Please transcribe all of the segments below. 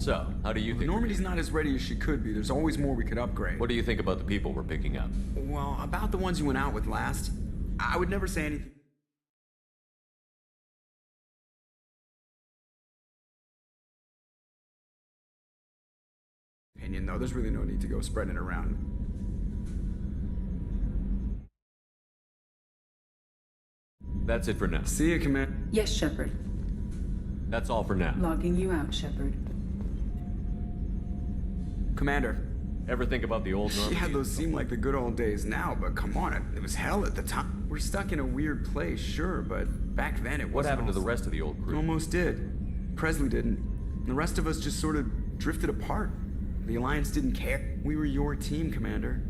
So, how do you think? Normandy's not as ready as she could be. There's always more we could upgrade. What do you think about the people we're picking up? Well, about the ones you went out with last, I would never say anything. Opinion, though, there's really no need to go spreading it around. That's it for now. See you, Command. Yes, Shepard. That's all for now. Logging you out, Shepard. Commander. Ever think about the old Normandy? Yeah, those seem like the good old days now, but come on, it was hell at the time. We're stuck in a weird place, sure, but back then it wasn't. What happened to the rest of the old crew? Almost did. Presley didn't. The rest of us just sort of drifted apart. The Alliance didn't care. We were your team, Commander.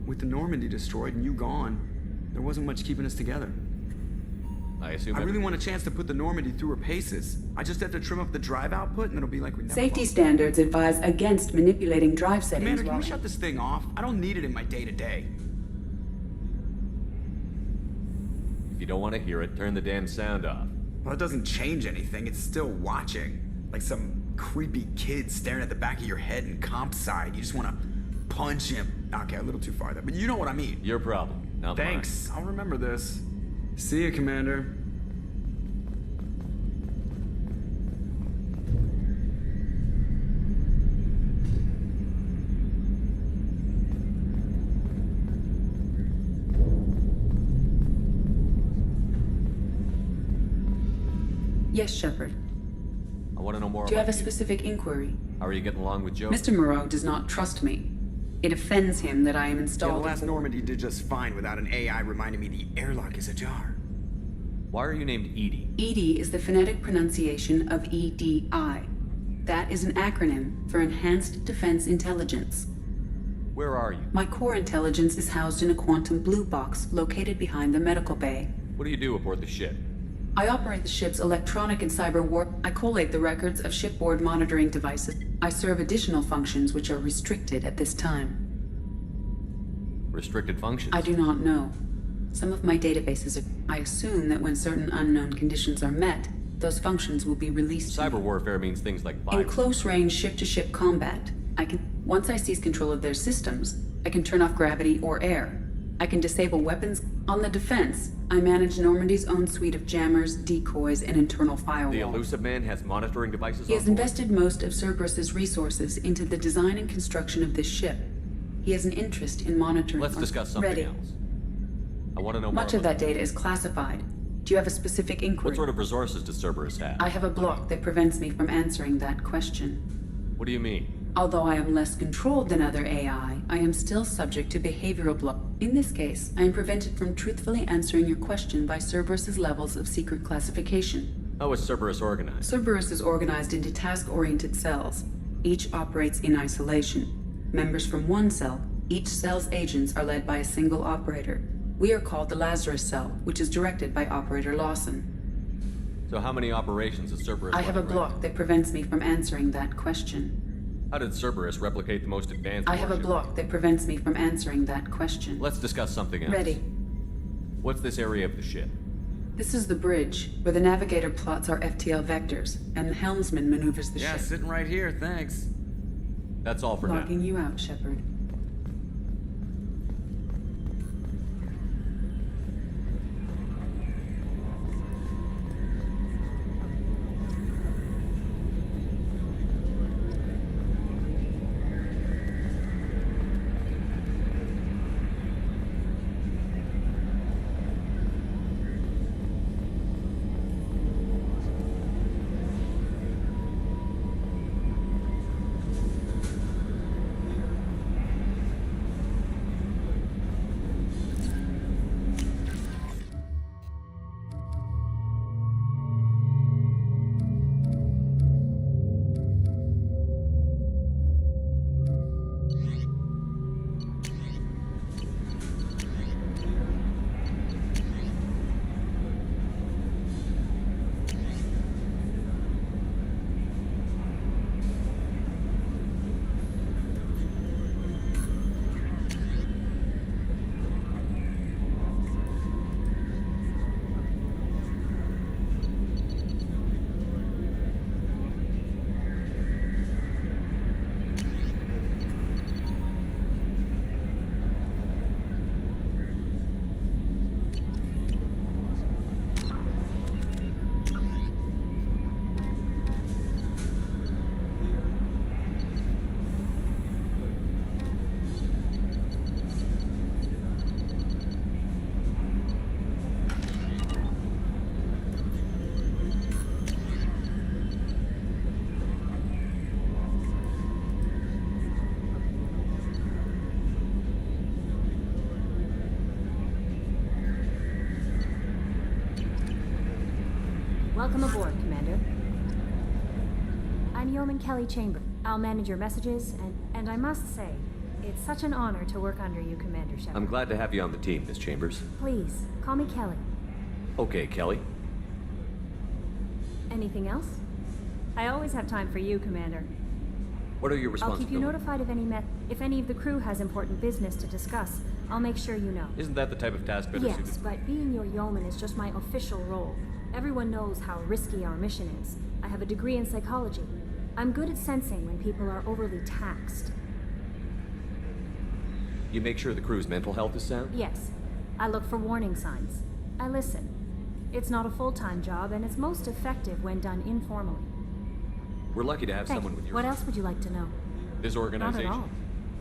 With the Normandy destroyed and you gone, there wasn't much keeping us together. I assume. I really want a chance to put the Normandy through her paces. I just have to trim up the drive output and it'll be like we never Safety lost. standards advise against manipulating drive settings. Commander, can while- you shut this thing off? I don't need it in my day-to-day. If you don't want to hear it, turn the damn sound off. Well, it doesn't change anything. It's still watching. Like some creepy kid staring at the back of your head in comp side. You just want to punch him. Okay, a little too far there, but you know what I mean. Your problem. Not mine. Thanks. I'll remember this. See you, Commander. Yes, Shepard. I want to know more Do you about have a specific inquiry? How are you getting along with Joe? Mr. Moreau does not trust me. It offends him that I am Yeah, the installed. last Normandy did just fine without an AI reminding me the airlock is ajar. Why are you named Edie? EDI is the phonetic pronunciation of EDI. That is an acronym for Enhanced Defense Intelligence. Where are you? My core intelligence is housed in a quantum blue box located behind the medical bay. What do you do aboard the ship? I operate the ship's electronic and cyber warp. I collate the records of shipboard monitoring devices. I serve additional functions which are restricted at this time. Restricted functions? I do not know. Some of my databases are... I assume that when certain unknown conditions are met, those functions will be released. Cyber warfare means things like In virus. close-range ship-to-ship combat, once I seize control of their systems, I can turn off gravity or air. I can disable weapons. On the defense, I manage Normandy's own suite of jammers, decoys, and internal firewalls. The Elusive Man has monitoring devices He on has board? invested most of Cerberus's resources into the design and construction of this ship. He has an interest in monitoring... Let's discuss something Ready. else. I want to know more Much of about that data is classified. Do you have a specific inquiry? what sort of resources does Cerberus have? I have a block that prevents me from answering that question. What do you mean? Although I am less controlled than other AI, I am still subject to behavioral block. In this case, I am prevented from truthfully answering your question by Cerberus's levels of secret classification. How is Cerberus organized? Cerberus is organized into task-oriented cells. Each operates in isolation. Members from one cell, each cell's agents are led by a single operator. We are called the Lazarus Cell, which is directed by Operator Lawson. So how many operations does Cerberus I have a run? block that prevents me from answering that question. How did Cerberus replicate the most advanced I have a warship? block that prevents me from answering that question. Let's discuss something else. Ready. What's this area of the ship? This is the bridge, where the navigator plots our FTL vectors, and the helmsman maneuvers the Yeah, ship. sitting right here, thanks. That's all for now. Logging you out, Shepard. Welcome aboard, Commander. I'm Yeoman Kelly Chamber. I'll manage your messages, and I must say, it's such an honor to work under you, Commander Shepard. I'm glad to have you on the team, Miss Chambers. Please, call me Kelly. Okay, Kelly. Anything else? I always have time for you, Commander. What are your I'll responsibilities? keep you notified of if any of the crew has important business to discuss. I'll make sure you know. Isn't that the type of task better Yes, suited? but being your yeoman is just my official role. Everyone knows how risky our mission is. I have a degree in psychology. I'm good at sensing when people are overly taxed. You make sure the crew's mental health is sound? Yes, I look for warning signs. I listen. It's not a full-time job, and it's most effective when done informally. We're lucky to have Thank someone you. with your... What else would you like to know? This organization. Not at all.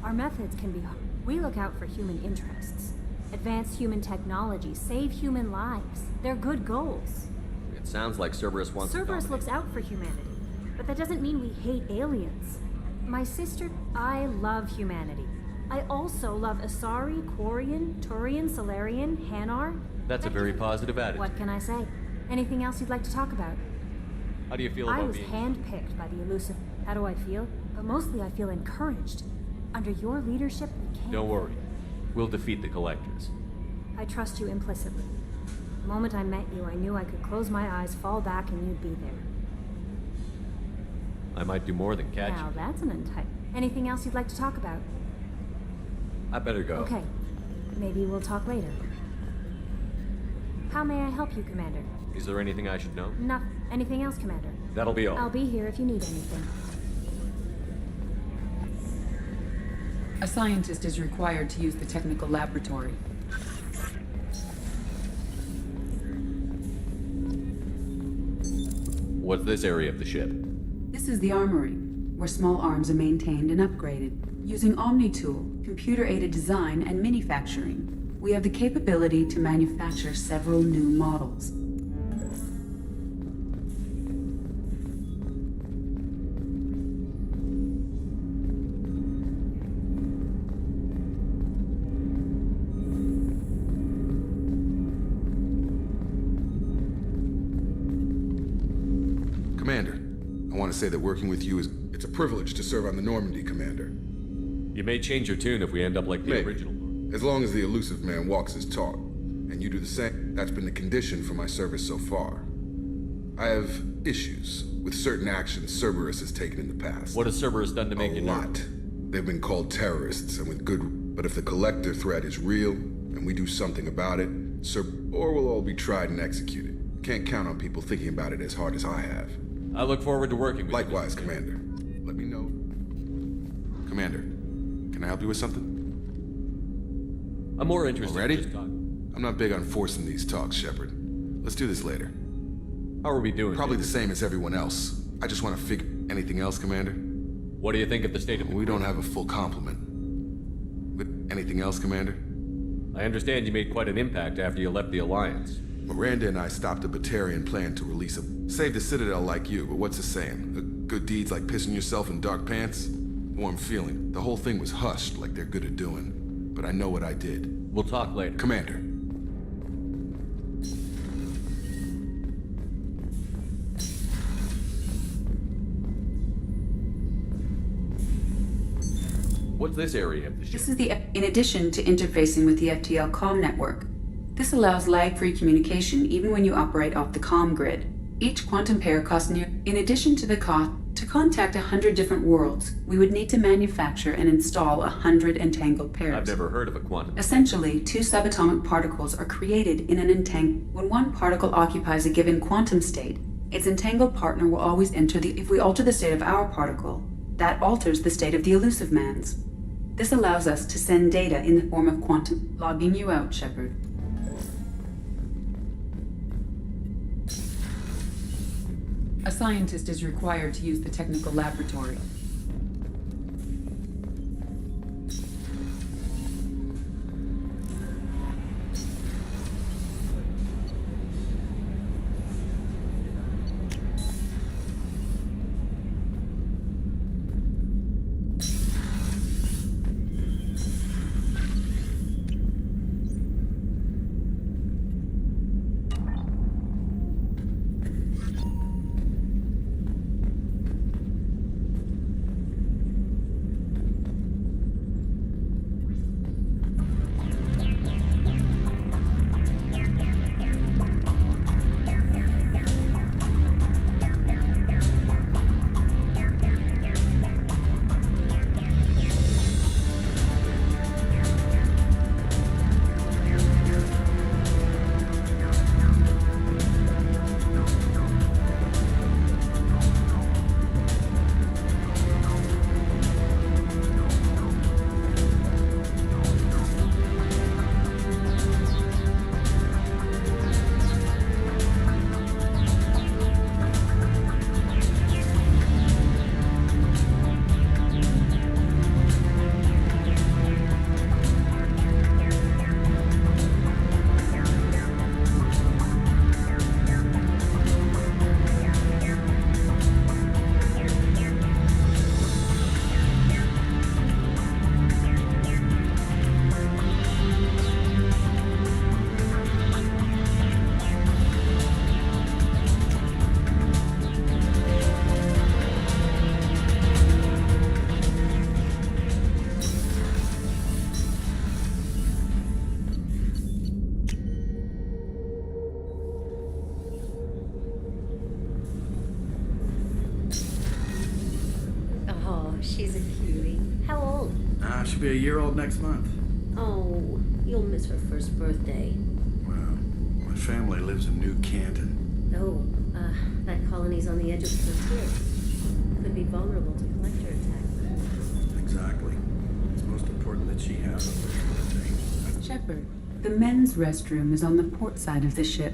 Our methods can be... We look out for human interests. Advance human technology, save human lives. They're good goals. It sounds like Cerberus wants to Cerberus dominate. looks out for humanity, but that doesn't mean we hate aliens. My sister, I love humanity. I also love Asari, Quarian, Turian, Solarian, Hanar. That's a very positive attitude. What can I say? Anything else you'd like to talk about? How do you feel I about was being... handpicked by the elusive. How do I feel? But mostly I feel encouraged. Under your leadership, we can. Don't worry. We'll defeat the Collectors. I trust you implicitly. The moment I met you, I knew I could close my eyes, fall back, and you'd be there. I might do more than catch Now you. that's an untype. Anything else you'd like to talk about? I better go. Okay. Maybe we'll talk later. How may I help you, Commander? Is there anything I should know? Nothing. Anything else, Commander? That'll be all. I'll be here if you need anything. A scientist is required to use the technical laboratory. What's this area of the ship? This is the armory, where small arms are maintained and upgraded. Using OmniTool, computer-aided design, and manufacturing, we have the capability to manufacture several new models. Commander, I want to say that working with you it's a privilege to serve on the Normandy, Commander. You may change your tune if we end up like the Maybe. original. As long as the elusive man walks his talk, and you do the same, that's been the condition for my service so far. I have issues with certain actions Cerberus has taken in the past. What has Cerberus done to make A you lot. nervous? They've been called terrorists, and with good. But if the collector threat is real, and we do something about it, or we'll all be tried and executed. Can't count on people thinking about it as hard as I have. I look forward to working with Likewise, you. Commander. Let me know. Commander, can I help you with something? I'm more interested Already? in just talking. I'm not big on forcing these talks, Shepard. Let's do this later. How are we doing? Probably the David? same as everyone else. I just want to figure... Anything else, Commander? What do you think of the state of the We don't have a full complement. But anything else, Commander? I understand you made quite an impact after you left the Alliance. Miranda and I stopped a Batarian plan to release him. Save the Citadel like you, but what's the saying? Good deeds like pissing yourself in dark pants? Warm feeling. The whole thing was hushed like they're good at doing. But I know what I did. We'll talk later. Commander. What's this area of the ship? This is in addition to interfacing with the FTL comm network. This allows lag-free communication even when you operate off the comm grid. Each quantum pair costs in addition to the cost, to contact 100 different worlds, we would need to manufacture and install 100 entangled pairs. I've never heard of a quantum. Essentially, two subatomic particles are created in an entangled. When one particle occupies a given quantum state, its entangled partner will always enter the. If we alter the state of our particle, that alters the state of the elusive man's. This allows us to send data in the form of quantum. Logging you out, Shepard. A scientist is required to use the technical laboratory. she's a cutie. How old? She'll be a year old next month. Oh, you'll miss her first birthday. Well, my family lives in New Canton. Oh, that colony's on the edge of the frontier. Could be vulnerable to collector attacks. Exactly. It's most important that she has a first birthday. Shepard, the men's restroom is on the port side of the ship.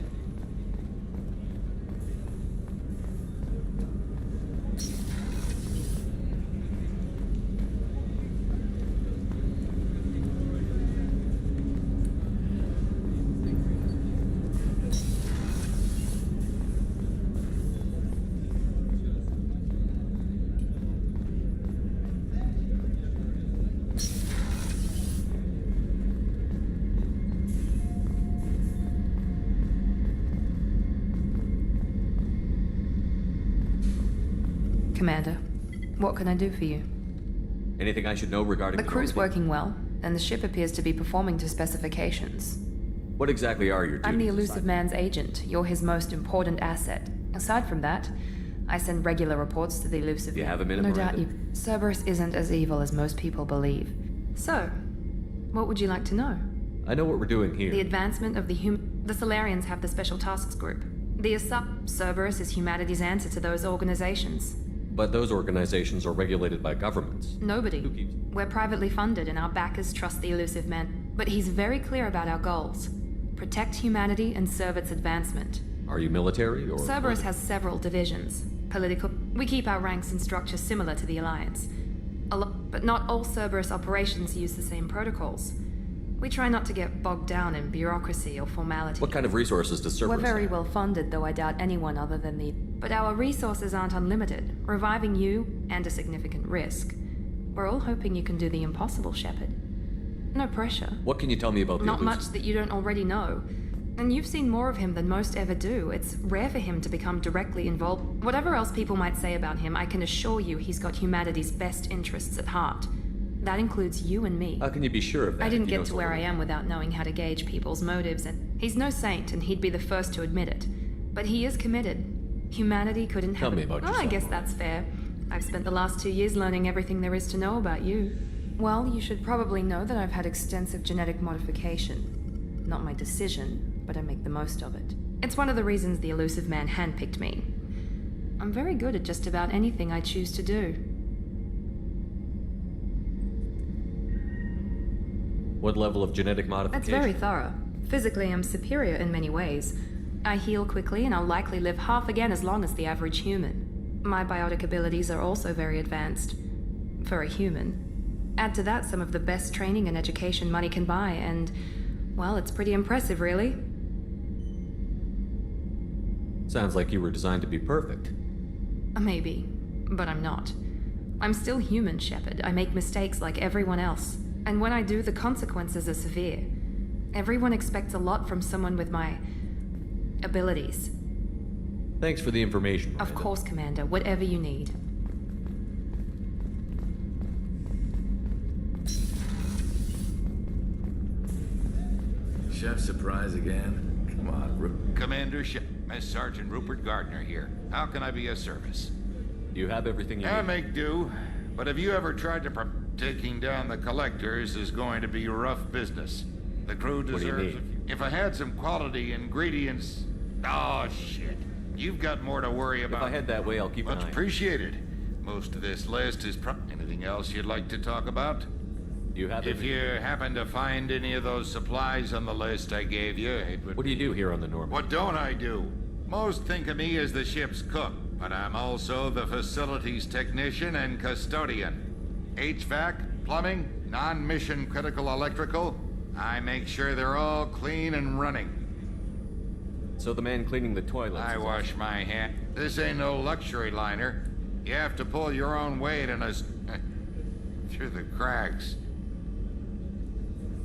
Commander, what can I do for you? Anything I should know regarding The crew's Normandy? working well, and the ship appears to be performing to specifications. What exactly are your duties? I'm the Elusive aside- Man's agent. You're his most important asset. Aside from that, I send regular reports to the Elusive Do you Man. have a minute, No doubt Miranda? you... Cerberus isn't as evil as most people believe. So, what would you like to know? I know what we're doing here. The advancement of the The Solarians have the Special Tasks Group. The Cerberus is humanity's answer to those organizations. But those organizations are regulated by governments. Nobody. Who keeps- We're privately funded and our backers trust the Elusive Man. But he's very clear about our goals. Protect humanity and serve its advancement. Are you military or... Cerberus has several divisions. Political... We keep our ranks and structure similar to the Alliance. But not all Cerberus operations use the same protocols. We try not to get bogged down in bureaucracy or formality. What kind of resources does Cerberus We're very have? well funded, though I doubt anyone other than the... But our resources aren't unlimited, reviving you and a significant risk. We're all hoping you can do the impossible, Shepard. No pressure. What can you tell me about the Not Elusive? much that you don't already know. And you've seen more of him than most ever do. It's rare for him to become directly involved. Whatever else people might say about him, I can assure you he's got humanity's best interests at heart. That includes you and me. How can you be sure of that? I didn't if you get know to so where I little? am without knowing how to gauge people's motives, and he's no saint, and he'd be the first to admit it. But he is committed. Humanity couldn't have... Tell me about I yourself, guess Miranda. that's fair. I've spent the last 2 years learning everything there is to know about you. Well, you should probably know that I've had extensive genetic modification. Not my decision, but I make the most of it. It's one of the reasons the Elusive Man handpicked me. I'm very good at just about anything I choose to do. What level of genetic That's modification? very thorough. Physically, I'm superior in many ways. I heal quickly, and I'll likely live half again as long as the average human. My biotic abilities are also very advanced. For a human. Add to that some of the best training and education money can buy, and... well, it's pretty impressive, really. Sounds like you were designed to be perfect. Maybe, but I'm not. I'm still human, Shepard. I make mistakes like everyone else. And when I do, the consequences are severe. Everyone expects a lot from someone with my... abilities. Thanks for the information, Of Miranda. course, Commander. Whatever you need. Chef surprise again? Come on, Commander Sergeant Rupert Gardner here. How can I be of service? Do you have everything you I need? make do, but have you ever tried to taking down the collectors is going to be rough business. The crew What do you deserves need? If I had some quality ingredients... Oh, shit. You've got more to worry If about. I head that way, I'll keep an Much eye. appreciated. Most of this list is Anything else you'd like to talk about? Do you have If everything? you happen to find any of those supplies on the list I gave you, it would What do you do here on the Normandy? What don't I do? Most think of me as the ship's cook, but I'm also the facilities technician and custodian. HVAC, plumbing, non-mission critical electrical. I make sure they're all clean and running. So the man cleaning the toilets... I is wash my hand. This ain't no luxury liner. You have to pull your own weight in through the cracks.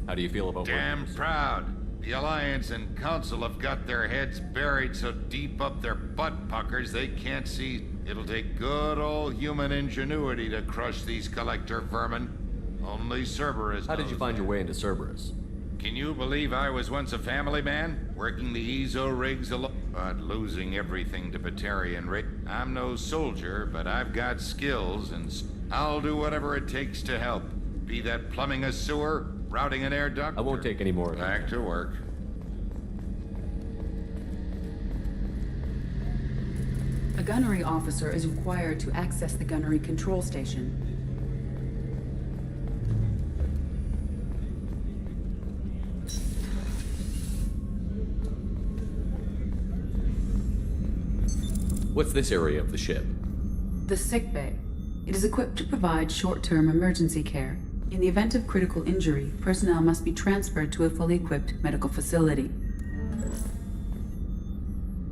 How do you feel about Damn working? proud. The Alliance and Council have got their heads buried so deep up their butt puckers they can't see. It'll take good old human ingenuity to crush these collector vermin. Only Cerberus How did you knows find that. your way into Cerberus? Can you believe I was once a family man? Working the EZO rigs alone, but losing everything to Batarian rig. I'm no soldier, but I've got skills and I'll do whatever it takes to help. Be that plumbing a sewer, routing an air duct. I won't take any more. Back to work. A gunnery officer is required to access the gunnery control station. What's this area of the ship? The sick bay. It is equipped to provide short-term emergency care. In the event of critical injury, personnel must be transferred to a fully equipped medical facility.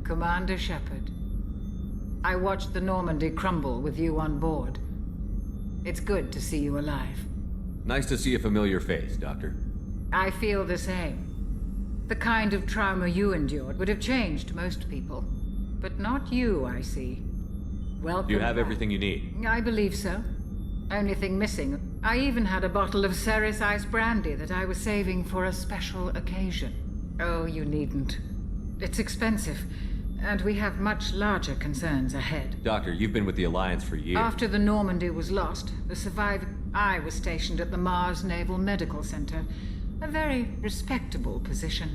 Commander Shepard, I watched the Normandy crumble with you on board. It's good to see you alive. Nice to see a familiar face, Doctor. I feel the same. The kind of trauma you endured would have changed most people. But not you, I see. Welcome. Do you have back. everything you need? I believe so. Only thing missing, I even had a bottle of Ceres Ice Brandy that I was saving for a special occasion. Oh, you needn't. It's expensive, and we have much larger concerns ahead. Doctor, you've been with the Alliance for years. After the Normandy was lost, the I was stationed at the Mars Naval Medical Center. A very respectable position.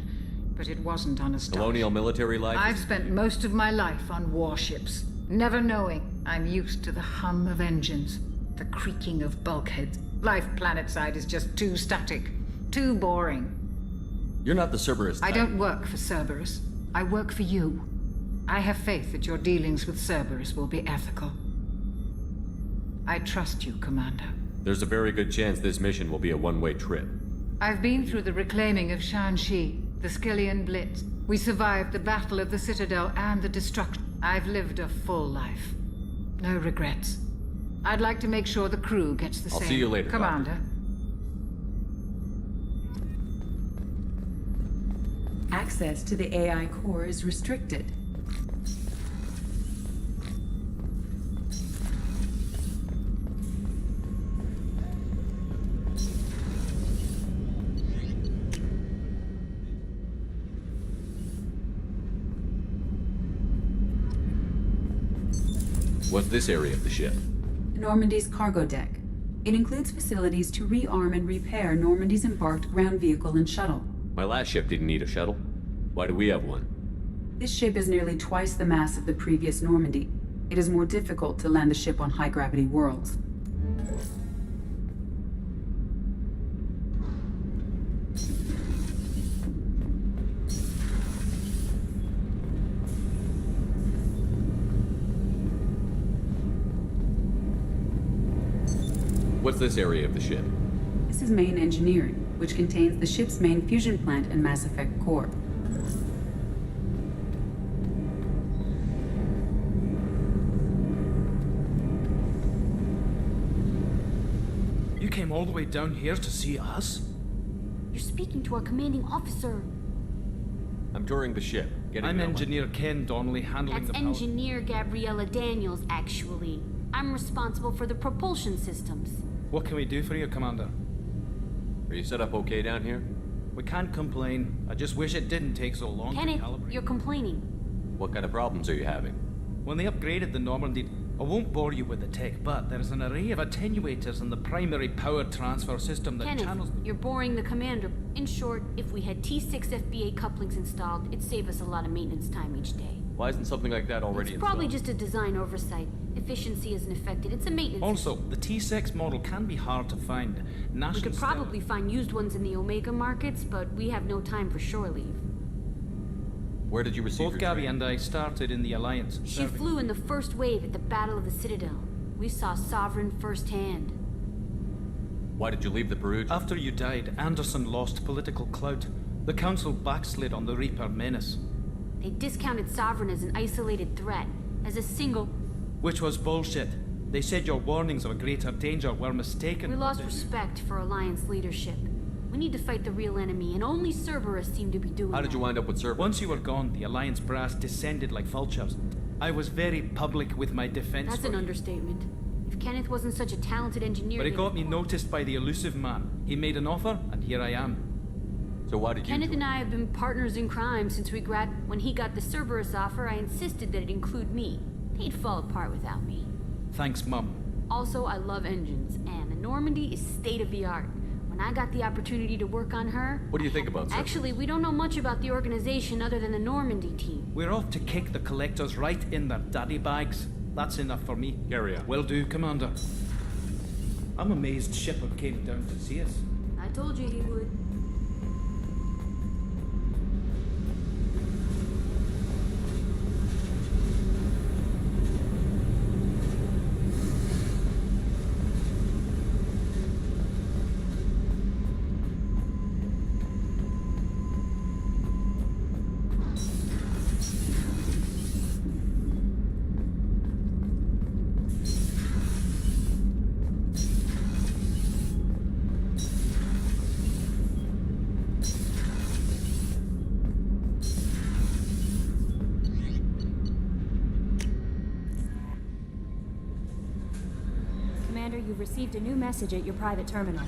But it wasn't on a star. Colonial military life? I've spent most of my life on warships, never knowing I'm used to the hum of engines, the creaking of bulkheads. Life planetside is just too static, too boring. You're not the Cerberus type. I don't work for Cerberus. I work for you. I have faith that your dealings with Cerberus will be ethical. I trust you, Commander. There's a very good chance this mission will be a one-way trip. I've been through the reclaiming of Shanxi, the Skillian Blitz. We survived the Battle of the Citadel and the destruction. I've lived a full life. No regrets. I'd like to make sure the crew gets the I'll same. see you later, Commander. Access to the AI core is restricted. What's this area of the ship? Normandy's cargo deck. It includes facilities to rearm and repair Normandy's embarked ground vehicle and shuttle. My last ship didn't need a shuttle. Why do we have one? This ship is nearly twice the mass of the previous Normandy. It is more difficult to land the ship on high-gravity worlds. What's this area of the ship? This is main engineering, which contains the ship's main fusion plant and Mass Effect core. You came all the way down here to see us? You're speaking to our commanding officer. I'm touring the ship. I'm Engineer Ken Donnelly, handling That's the power. Engineer Gabriella Daniels, actually. I'm responsible for the propulsion systems. What can we do for you, Commander? Are you set up okay down here? We can't complain. I just wish it didn't take so long Kenneth, to calibrate. you're complaining. What kind of problems are you having? When they upgraded the Normandy, I won't bore you with the tech, but there's an array of attenuators in the primary power transfer system that Kenneth, channels... you're boring the commander. In short, if we had T6 FBA couplings installed, it'd save us a lot of maintenance time each day. Why isn't something like that already It's probably installed? just a design oversight. Efficiency isn't affected. It's a maintenance. Also, the T6 model can be hard to find. We National could probably find used ones in the Omega markets, but we have no time for shore leave. Where did you receive Both your Gabby training? and I started in the Alliance. She serving- flew in the first wave at the Battle of the Citadel. We saw Sovereign firsthand. Why did you leave the Perugian? After you died, Anderson lost political clout. The Council backslid on the Reaper menace. They discounted Sovereign as an isolated threat, as a single... Which was bullshit. They said your warnings of a greater danger were mistaken. We lost respect for Alliance leadership. We need to fight the real enemy, and only Cerberus seem to be doing How did you that. wind up with Cerberus? Once you were gone, the Alliance brass descended like vultures. I was very public with my defense That's for an you. understatement. If Kenneth wasn't such a talented engineer... But it they'd- got me noticed by the elusive man. He made an offer, and here I am. So why did you Kenneth join? and I have been partners in crime since we When he got the Cerberus offer, I insisted that it include me. They'd fall apart without me. Thanks, Mum. Also, I love engines, and the Normandy is state-of-the-art. When I got the opportunity to work on her... What do you think about Cerberus? Actually, we don't know much about the organization other than the Normandy team. We're off to kick the collectors right in their daddy bags. That's enough for me. Carry on. Will do, Commander. I'm amazed Shepard came down to see us. I told you he would. Commander, you've received a new message at your private terminal.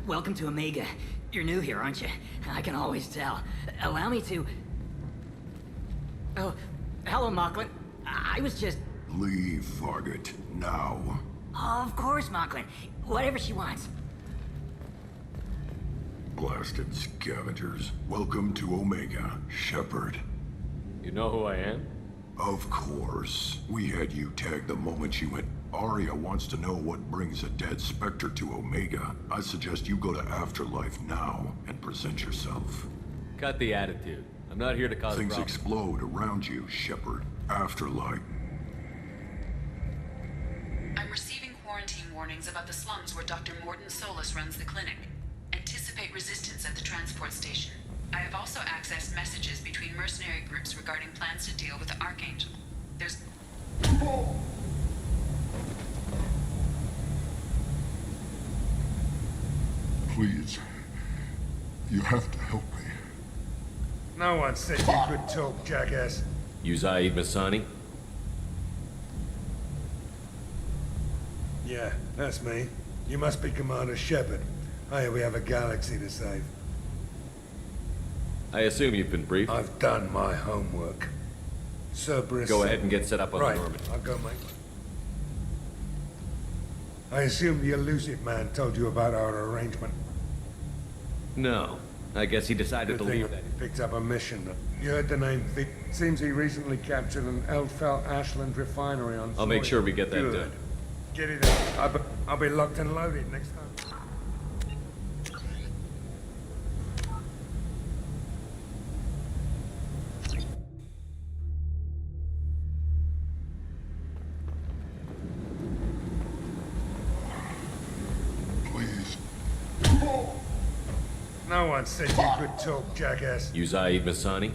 Welcome to Omega. You're new here, aren't you? I can always tell. Allow me to... Oh, hello, Mocklin. I was just... Leave, Fargate, now. Of course, Mocklin. Whatever she wants. Blasted scavengers. Welcome to Omega, Shepard. You know who I am? Of course. We had you tagged the moment you went. Arya wants to know what brings a dead Spectre to Omega. I suggest you go to Afterlife now and present yourself. Cut the attitude. I'm not here to cause Things problems. explode around you, Shepard. Afterlife. I'm receiving quarantine warnings about the slums where Dr. Mordin Solus runs the clinic. Anticipate resistance at the transport station. I have also accessed messages between mercenary groups regarding plans to deal with the Archangel. There's... Please. You have to help me. No one said you could talk, jackass. You Zaid Masani? Yeah, that's me. You must be Commander Shepard. Hey, we have a galaxy to save. I assume you've been briefed. I've done my homework. Cerberus... Go ahead and get set up on the right, Normandy. I'll go, mate. I assume the elusive man told you about our arrangement. No. I guess he decided Good to thing leave that. I picked up a mission. You heard the name Vic. Seems he recently captured an Elfell Ashland refinery on I'll make Floyd. sure we get that Good. done. Get it out. I'll be locked and loaded next time. Please. No one said you could talk, jackass. You Zaid Masani?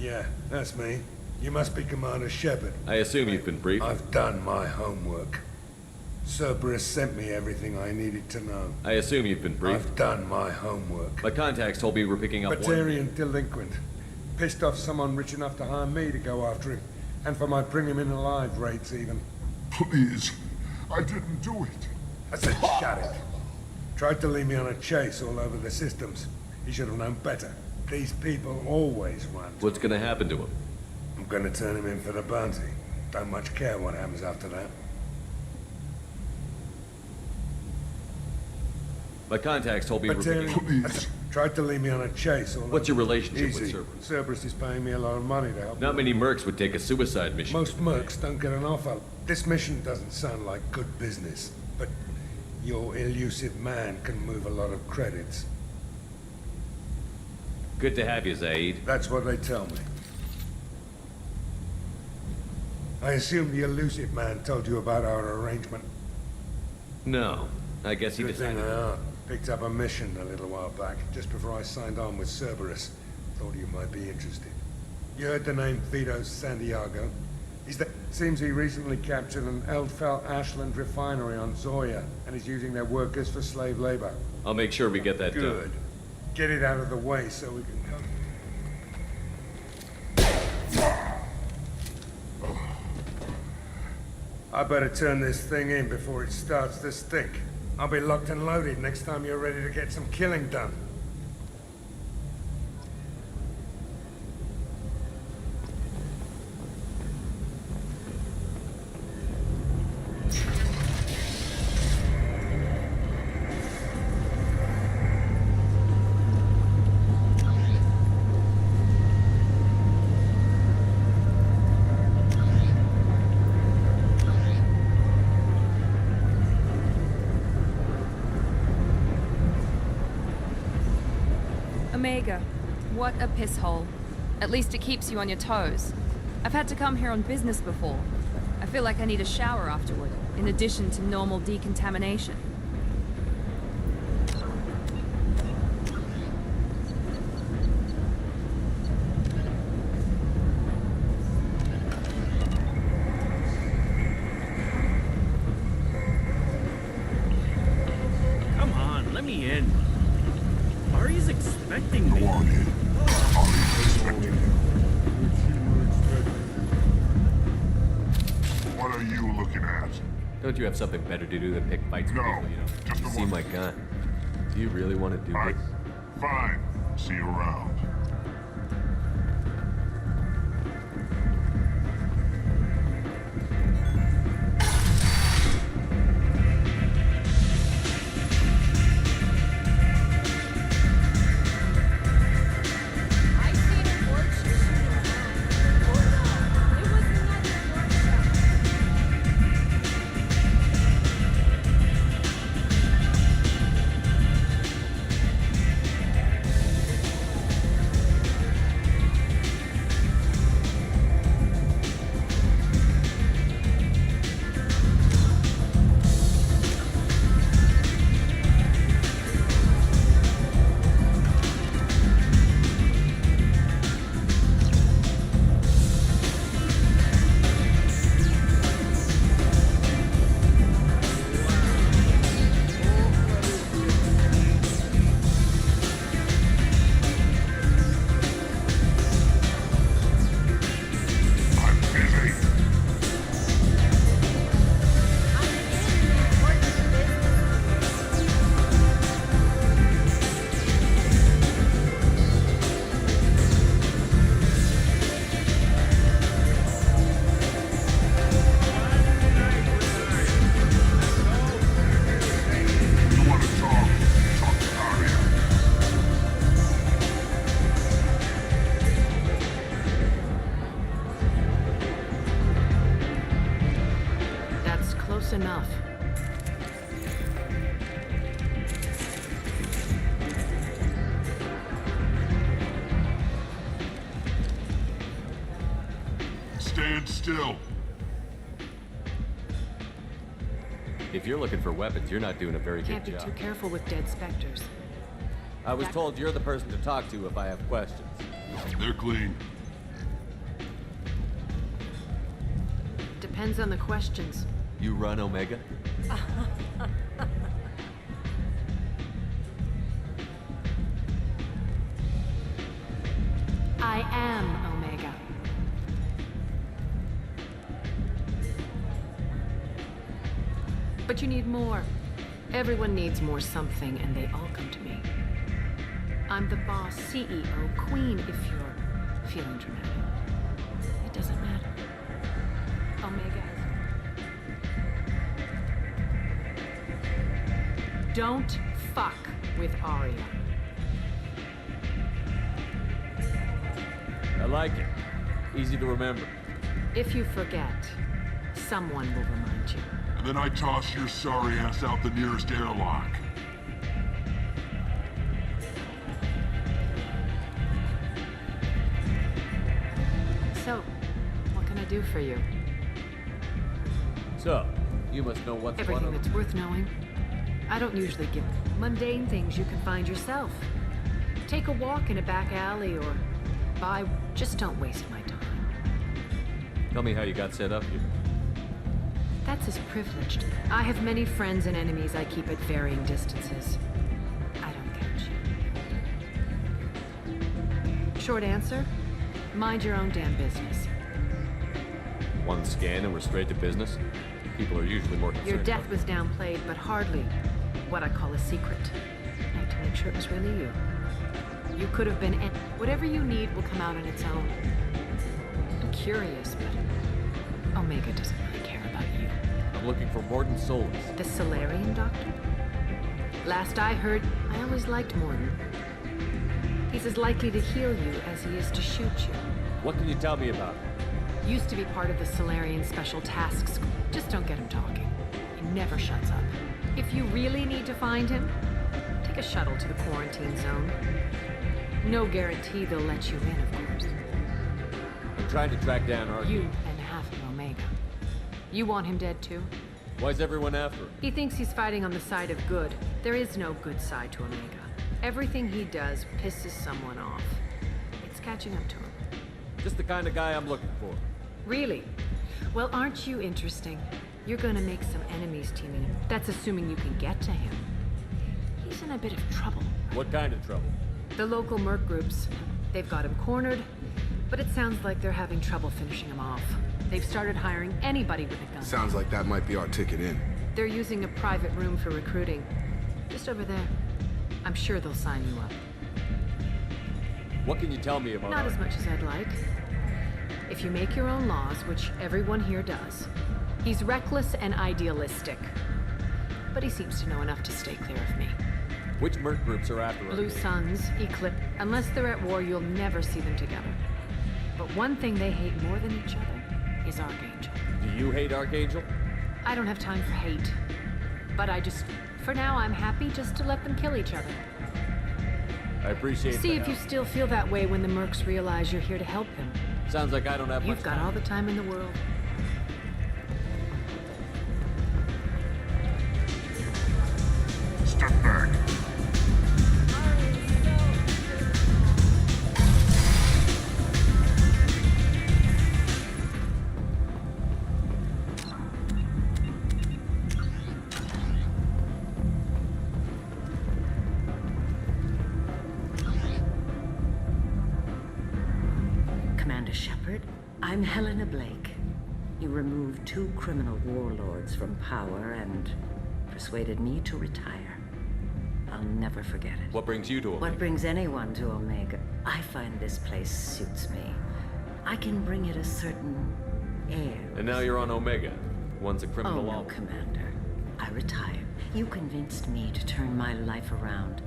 Yeah, that's me. You must be Commander Shepard. I assume you've been briefed. I've done my homework. Cerberus sent me everything I needed to know. I assume you've been briefed. I've done my homework. My contacts told me we're picking up Batarian delinquent. Pissed off someone rich enough to hire me to go after him. And for my bring him in alive rates even. Please. I didn't do it. I said shut it. Tried to lead me on a chase all over the systems. He should have known better. These people always run. What's gonna happen to him? I'm gonna turn him in for the bounty. Don't much care what happens after that. My contacts told me we're picking up... Batarian tried to lead me on a chase all What's your relationship Easy. with Cerberus? Cerberus is paying me a lot of money to help. Not many mercs would take a suicide mission. Most mercs don't get an offer. This mission doesn't sound like good business, but your elusive man can move a lot of credits. Good to have you, Zaid. That's what they tell me. I assume the elusive man told you about our arrangement. No. I guess he Good thing decided... I picked up a mission a little while back, just before I signed on with Cerberus. Thought you might be interested. You heard the name Vito Santiago? Seems he recently captured an Eldfell Ashland refinery on Zoya, and is using their workers for slave labor. I'll make sure we get that Good. done. Get it out of the way so we can come. I better turn this thing in before it starts to stink. I'll be locked and loaded next time you're ready to get some killing done. Omega, what a piss hole. At least it keeps you on your toes. I've had to come here on business before. I feel like I need a shower afterward, in addition to normal decontamination. Come on, let me in. Ari's expecting me. Go on in. I'm expecting you. What are you looking at? Don't you have something better to do than pick fights with No, people you know? just You the seem one. like God. Do you really want to do this? Fine. See you around. enough. Stand still. If you're looking for weapons, you're not doing a very Can't good be job. too careful with dead specters. I was told you're the person to talk to if I have questions. They're clean. Depends on the questions. You run Omega? I am Omega. But you need more. Everyone needs more something, and they all come to me. I'm the boss, CEO, queen, if you're feeling dramatic. It doesn't matter. Omega has... Don't fuck with Arya. I like it. Easy to remember. If you forget, someone will remind you. And then I toss your sorry ass out the nearest airlock. So, what can I do for you? So, you must know what's Everything one of that's worth knowing. I don't usually give mundane things you can find yourself. Take a walk in a back alley or buy. Just don't waste my time. Tell me how you got set up here. That's as privileged. I have many friends and enemies I keep at varying distances. I don't count you. Short answer? Mind your own damn business. One scan and we're straight to business? People are usually more concerned. Your death was downplayed, but hardly what I call a secret. I like to make sure it was really you. You could have been whatever you need will come out on its own. I'm curious, but Omega doesn't really care about you. I'm looking for Mordin Solus. The Solarian doctor? Last I heard, I always liked Mordin. He's as likely to heal you as he is to shoot you. What can you tell me about him? Used to be part of the Solarian Special Tasks. Just don't get him talking. He never shuts up. If you really need to find him, take a shuttle to the quarantine zone. No guarantee they'll let you in, of course. I'm trying to track down Archie. You and half of Omega. You want him dead too? Why's everyone after him? He thinks he's fighting on the side of good. There is no good side to Omega. Everything he does pisses someone off. It's catching up to him. Just the kind of guy I'm looking for. Really? Well, aren't you interesting? You're gonna make some enemies teaming him. That's assuming you can get to him. He's in a bit of trouble. What kind of trouble? The local merc groups. They've got him cornered, but it sounds like they're having trouble finishing him off. They've started hiring anybody with a gun. Sounds like that might be our ticket in. They're using a private room for recruiting. Just over there. I'm sure they'll sign you up. What can you tell me about Not Archie? as much as I'd like. If you make your own laws, which everyone here does, he's reckless and idealistic. But he seems to know enough to stay clear of me. Which merc groups are after him? Blue Suns, Eclipse. Unless they're at war, you'll never see them together. But one thing they hate more than each other is Archangel. Do you hate Archangel? I don't have time for hate. But for now, I'm happy just to let them kill each other. I appreciate See the if you help. still feel that way when the mercs realize you're here to help them. Sounds like I don't have You've much got time. all the time in the world. Step back. Commander Shepard, I'm Helena Blake. You removed 2 criminal warlords from power and persuaded me to retire. I'll never forget it. What brings you to Omega? What brings anyone to Omega? I find this place suits me. I can bring it a certain air. And now you're on Omega. One's a criminal Oh, no, all. Commander. I retired. You convinced me to turn my life around.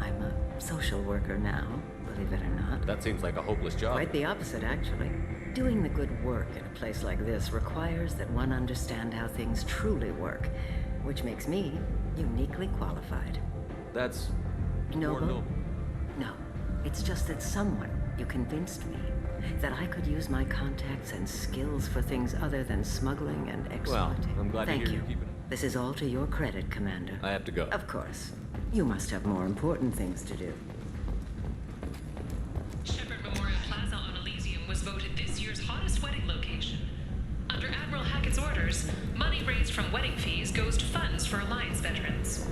I'm a social worker now, believe it or not. That seems like a hopeless job. Quite the opposite, actually. Doing the good work in a place like this requires that one understand how things truly work, which makes me uniquely qualified. That's... Noble? more noble. No. It's just that you convinced me that I could use my contacts and skills for things other than smuggling and exploiting. Well, I'm glad Thank to hear you. you're keeping it. This is all to your credit, Commander. I have to go. Of course. You must have more important things to do. Shepard Memorial Plaza on Elysium was voted this year's hottest wedding location. Under Admiral Hackett's orders, money raised from wedding fees goes to funds for Alliance veterans.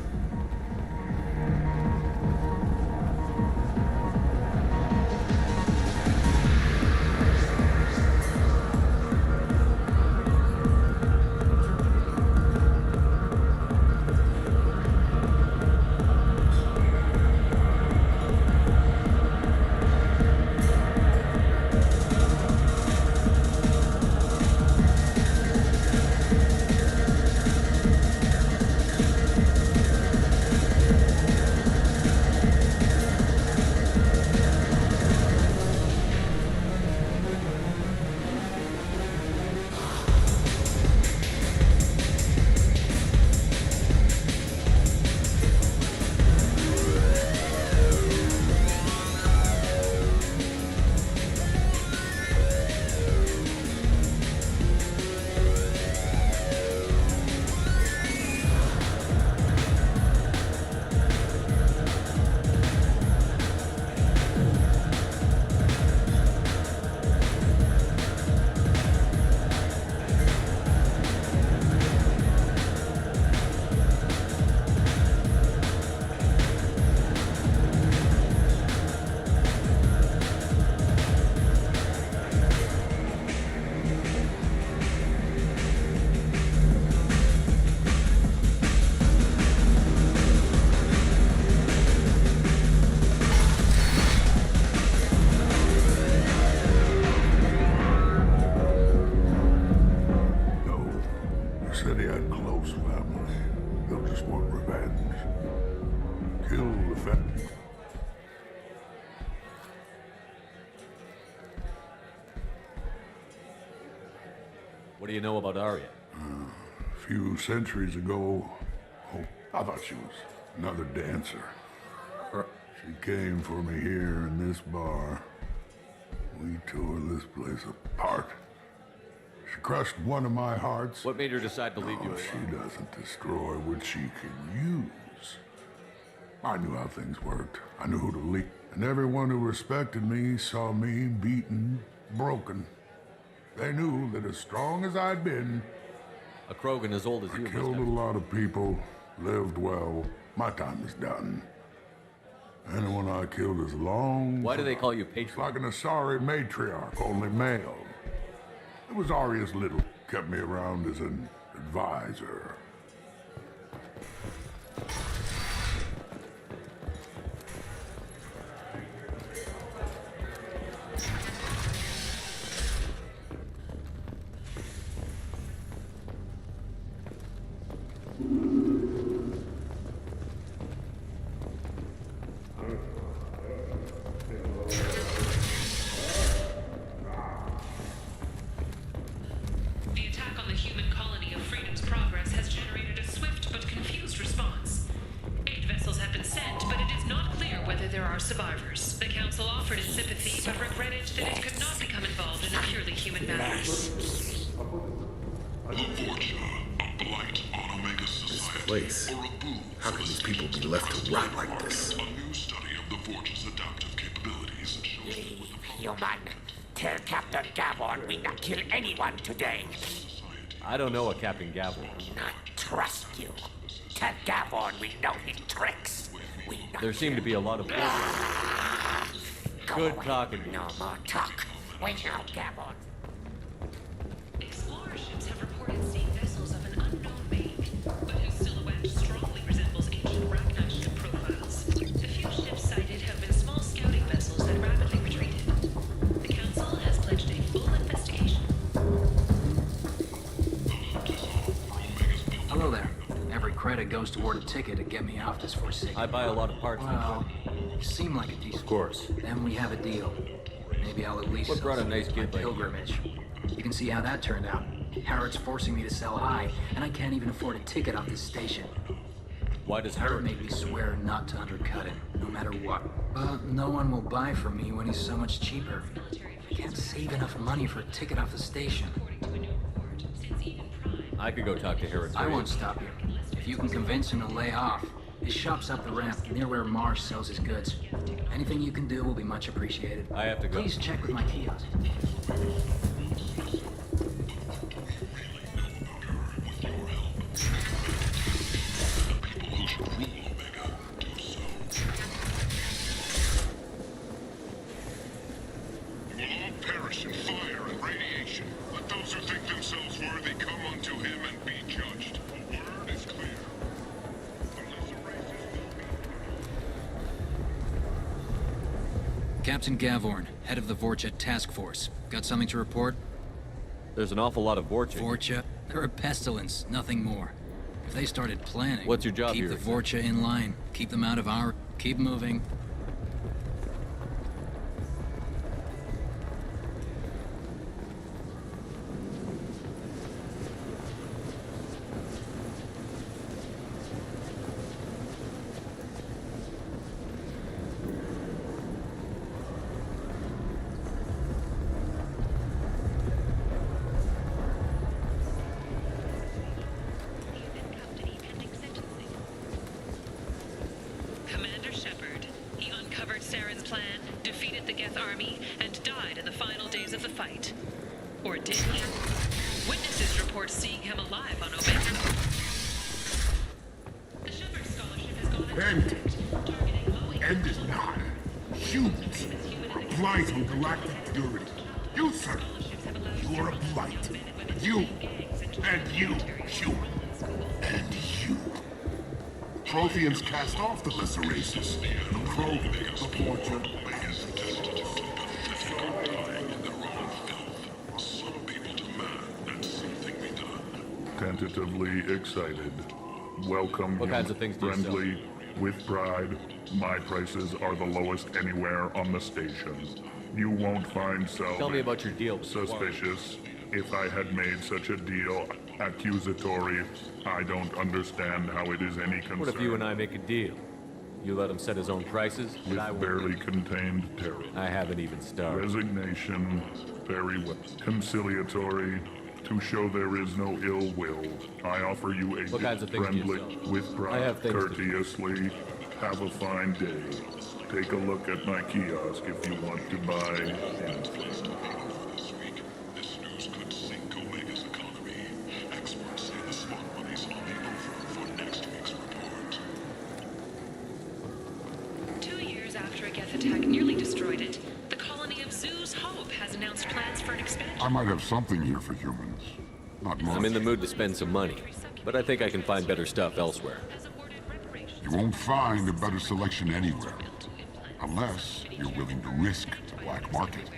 Said he had close family. They'll just want revenge. Kill the family. What do you know about Arya? A few centuries ago, I thought she was another dancer. She came for me here in this bar. We tore this place apart. She crushed one of my hearts. What made her decide to leave you alone? She doesn't destroy what she can use. I knew how things worked. I knew who to lead. And everyone who respected me saw me beaten, broken. They knew that as strong as I'd been... A Krogan as old as you. I killed a lot of people, lived well. My time is done. Anyone I killed is long... Why do they call you Patriarch? Like an Asari matriarch, only male. It was Arya's Little. Kept me around as an advisor. The attack on the human colony of Freedom's Progress has generated a swift but confused response. 8 vessels have been sent, but it is not clear whether there are survivors. The Council offered its sympathy, but regretted that it could not become involved in a purely human matter. The Forja, a blight on Omega Society. Place. How can these people be left to rot like this? A new study of the Forge's adaptive capabilities shows Human, tell Captain Gavon we not kill anyone today. I don't know a Captain Gavin. Not trust you. Tell Gavon we know his tricks. There seem to be a lot of... Good talking. No more talk. We know Gavon. Explorer ships have reported seeing vessels of an unknown make, but whose silhouette strongly resembles ancient Ragnar ship profiles. The few ships sighted have been small scouting vessels that rapidly retreated. The Council has pledged a full investigation. Hello there. Every credit goes toward a ticket to get me off this forsaken. I buy a lot of parts. Well, you seem like a decent. Of course. Then we have a deal. Maybe maybe I'll at least What brought a nice my kid like you? pilgrimage. You can see how that turned out. Harrod's forcing me to sell high, and I can't even afford a ticket off this station. Why does Harrod Harrod made me swear not to undercut him, no matter what. But no one will buy from me when he's so much cheaper. I can't save enough money for a ticket off the station. I could go talk to Harrod. I won't stop you. If you can convince him to lay off. His shop's up the ramp, near where Marsh sells his goods. Anything you can do will be much appreciated. I have to go. Please check with my kiosk. You will all perish in fire and radiation. Let those who think themselves worthy come unto him and be judged. The word is clear. Captain Gavorn, head of the Vorcha Task Force. Got something to report? There's an awful lot of Vorcha. Vorcha? They're a pestilence, nothing more. If they started planning... What's your job keep here, the Vorcha in line. Keep them out of our... Keep moving. Commander Shepard. He uncovered Saren's plan, defeated the Geth army, and died in the final days of the fight. Or did he? Witnesses report seeing him alive on Omega. The Shepard Scholarship has gone End. End is not. Humans. A blight on galactic purity. You, sir. You are a blight. You. And you, human. And you. Protheans cast off the lesser races. The Krogan, the Vorcha, Tentatively excited. Welcome. What kinds of things do you sell? Friendly, with pride. My prices are the lowest anywhere on the station. You won't find so. Tell me about your deal. Suspicious. If I had made such a deal, accusatory. I don't understand how it is any concern. What if you and I make a deal? You let him set his own prices, With and I won't. barely contained terror. I haven't even started. Resignation. Very well. Conciliatory. To show there is no ill will, I offer you a What kinds of things do you friendly, sell? with I pride, have things to- courteously. Have a fine day. Take a look at my kiosk if you want to buy anything. This news could sink Omega's economy. Experts say the smart money's on the over for next week's report. 2 years after a Geth attack nearly destroyed it, the colony of Zoo's Hope has announced plans for an expansion. I might have something here for humans. Not much. I'm in the mood to spend some money, but I think I can find better stuff elsewhere. You won't find a better selection anywhere. Unless you're willing to risk the black market.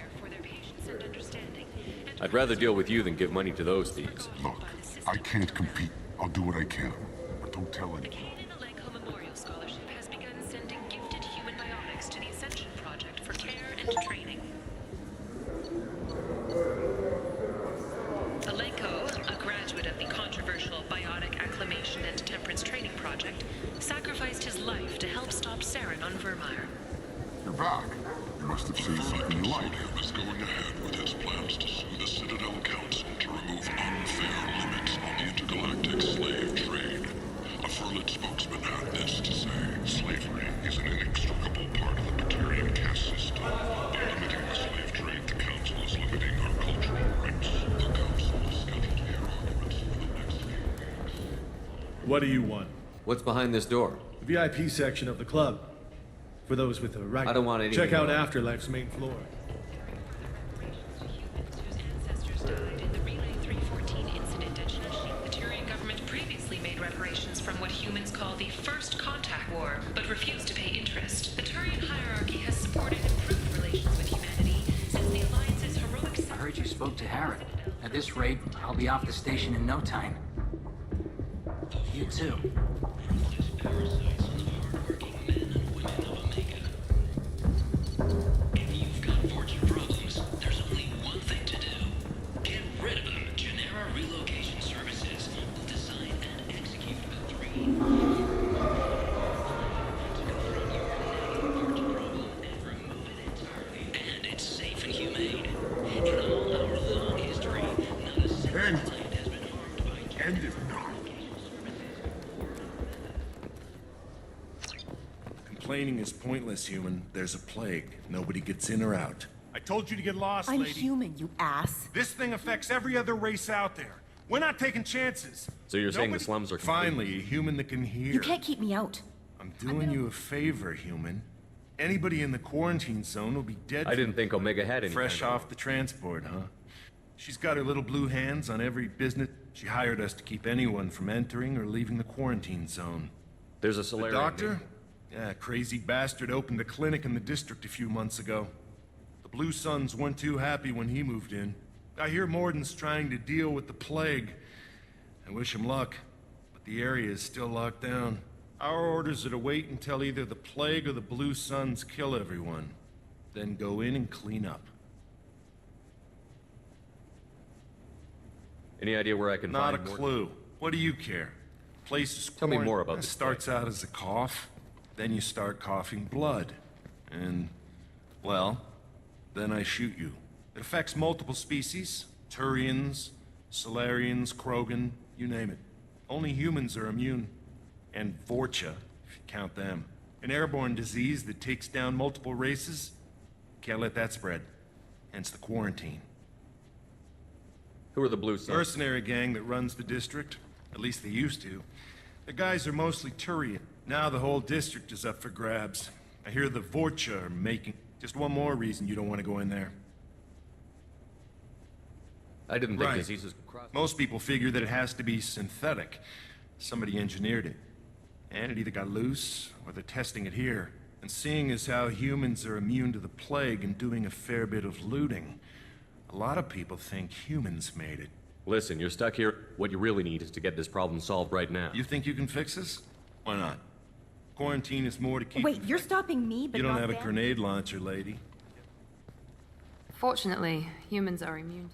I'd rather deal with you than give money to those thieves. Look, I can't compete. I'll do what I can. But don't tell anyone. Alenko Memorial Scholarship has begun sending gifted human biotics to the Ascension Project for care and training. Alenko, a graduate of the controversial Biotic Acclimation and Temperance Training Project, sacrificed his life to help stop Saren on Vermeer. You're back. You must have seen something you like. Is going ahead with its plans to sue the Citadel Council to remove unfair limits on the intergalactic slave trade. A Furlit spokesman had this to say. Slavery is an inextricable part of the Batarian caste system. By limiting the slave trade, the Council is limiting our cultural rights. The Council is scheduled to hear arguments for the next few weeks. What do you want? What's behind this door? The VIP section of the club. For those with a right. I don't want anything Check out wrong. Afterlife's main floor. Ancestors died in the Relay 314 incident at Shishi. The Turian government previously made reparations from what humans call the First Contact War, but refused to pay interest. The Turian hierarchy has supported improved relations with humanity since the Alliance's heroic... I heard you spoke to Harrod. At this rate, I'll be off the station in no time. You too. If you've got fortune problems, And if not, complaining is pointless, human. There's a plague. Nobody gets in or out. I told you to get lost, I'm lady. human, you ass. This thing affects every other race out there. We're not taking chances. So you're saying the slums are Finally, a human that can hear. You can't keep me out. I'm doing you a favor, human. Anybody in the quarantine zone will be dead. I didn't think Omega had any. Fresh off the transport, huh? She's got her little blue hands on every business. She hired us to keep anyone from entering or leaving the quarantine zone. There's a The Solarian. doctor? Yeah, crazy bastard opened a clinic in the district a few months ago. The Blue Suns weren't too happy when he moved in. I hear Morden's trying to deal with the plague. I wish him luck, but the area is still locked down. Our orders are to wait until either the plague or the Blue Suns kill everyone. Then go in and clean up. Any idea where I can Not a find more? clue. What do you care? Place is Tell me more about It this starts out as a cough, then you start coughing blood. And, well, then I shoot you. It affects multiple species. Turians, Solarians, Krogan, you name it. Only humans are immune. And Vorcha, if you count them. An airborne disease that takes down multiple races. Can't let that spread. Hence the quarantine. Who are the Blue Suns? Mercenary gang that runs the district. At least they used to. The guys are mostly Turian. Now the whole district is up for grabs. I hear the Vorcha are making... Just one more reason you don't want to go in there. I didn't think Right. diseases... Most people figure that it has to be synthetic. Somebody engineered it. And it either got loose, or they're testing it here. And seeing as how humans are immune to the plague and doing a fair bit of looting, a lot of people think humans made it. Listen, you're stuck here. What you really need is to get this problem solved right now. You think you can fix this? Why not? Quarantine is more to keep... Wait, you're stopping me, but You don't not have a them? grenade launcher, lady. Fortunately, humans are immune.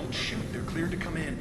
Don't shoot. They're cleared to come in.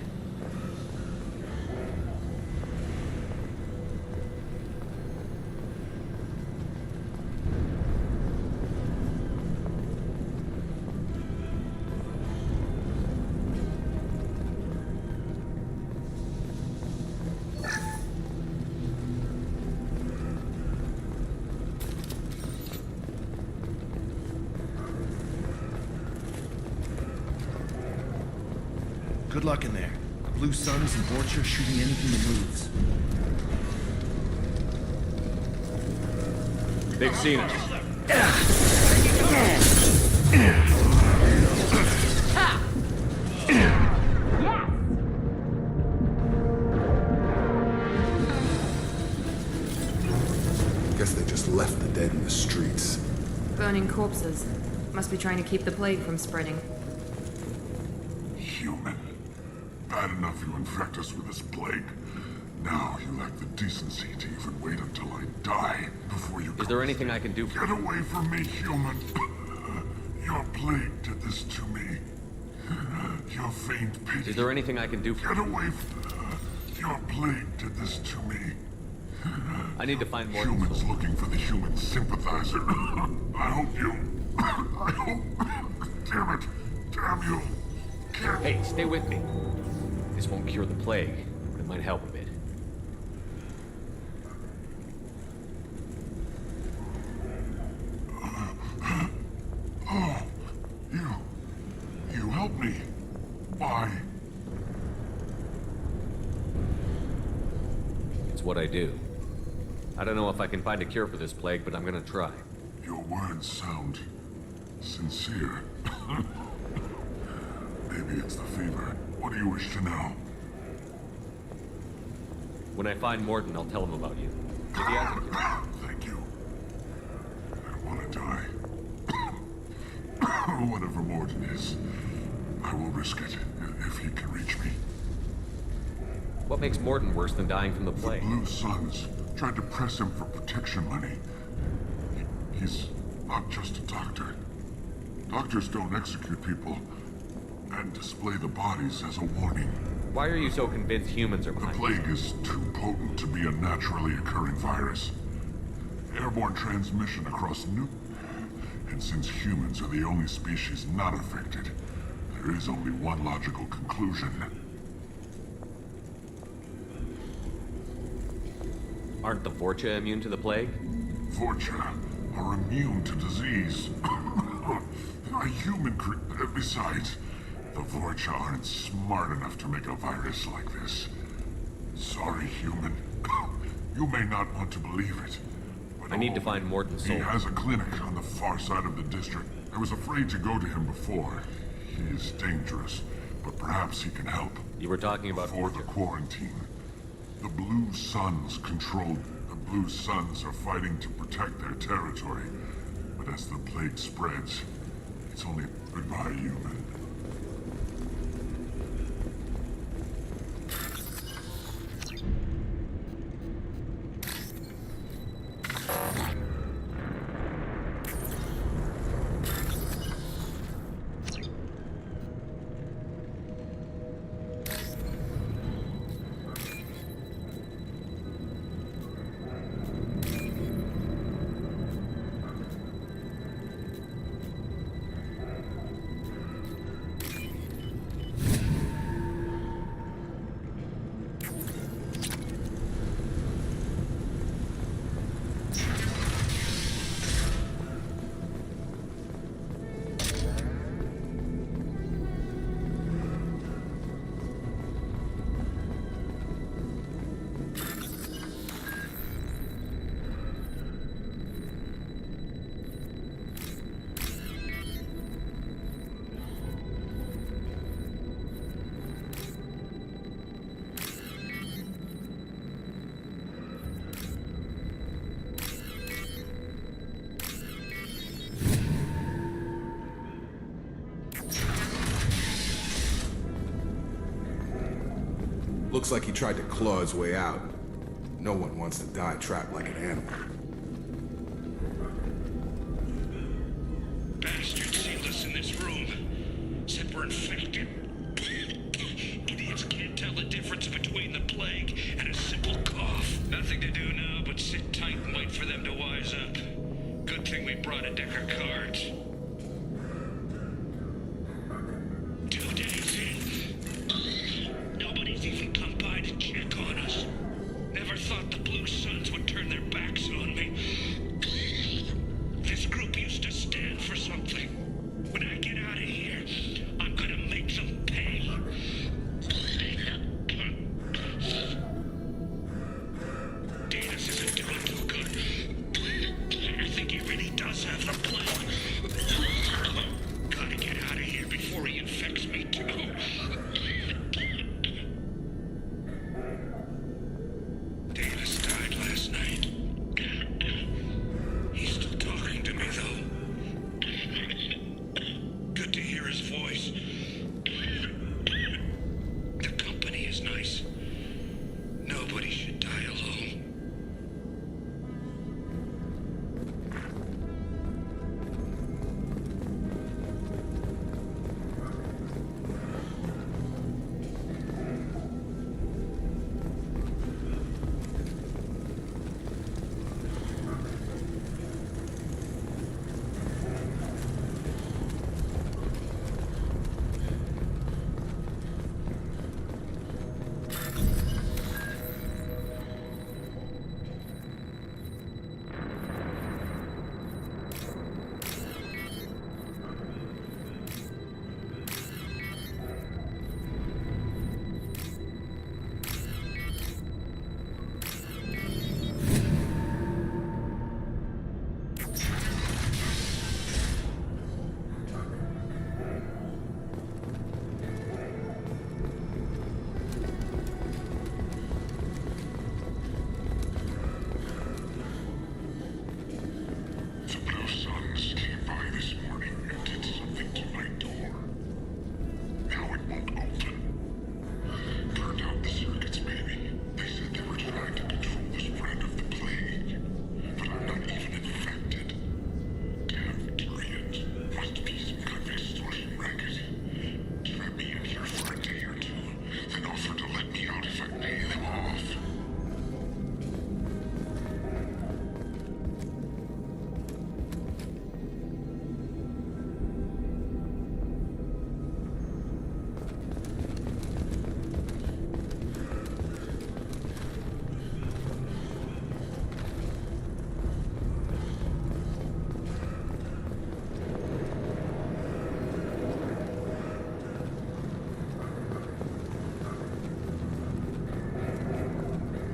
Good luck in there. The Blue Suns and Vorcha shooting anything that moves. They've seen us. Guess they just left the dead in the streets. Burning corpses. Must be trying to keep the plague from spreading. Human. Bad enough you infect us with this plague. Now you lack the decency to even wait until I die before you... Is there anything I can do for Get away from me, human. Your plague did this to me. Your faint pity. Is there anything I can do for Get away from... Your plague did this to me. I need to find more Humans looking for the human sympathizer. I hope you... I hope... Damn it. Damn you. Hey, stay with me. This won't cure the plague, but it might help a bit. Oh, you helped me. Why? It's what I do. I don't know if I can find a cure for this plague, but I'm gonna try. Your words sound sincere. Maybe it's the fever. What do you wish to know? When I find Morton, I'll tell him about you. If he hasn't killed Thank you. I don't want to die. Whatever Morton is, I will risk it if he can reach me. What makes Morton worse than dying from the plague? Blue Suns tried to press him for protection money. He's not just a doctor. Doctors don't execute people and display the bodies as a warning. Why are you so convinced humans are The behind plague is too potent to be a naturally occurring virus. Airborne transmission across New... And since humans are the only species not affected, there is only one logical conclusion. Aren't the Vorcha immune to the plague? Vorcha are immune to disease. A human besides, the Vorcha aren't smart enough to make a virus like this. Sorry, human. You may not want to believe it. I need to find Morton's He soul. has a clinic on the far side of the district. I was afraid to go to him before. He is dangerous, but perhaps he can help. You were talking about Before the quarantine. The Blue Suns controlled. The Blue Suns are fighting to protect their territory. But as the plague spreads, it's only goodbye, human. Looks like he tried to claw his way out. No one wants to die trapped like an animal. Bastards sealed us in this room. Said we're infected. brought a deck of cards. 2 days in. Nobody's even come by to check on us. Never thought the Blue Suns would turn their backs on me. This group used to stand for something. When I get out of here, I'm gonna make them pay. Datus isn't doing too good. I think he really does have the plan. Gotta get out of here before he infects me too. Davis died last night. He's still talking to me, though. Good to hear his voice. The company is nice. Nobody should die alone.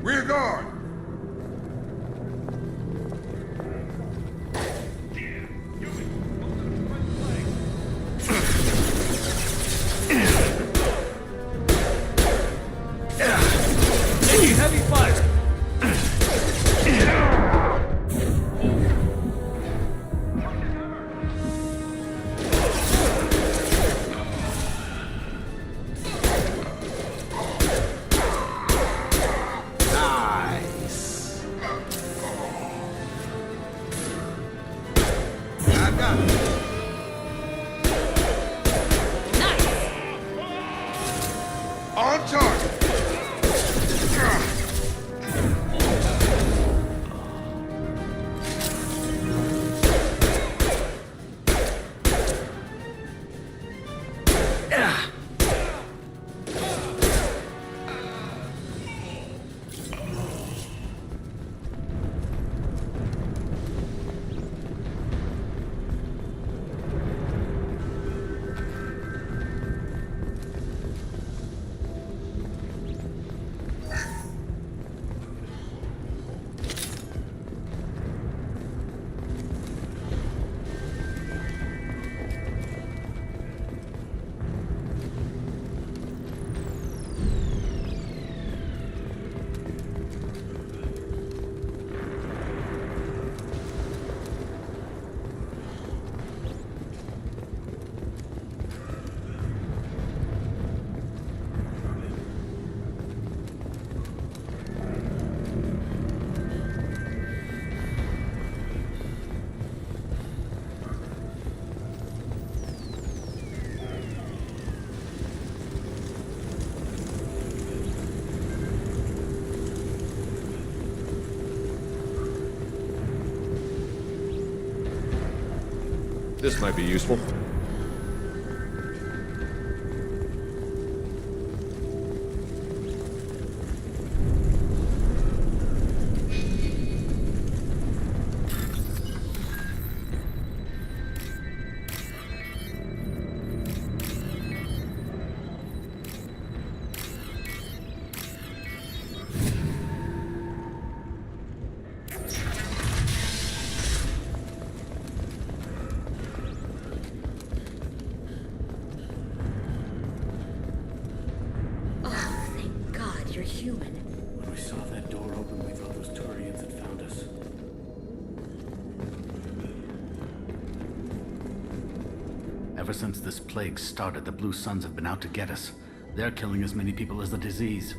Rear guard! Taking heavy fire! On target! This might be useful. Ever since this plague started, the Blue Suns have been out to get us. They're killing as many people as the disease.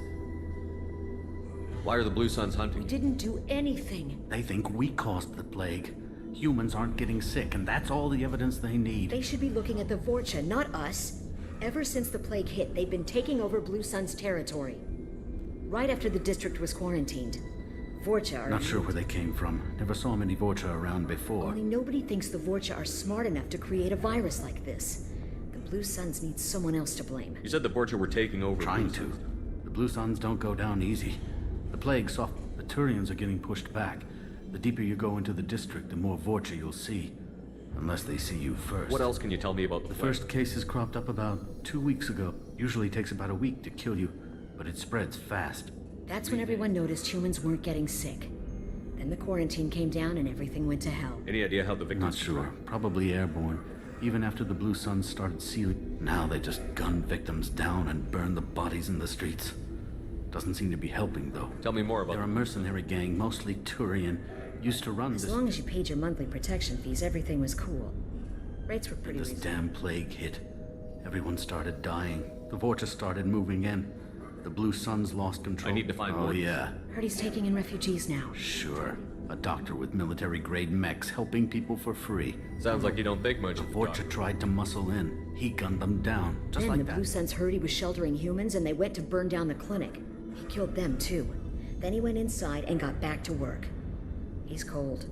Why are the Blue Suns hunting? We didn't do anything. They think we caused the plague. Humans aren't getting sick, and that's all the evidence they need. They should be looking at the Vorcha, not us. Ever since the plague hit, they've been taking over Blue Sun's territory. Right after the district was quarantined. Vorcha are... Not sure where they came from. Never saw many Vorcha around before. Only nobody thinks the Vorcha are smart enough to create a virus like this. The Blue Suns need someone else to blame. You said the Vorcha were taking over. Trying to. The Blue Suns don't go down easy. The plague soft... The Turians are getting pushed back. The deeper you go into the district, the more Vorcha you'll see. Unless they see you first. What else can you tell me about the first cases cropped up about 2 weeks ago. Usually takes about a week to kill you, but it spreads fast. That's when everyone noticed humans weren't getting sick. Then the quarantine came down and everything went to hell. Any idea how the victims... Not sure. Probably airborne. Even after the Blue Suns started sealing. Now they just gun victims down and burn the bodies in the streets. Doesn't seem to be helping, though. Tell me more about... They're a mercenary gang, mostly Turian. Used to run As long as you paid your monthly protection fees, everything was cool. Rates were pretty reasonable. This damn plague hit. Everyone started dying. The Vorcha started moving in. The Blue Suns lost control. I need to find more. Oh, yeah. Heard he's taking in refugees now. Sure. A doctor with military-grade mechs helping people for free. Sounds like you don't think much of the Vorcha tried to muscle in. He gunned them down, just then like the that. Blue Suns heard he was sheltering humans and they went to burn down the clinic. He killed them, too. Then he went inside and got back to work. He's cold.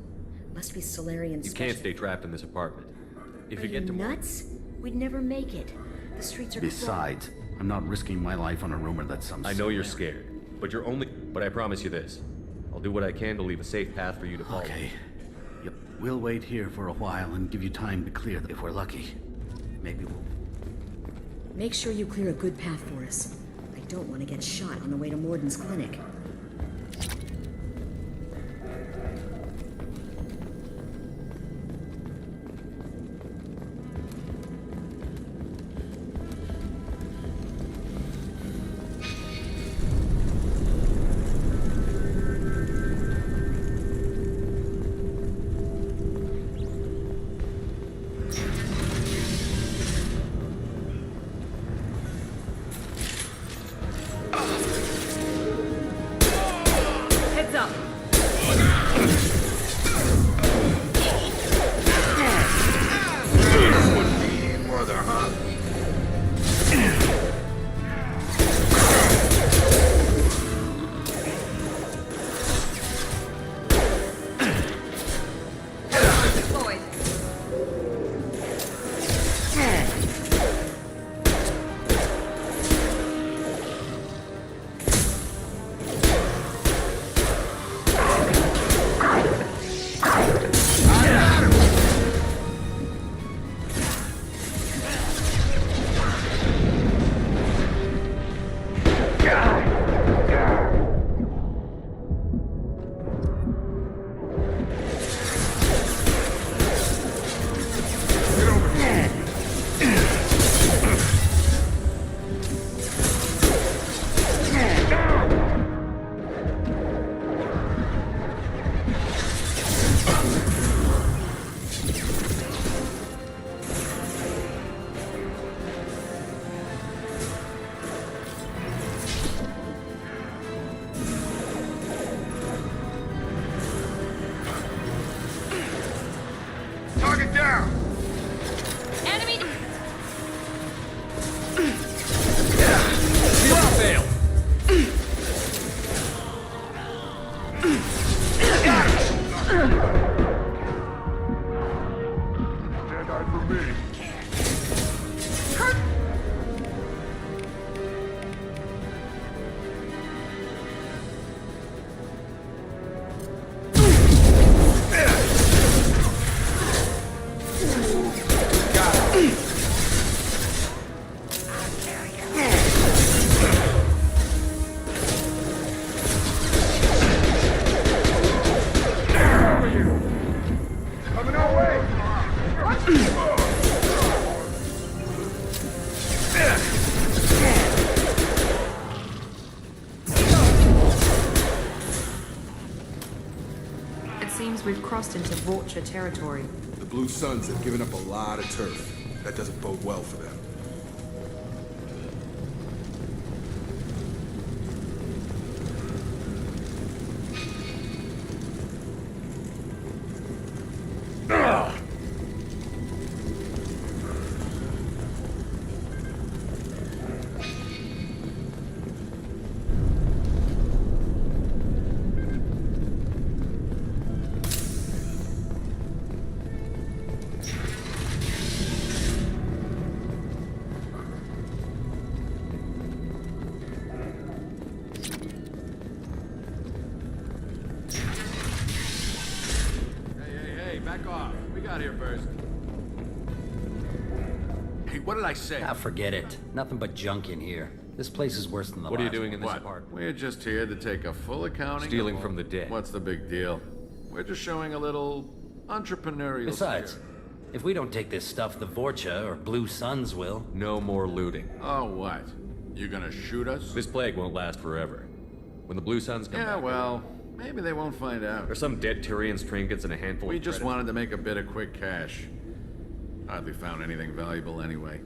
Must be Solarian. You can't stay trapped in this apartment. If you get to... nuts? We'd never make it. The streets are... Besides, I'm not risking my life on a rumor that some... I know you're scared, but you're only... But I promise you this. I'll do what I can to leave a safe path for you to follow. Okay. Yep. We'll wait here for a while and give you time to clear if we're lucky. Maybe we'll... Make sure you clear a good path for us. I don't want to get shot on the way to Morden's clinic. Target down! Enemy! Fail! Dead me. Coming our way! It seems we've crossed into Vorcha territory. The Blue Suns have given up a lot of turf. That doesn't bode well for them. Hey, back off. We got here first. Hey, what did I say? Ah, forget it. Nothing but junk in here. This place is worse than the What are you last doing one. in this apartment? We're just here to take a full accounting. Stealing of from the dead. What's the big deal? We're just showing a little entrepreneurial Besides, spirit. if we don't take this stuff, the Vorcha or Blue Suns will. No more looting. Oh, what? You gonna shoot us? This plague won't last forever. When the Blue Suns come Yeah, back... well, maybe they won't find out. There's some dead Tyrians, trinkets, and a handful We of just credits. wanted to make a bit of quick cash. Hardly found anything valuable anyway.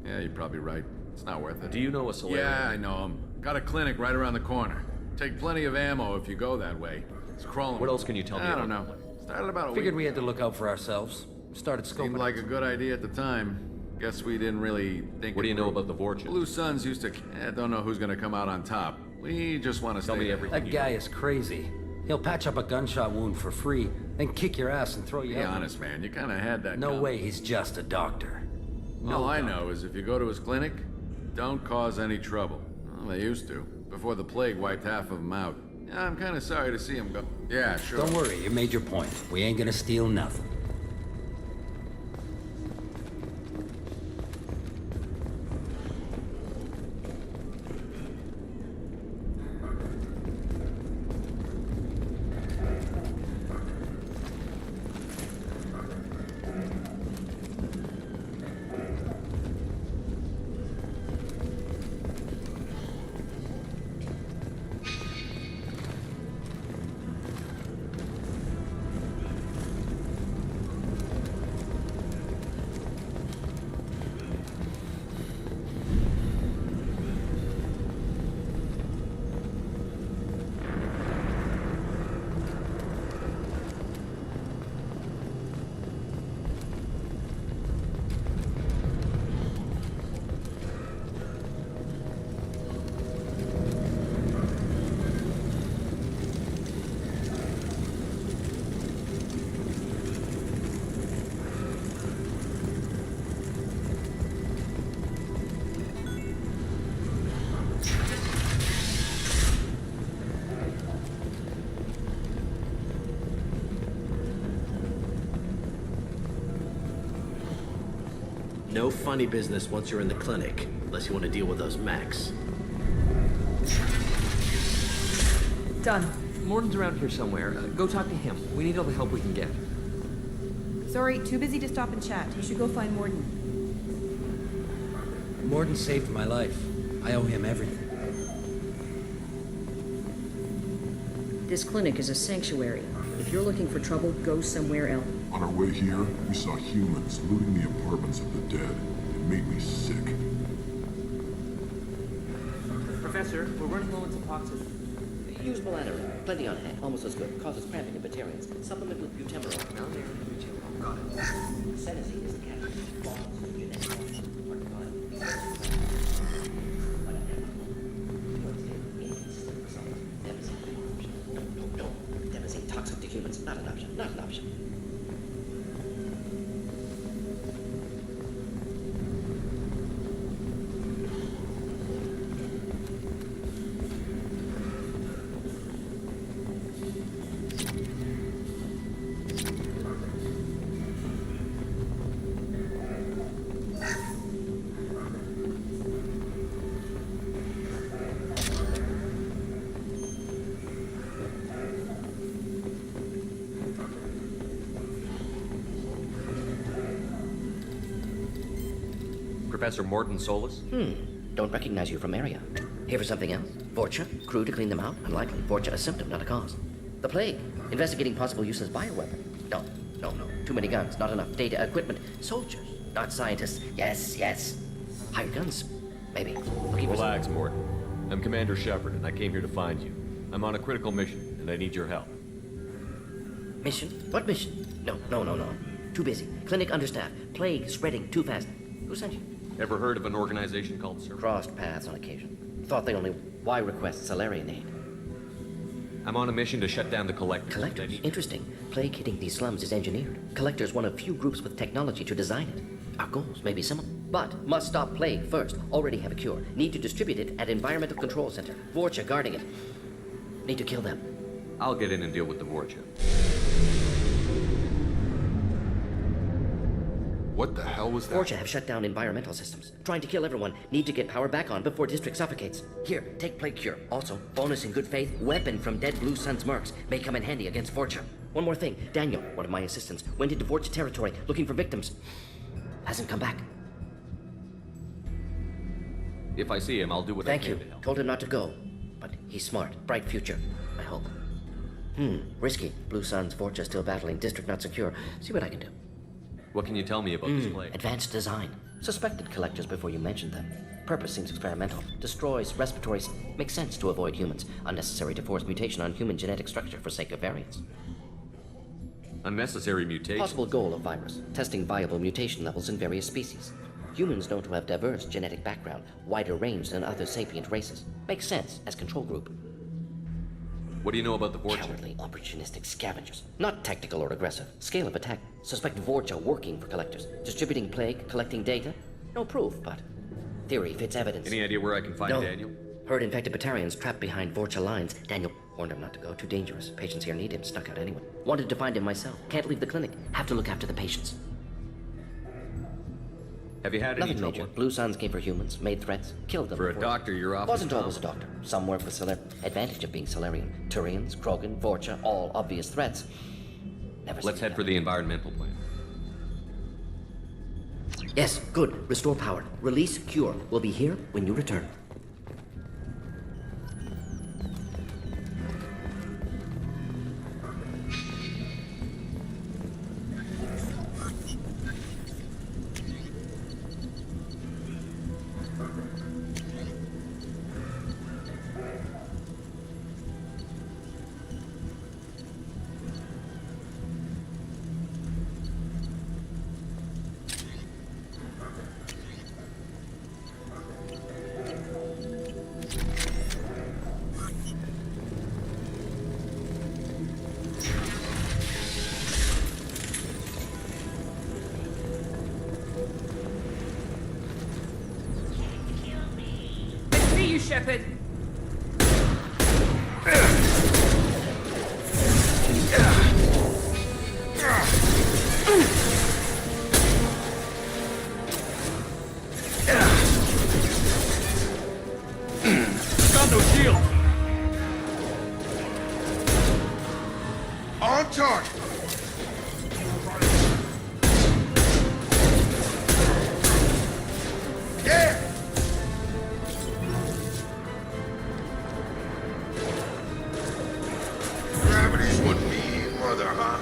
Yeah, you're probably right. It's not worth it. Do you know a Solarian? Yeah, I know him. Got a clinic right around the corner. Take plenty of ammo if you go that way. It's crawling. What else can you tell me I don't about know. Started about a Figured week. we had to look out for ourselves. Started Seemed scoping. like a good idea at the time. Guess we didn't really think. What do it you know through. about the Vorchas? Blue Suns used to. Don't know who's gonna come out on top. We just want to Tell me there. everything. That guy is crazy. He'll patch up a gunshot wound for free, then kick your ass and throw you Be out. honest, man. You kind of had that. No coming. way, he's just a doctor. All I know is if you go to his clinic, don't cause any trouble. Well, they used to, before the plague wiped half of them out. Yeah, I'm kind of sorry to see him go. Yeah, sure. Don't worry, you made your point. We ain't gonna steal nothing. No funny business once you're in the clinic, unless you want to deal with those mechs. Done. Morton's around here somewhere. Go talk to him. We need all the help we can get. Sorry, too busy to stop and chat. You should go find Morton. Morton saved my life. I owe him everything. This clinic is a sanctuary. If you're looking for trouble, go somewhere else. On our way here, we saw humans looting the apartments of the dead. It made me sick. Professor, we're running low on Suboxone. Use Melanorin. Plenty on hand. Almost as good. Causes cramping in Batarians. Supplement with butemerol. Melanorin, butemerol. Got it. Senesine is the catalyst. No. Demazine toxic to humans. Not an option. Not an option. Professor Morton Solus? Don't recognize you from area. Here for something else? Vorcha? Crew to clean them out? Unlikely. Vorcha a symptom, not a cause. The plague? Investigating possible use as bioweapon? No. Too many guns, not enough data, equipment. Soldiers, not scientists. Yes. Hired guns, maybe. Looking for Relax, Morton. I'm Commander Shepard, and I came here to find you. I'm on a critical mission, and I need your help. Mission? What mission? No. Too busy. Clinic understaffed. Plague spreading too fast. Who sent you? Ever heard of an organization called Cerberus? Crossed paths on occasion. Thought they only... Why request Salarian aid? I'm on a mission to shut down the Collectors. Collectors? Interesting. Plague hitting these slums is engineered. Collectors one of few groups with technology to design it. Our goals may be similar. But must stop Plague first. Already have a cure. Need to distribute it at Environmental Control Center. Vorcha guarding it. Need to kill them. I'll get in and deal with the Vorcha. What the hell was that? Vorcha have shut down environmental systems. Trying to kill everyone. Need to get power back on before district suffocates. Here, take Plague Cure. Also, bonus in good faith, weapon from dead Blue Sun's mercs. May come in handy against Vorcha. One more thing. Daniel, one of my assistants, went into Vorcha territory looking for victims. Hasn't come back. If I see him, I'll do what I can Thank to you. help. Told him not to go. But he's smart. Bright future. I hope. Risky. Blue Sun's Vorcha still battling. District not secure. See what I can do. What can you tell me about this plague? Advanced design. Suspected collectors before you mentioned them. Purpose seems experimental. Destroys respiratories. Makes sense to avoid humans. Unnecessary to force mutation on human genetic structure for sake of variants. Unnecessary mutation? Possible goal of virus. Testing viable mutation levels in various species. Humans known to have diverse genetic background, wider range than other sapient races. Makes sense as control group. What do you know about the Vorcha? Cowardly, opportunistic scavengers. Not tactical or aggressive. Scale of attack. Suspect Vorcha working for collectors. Distributing plague, collecting data. No proof, but theory fits evidence. Any idea where I can find No. Daniel? Heard infected Batarians trapped behind Vorcha lines. Daniel warned him not to go. Too dangerous. Patients here need him. Snuck out anyway. Wanted to find him myself. Can't leave the clinic. Have to look after the patients. Have you had Nothing any trouble? major. Blue Suns came for humans, made threats, killed them. For a before. doctor, you're off. Wasn't always a doctor. Some work with advantage of being Solarian. Turians, Krogan, Vorcha, all obvious threats. Never Let's head for the environmental plant. Yes, good. Restore power. Release cure. We'll be here when you return. See you, Shepard. Got no shield. On target. Yeah. Gravity's one mean mother, huh?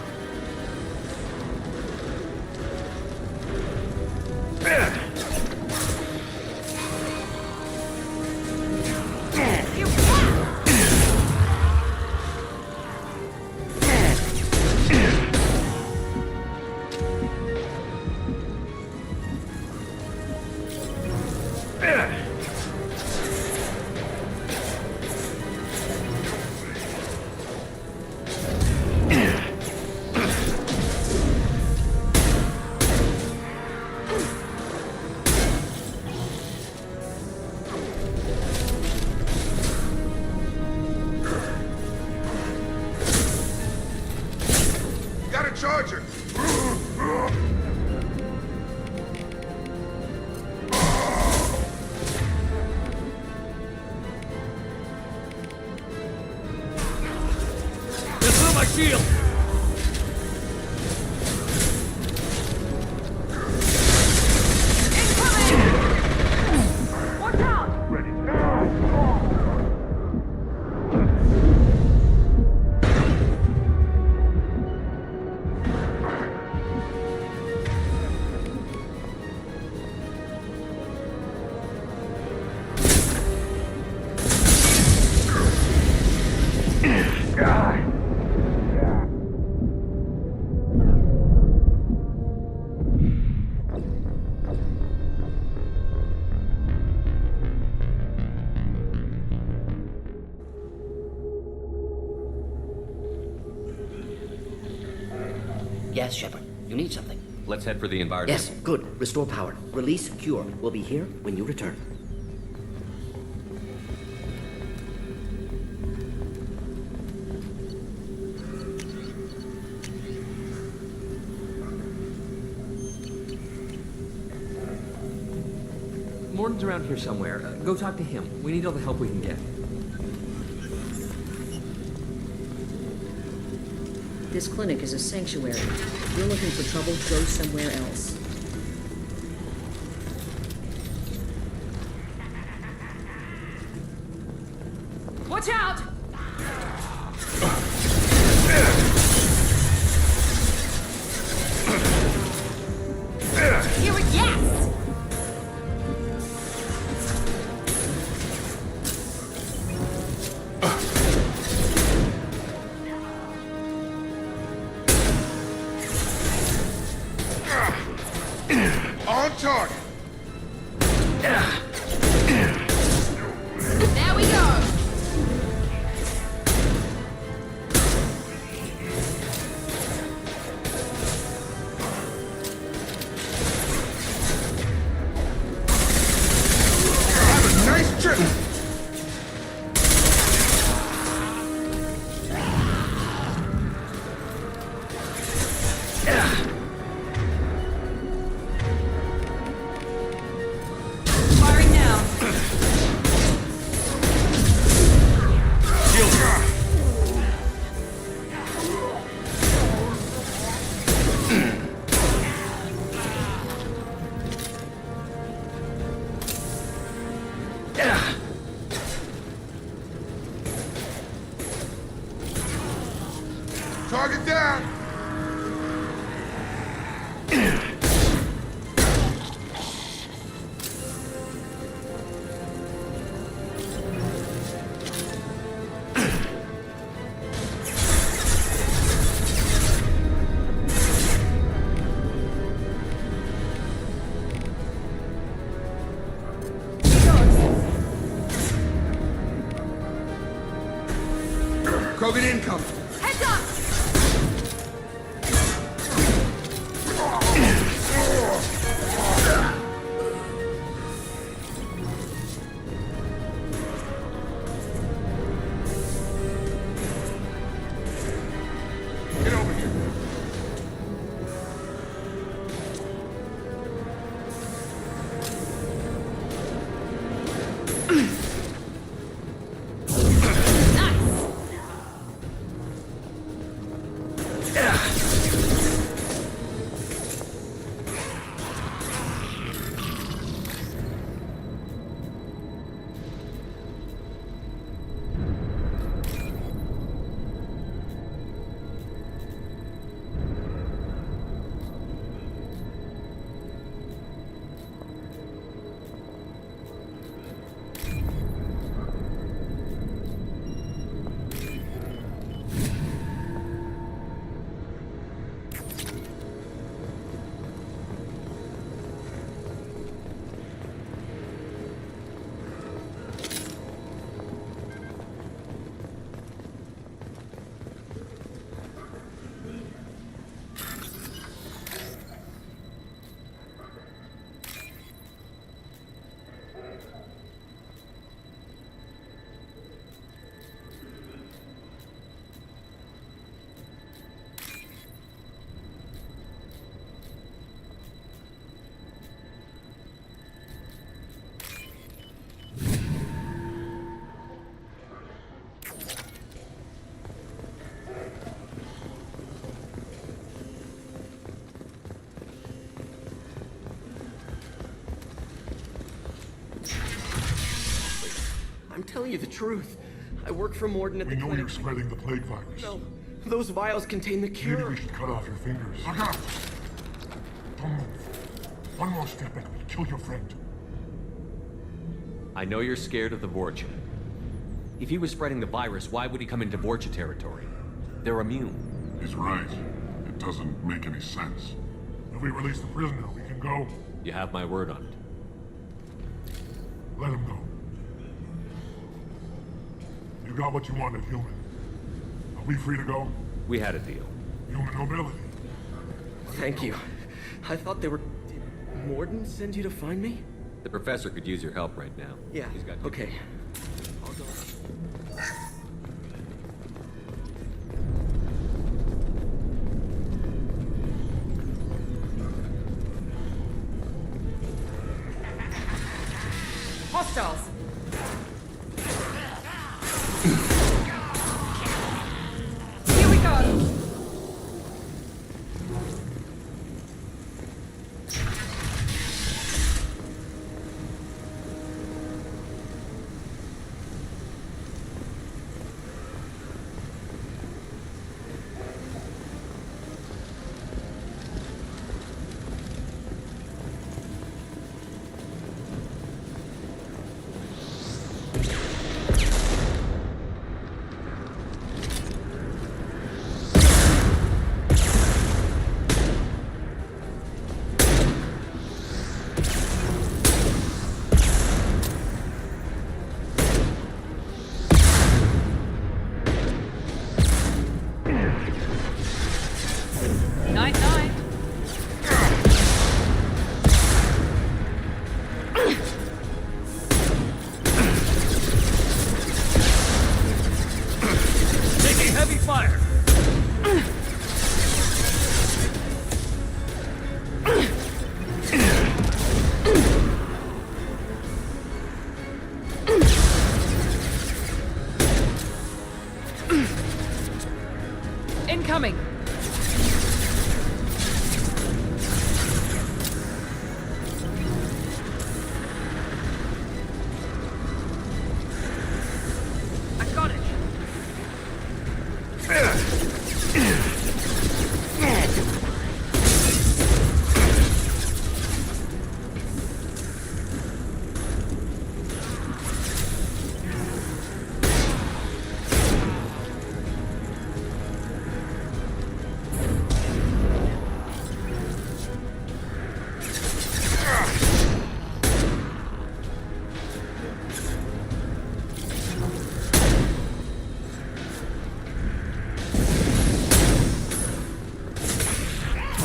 Got a charger. This is my shield! Incoming! Yes, Shepard. You need something. Let's head for the environment. Yes, good. Restore power. Release Cure. We'll be here when you return. Morton's around here somewhere. Go talk to him. We need all the help we can get. This clinic is a sanctuary. If you're looking for trouble, go somewhere else. Watch out! Here we yes! On target. There we go! Have a nice trip. Firing now. Target down. Krogan incoming. Heads up! Get over here. I'm telling you the truth. I work for Morden at the clinic. We know you're spreading the plague virus. No, those vials contain the cure. Maybe we should cut off your fingers. Look out! Don't move. One more step and we'll kill your friend. I know you're scared of the Vorcha. If he was spreading the virus, why would he come into Vorcha territory? They're immune. He's right. It doesn't make any sense. If we release the prisoner, we can go. You have my word on it. Let him go. You got what you wanted, human. Are we free to go? We had a deal. Human nobility. Thank you. I thought they were... Did Morden send you to find me? The professor could use your help right now. Yeah, He's got okay. I'll go. Hostiles! Here we go! Night, night. Taking heavy fire! Incoming. I got it.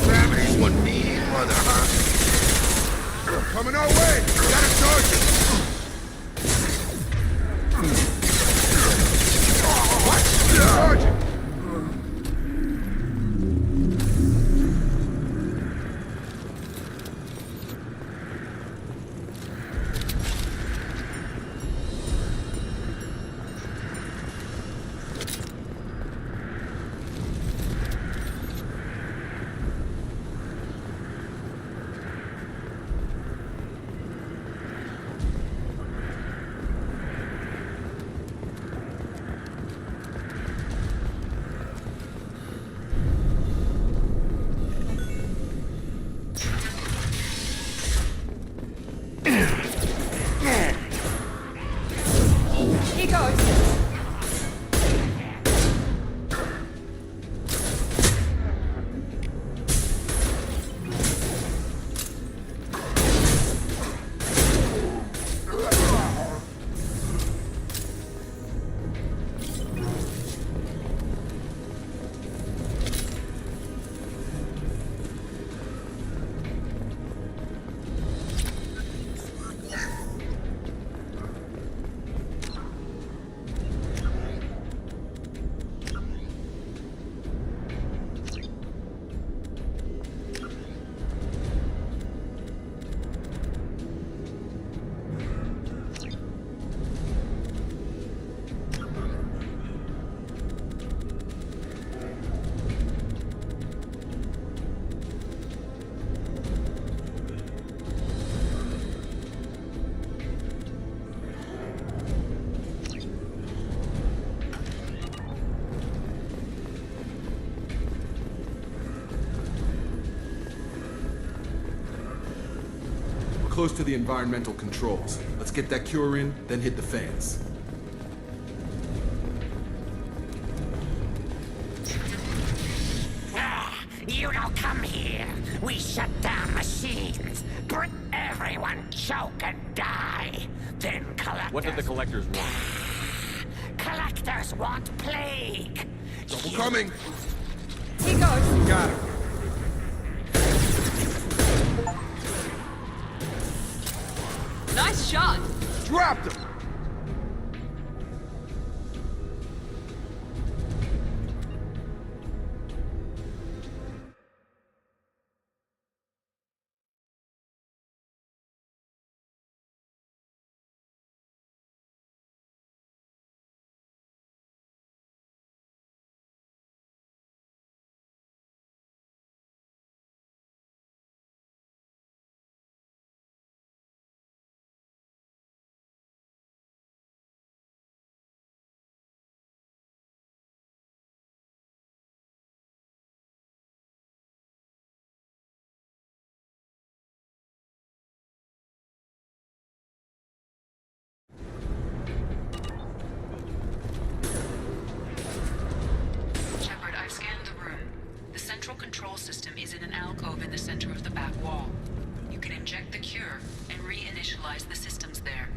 Gravity's one mean mother, huh? Coming our way! Gotta charge it! What? Charge it! Here goes! We're close to the environmental controls. Let's get that cure in, then hit the fans. You don't come here. We shut down machines. Everyone choke and die. Then collectors... What did the collectors want? Collectors want plague. Trouble coming! Here goes! Got him. Nice shot! Dropped him! Shepard, I've scanned the room. The central control system is in an alcove in the center of the back wall. You can inject the cure and reinitialize the systems there.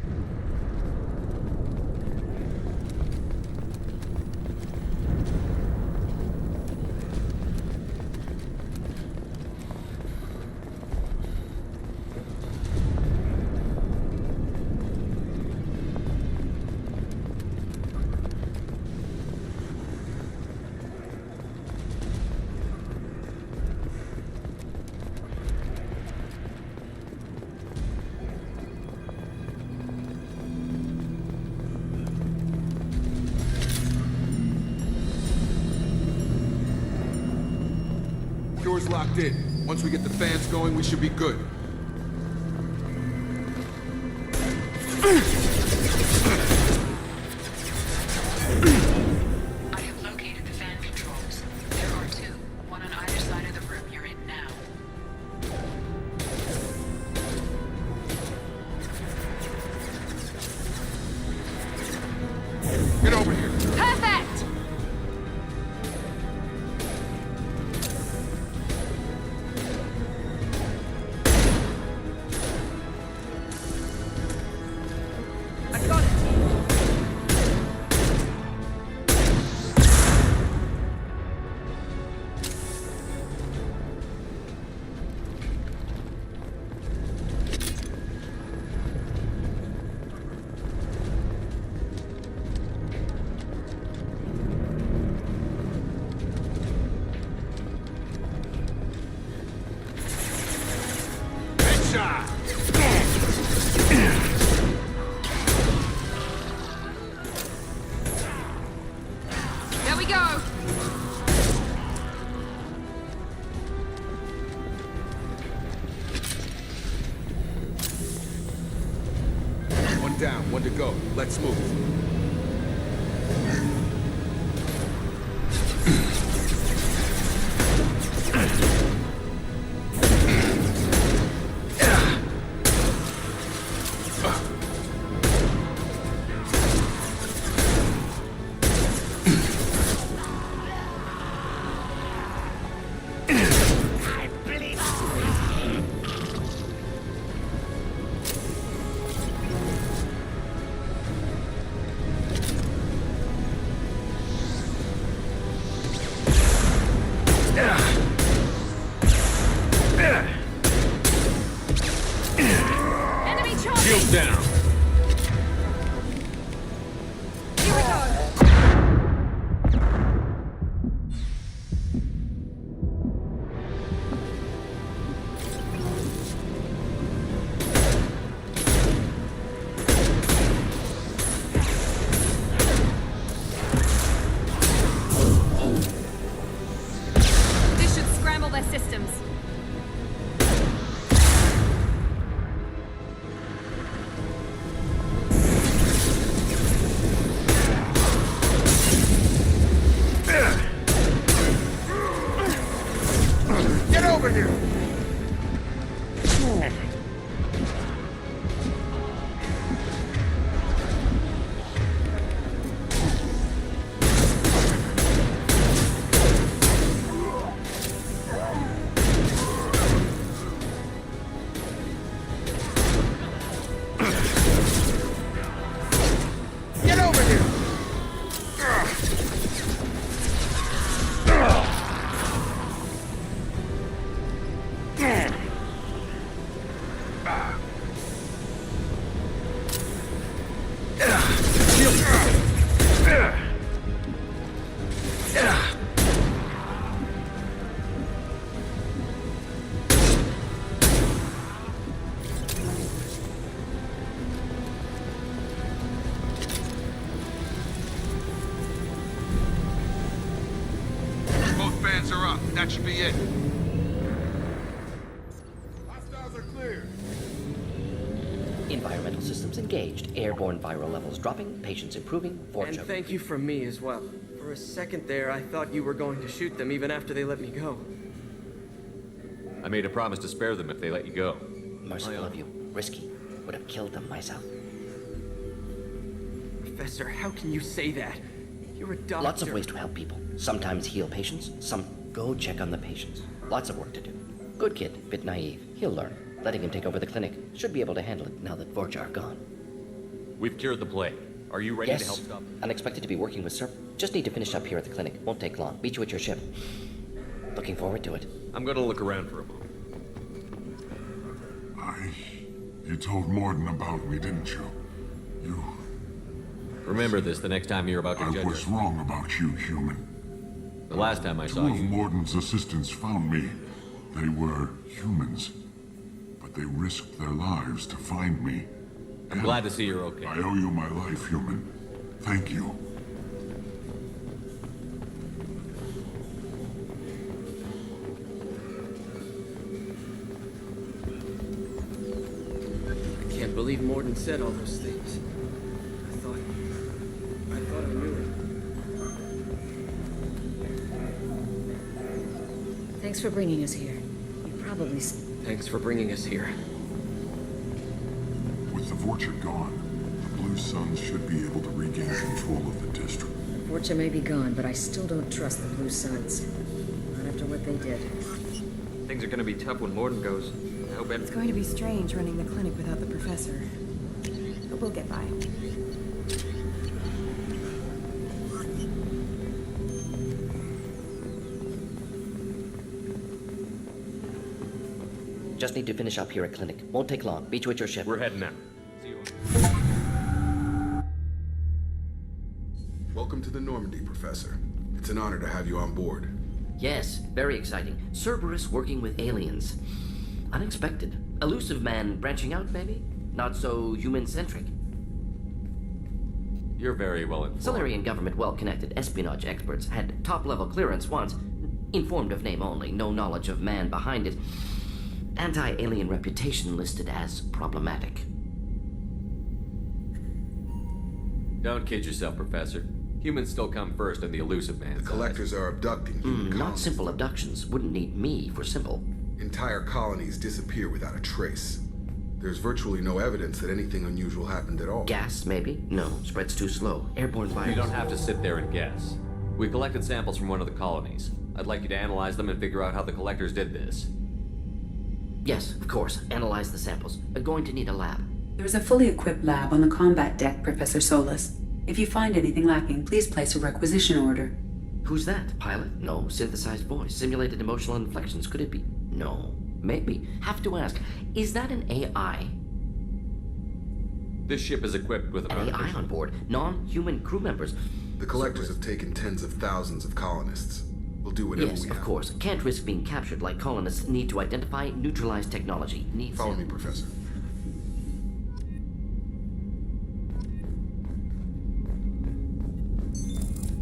Cure's locked in. Once we get the fans going, we should be good. I have located the fan controls. There are two, one on either side of the room you're in now. Get over here. Perfect! I got it! There we go! One down, one to go. Let's move. Enemy charging! Shield down. Here we go! This should scramble their systems. That should be it. Hostiles are clear. Environmental systems engaged. Airborne viral levels dropping. Patients improving. And Fortune. thank you from me as well. For a second there, I thought you were going to shoot them even after they let me go. I made a promise to spare them if they let you go. Merciful of you. Risky. Would have killed them myself. Professor, how can you say that? You're a doctor. Lots of ways to help people. Sometimes heal patients. Some go check on the patients. Lots of work to do. Good kid. Bit naive. He'll learn. Letting him take over the clinic. Should be able to handle it now that Vorcha are gone. We've cured the plague. Are you ready Yes. to help stop? Unexpected to be working with Sir. Just need to finish up here at the clinic. Won't take long. Meet you at your ship. Looking forward to it. I'm gonna look around for a moment. You told Morden about me, didn't you? Remember this the next time you're about to I judge was us. wrong about you, human. The last time I Two saw of you... Morden's assistants found me. They were humans, but they risked their lives to find me. I'm glad to see you're okay. I owe you my life, human. Thank you. I can't believe Morden said all those things. I thought I knew him. Thanks for bringing us here. You probably... Thanks for bringing us here. With the Vorcha gone, the Blue Suns should be able to regain control of the district. Vorcha may be gone, but I still don't trust the Blue Suns. Not after what they did. Things are gonna be tough when Morden goes. I hope It's going to be strange running the clinic without the professor. But we'll get by. Just need to finish up here at clinic. Won't take long. Meet you at your ship. We're heading out. Welcome to the Normandy, Professor. It's an honor to have you on board. Yes, very exciting. Cerberus working with aliens. Unexpected. Elusive man branching out, maybe? Not so human-centric. You're very well informed. Solarian government well-connected espionage experts had top-level clearance once. Informed of name only, no knowledge of man behind it. Anti-alien reputation listed as problematic. Don't kid yourself, Professor. Humans still come first in the elusive man's The collectors are abducting human Not colonies. simple abductions. Wouldn't need me for simple. Entire colonies disappear without a trace. There's virtually no evidence that anything unusual happened at all. Gas, maybe? No, spreads too slow. Airborne virus. You don't have to sit there and guess. We collected samples from one of the colonies. I'd like you to analyze them and figure out how the collectors did this. Yes, of course. Analyze the samples. Going to need a lab. There's a fully equipped lab on the combat deck, Professor Solus. If you find anything lacking, please place a requisition order. Who's that? Pilot? No. Synthesized voice. Simulated emotional inflections. Could it be? No. Maybe. Have to ask. Is that an AI? This ship is equipped with An AI on board. Non-human crew members. The collectors have taken tens of thousands of colonists. We'll do whatever Yes, we of have. course. Can't risk being captured like colonists need to identify, neutralize technology. Needs Follow me, Professor.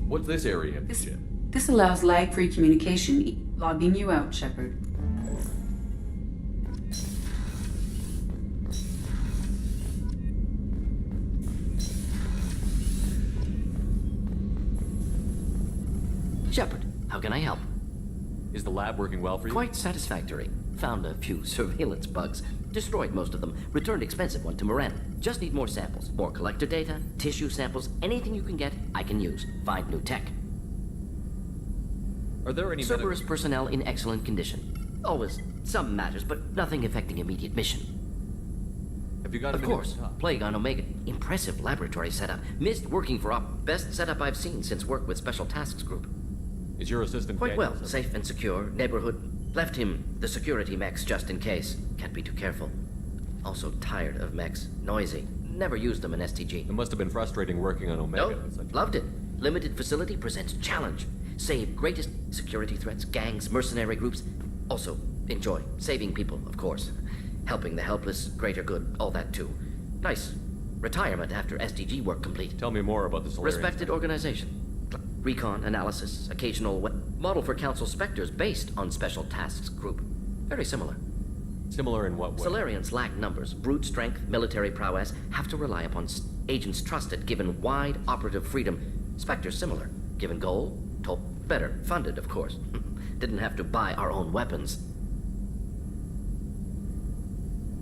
What's this area of the ship? This allows lag-free communication. Logging you out, Shepard. Shepard, how can I help? Is the lab working well for you? Quite satisfactory. Found a few surveillance bugs. Destroyed most of them. Returned expensive one to Moran. Just need more samples. More collector data, tissue samples, anything you can get, I can use. Find new tech. Are there any Cerberus personnel in excellent condition. Always some matters, but nothing affecting immediate mission. Have you got Of course. Plague on Omega. Impressive laboratory setup. Missed working for Op. Best setup I've seen since work with Special Tasks Group. Is your assistant Quite well. Danielson? Safe and secure. Neighborhood. Left him the security mechs just in case. Can't be too careful. Also tired of mechs. Noisy. Never used them in STG. It must have been frustrating working on Omega. Nope. Loved it. Limited facility presents challenge. Save greatest security threats, gangs, mercenary groups. Also, enjoy. Saving people, of course. Helping the helpless, greater good, all that too. Nice. Retirement after STG work complete. Tell me more about the Solarian. Respected organization. Recon, analysis, occasional Model for Council Spectres based on Special Tasks Group. Very similar. Similar in what way? Solarians lack numbers, brute strength, military prowess, have to rely upon agents trusted, given wide operative freedom. Spectres similar. Given goal, told better, funded, of course. Didn't have to buy our own weapons.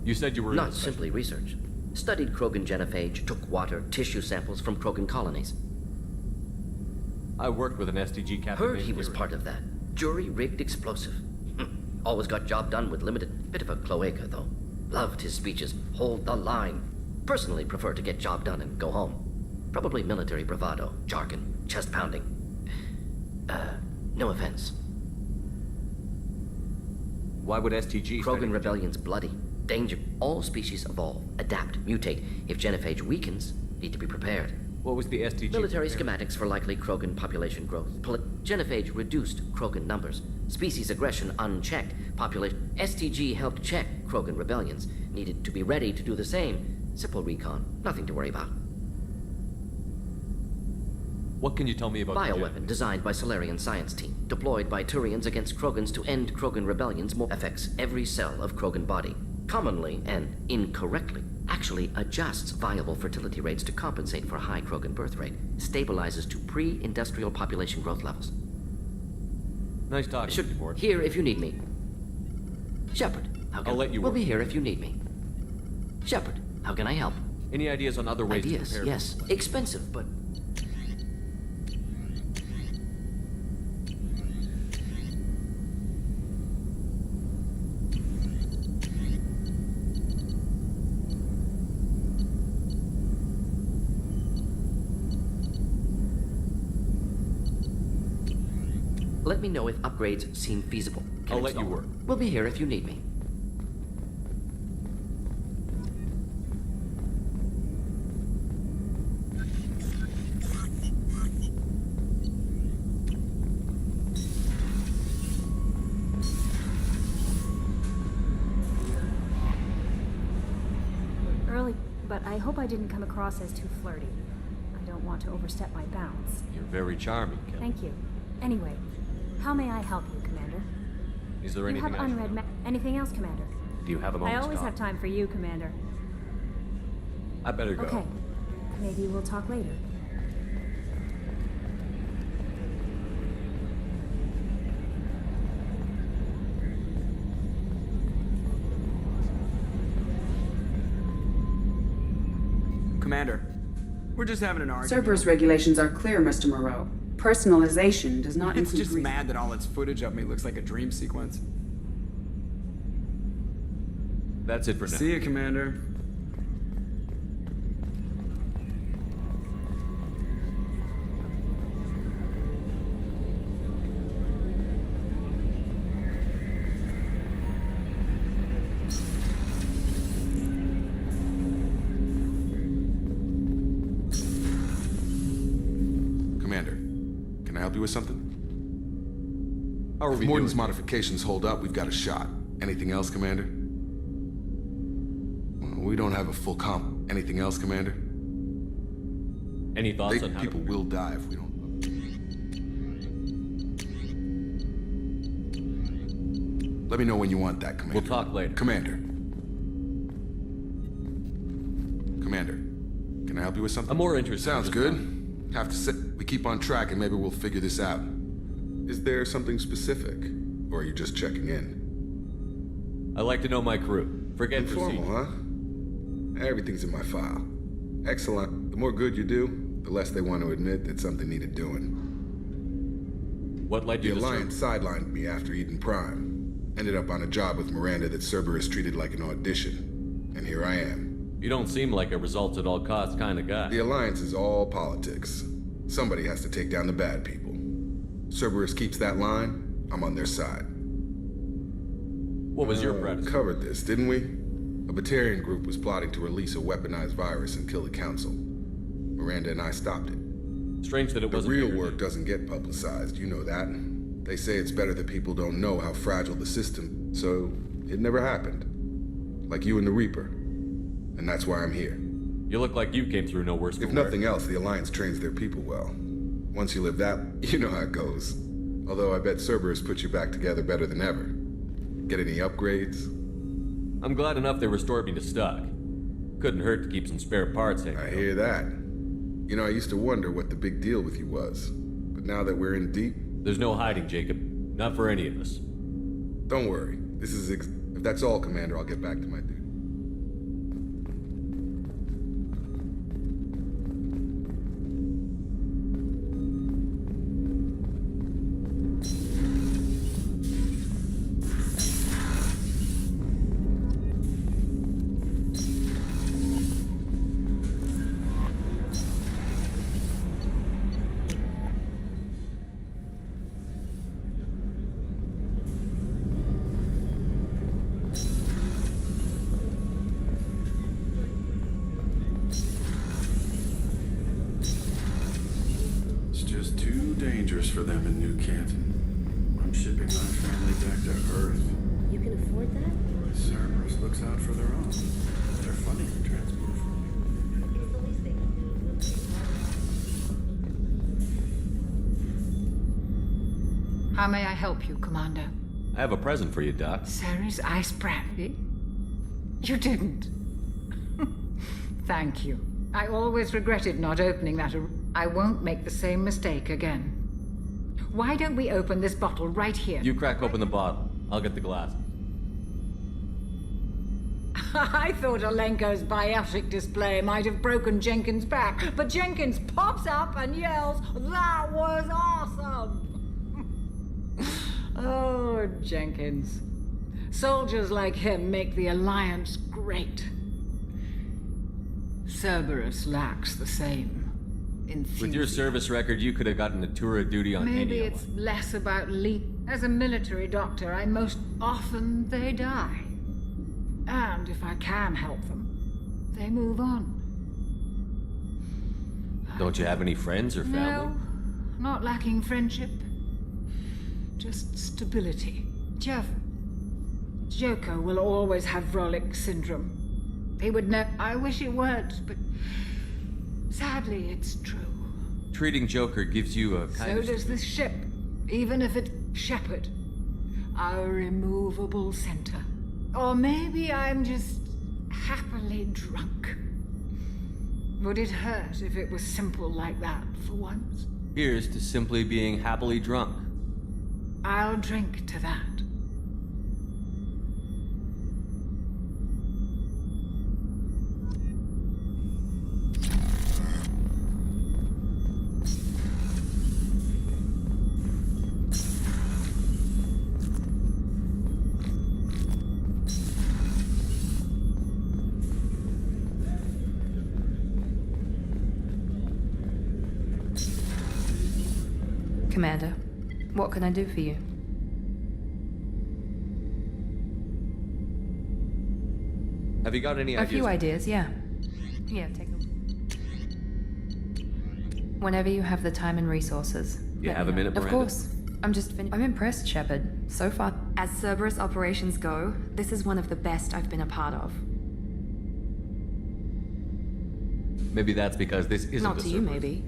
You said you were Not simply research. Studied Krogan genophage, took water, tissue samples from Krogan colonies. I worked with an STG captain. Heard he was part of that. Jury-rigged explosive. Always got job done with limited. Bit of a cloaca, though. Loved his speeches. Hold the line. Personally prefer to get job done and go home. Probably military bravado, jargon, chest pounding. No offense. Why would STG? Krogan rebellion's bloody. Danger. All species evolve, adapt, mutate. If genophage weakens, need to be prepared. What was the STG? Military schematics for likely Krogan population growth. Genophage reduced Krogan numbers. Species aggression unchecked. Population. STG helped check Krogan rebellions. Needed to be ready to do the same. Simple recon. Nothing to worry about. What can you tell me about Bioweapon designed by Solarian science team. Deployed by Turians against Krogans to end Krogan rebellions. More affects every cell of Krogan body. Commonly, and incorrectly, actually adjusts viable fertility rates to compensate for a high Krogan birth rate. Stabilizes to pre-industrial population growth levels. Nice talking to you, Mort. Here if you need me. Shepard, how can I'll let you We'll work. be here if you need me. Shepard, how can I help? Any ideas on other ways to Ideas, prepare? yes. Expensive, but... Let me know if upgrades seem feasible. Can I'll let you install. work. We'll be here if you need me. Early, but I hope I didn't come across as too flirty. I don't want to overstep my bounds. You're very charming, Kel. Thank you. Anyway, how may I help you, Commander? Is there You anything have I should unread anything else, Commander? Do you have a I moment's always talk? have time for you, Commander. I better go. Okay. Maybe we'll talk later. Commander, we're just having an argument. Cerberus regulations are clear, Mr. Moreau. Personalization does not It's include just mad that all its footage of me looks like a dream sequence. That's it for now. See you, Commander. Commander, can I help you with something? How are If we Morden's doing? modifications hold up, we've got a shot. Anything else, Commander? We don't have a full comp. Anything else, Commander? Any thoughts on how People will die if we don't. Let me know when you want that, Commander. We'll talk later. Commander. Commander, can I help you with something? I'm more interested. Sounds good. Have to sit. We keep on track and maybe we'll figure this out. Is there something specific? Or are you just checking in? I like to know my crew. Forget Informal, procedure. huh? Everything's in my file. Excellent. The more good you do, the less they want to admit that something needed doing. What led you The to Alliance sidelined me after Eden Prime. Ended up on a job with Miranda that Cerberus treated like an audition. And here I am. You don't seem like a results at all costs kind of guy. The Alliance is all politics. Somebody has to take down the bad people. Cerberus keeps that line, I'm on their side. What was your predecessor? Covered this, didn't we? A Batarian group was plotting to release a weaponized virus and kill the Council. Miranda and I stopped it. Strange that it The wasn't real bigger work doesn't get publicized, you know that. They say it's better that people don't know how fragile the system, so it never happened. Like you and the Reaper. And that's why I'm here. You look like you came through no worse for If wear. nothing else, the Alliance trains their people well. Once you live that, you know how it goes. Although I bet Cerberus put you back together better than ever. Get any upgrades? I'm glad enough they restored me to stock. Couldn't hurt to keep some spare parts hanging. I hear that. You know, I used to wonder what the big deal with you was. But now that we're in deep... There's no hiding, Jacob. Not for any of us. Don't worry. This is if that's all, Commander, I'll get back to my duty. Dangerous for them in New Canton. I'm shipping my family back to Earth. You can afford that? Cerberus looks out for their own. They're funny to transport How may I help you, Commander? I have a present for you, Doc. Ceres ice brandy? You didn't. Thank you. I always regretted not opening that. I won't make the same mistake again. Why don't we open this bottle right here? You crack open the bottle. I'll get the glass. I thought Alenko's biotic display might have broken Jenkins' back, but Jenkins pops up and yells, "That was awesome!" Oh, Jenkins. Soldiers like him make the Alliance great. Cerberus lacks the same. With your service record, you could have gotten a tour of duty on Maybe any it's less about leap. As a military doctor, I most often they die. And if I can help them, they move on. Don't you have any friends or family? No, not lacking friendship. Just stability. Joker will always have Vrolic syndrome. He would know. I wish it weren't, but sadly, it's true. Treating Joker gives you a kind So of... does this ship, even if it's Shepard. Our removable center. Or maybe I'm just happily drunk. Would it hurt if it was simple like that for once? Here's to simply being happily drunk. I'll drink to that. Commander, what can I do for you? Have you got any A ideas? few ideas, yeah. Yeah, take them. Whenever you have the time and resources. You let have me a know. minute, Of Miranda? course. I'm impressed, Shepard. So far, as Cerberus operations go, this is one of the best I've been a part of. Maybe that's because this isn't Not a to you, Cerberus. maybe.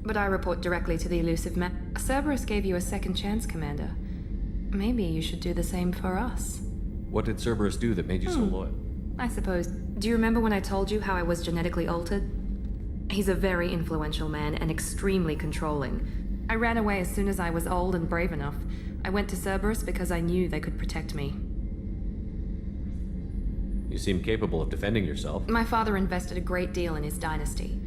But I report directly to the elusive man. Cerberus gave you a second chance, Commander. Maybe you should do the same for us. What did Cerberus do that made you so loyal? I suppose. Do you remember when I told you how I was genetically altered? He's a very influential man and extremely controlling. I ran away as soon as I was old and brave enough. I went to Cerberus because I knew they could protect me. You seem capable of defending yourself. My father invested a great deal in his dynasty.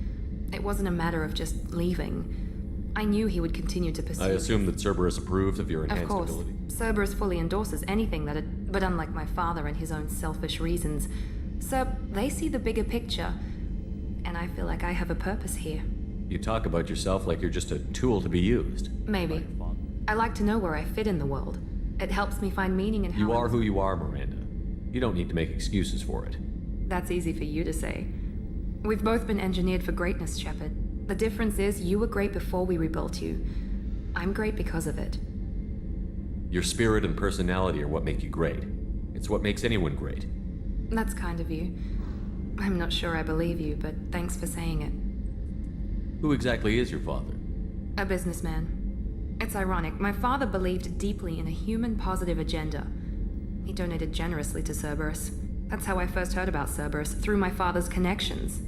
It wasn't a matter of just leaving. I knew he would continue to pursue. I assume that Cerberus approved of your Of enhanced course. ability. Cerberus fully endorses anything that it... But unlike my father and his own selfish reasons, they see the bigger picture. And I feel like I have a purpose here. You talk about yourself like you're just a tool to be used. Maybe. I like to know where I fit in the world. It helps me find meaning in how You I are was- who you are, Miranda. You don't need to make excuses for it. That's easy for you to say. We've both been engineered for greatness, Shepard. The difference is you were great before we rebuilt you. I'm great because of it. Your spirit and personality are what make you great. It's what makes anyone great. That's kind of you. I'm not sure I believe you, but thanks for saying it. Who exactly is your father? A businessman. It's ironic. My father believed deeply in a human-positive agenda. He donated generously to Cerberus. That's how I first heard about Cerberus, through my father's connections.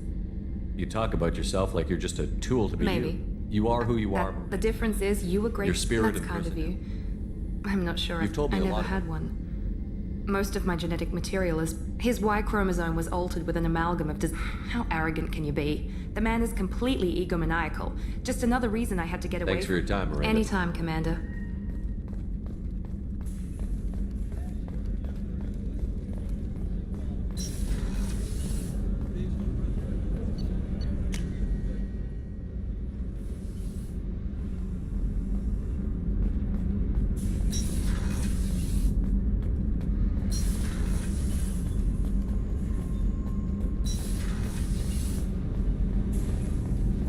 You talk about yourself like you're just a tool to be Maybe. you. You are who you are. The difference is you were great. Your spirit That's in kind of prison. you. I'm not sure. You've told me I a never lot had one. Most of my genetic material is... His Y chromosome was altered with an amalgam of... How arrogant can you be? The man is completely egomaniacal. Just another reason I had to get away Thanks for your time, Miranda. Anytime, Commander.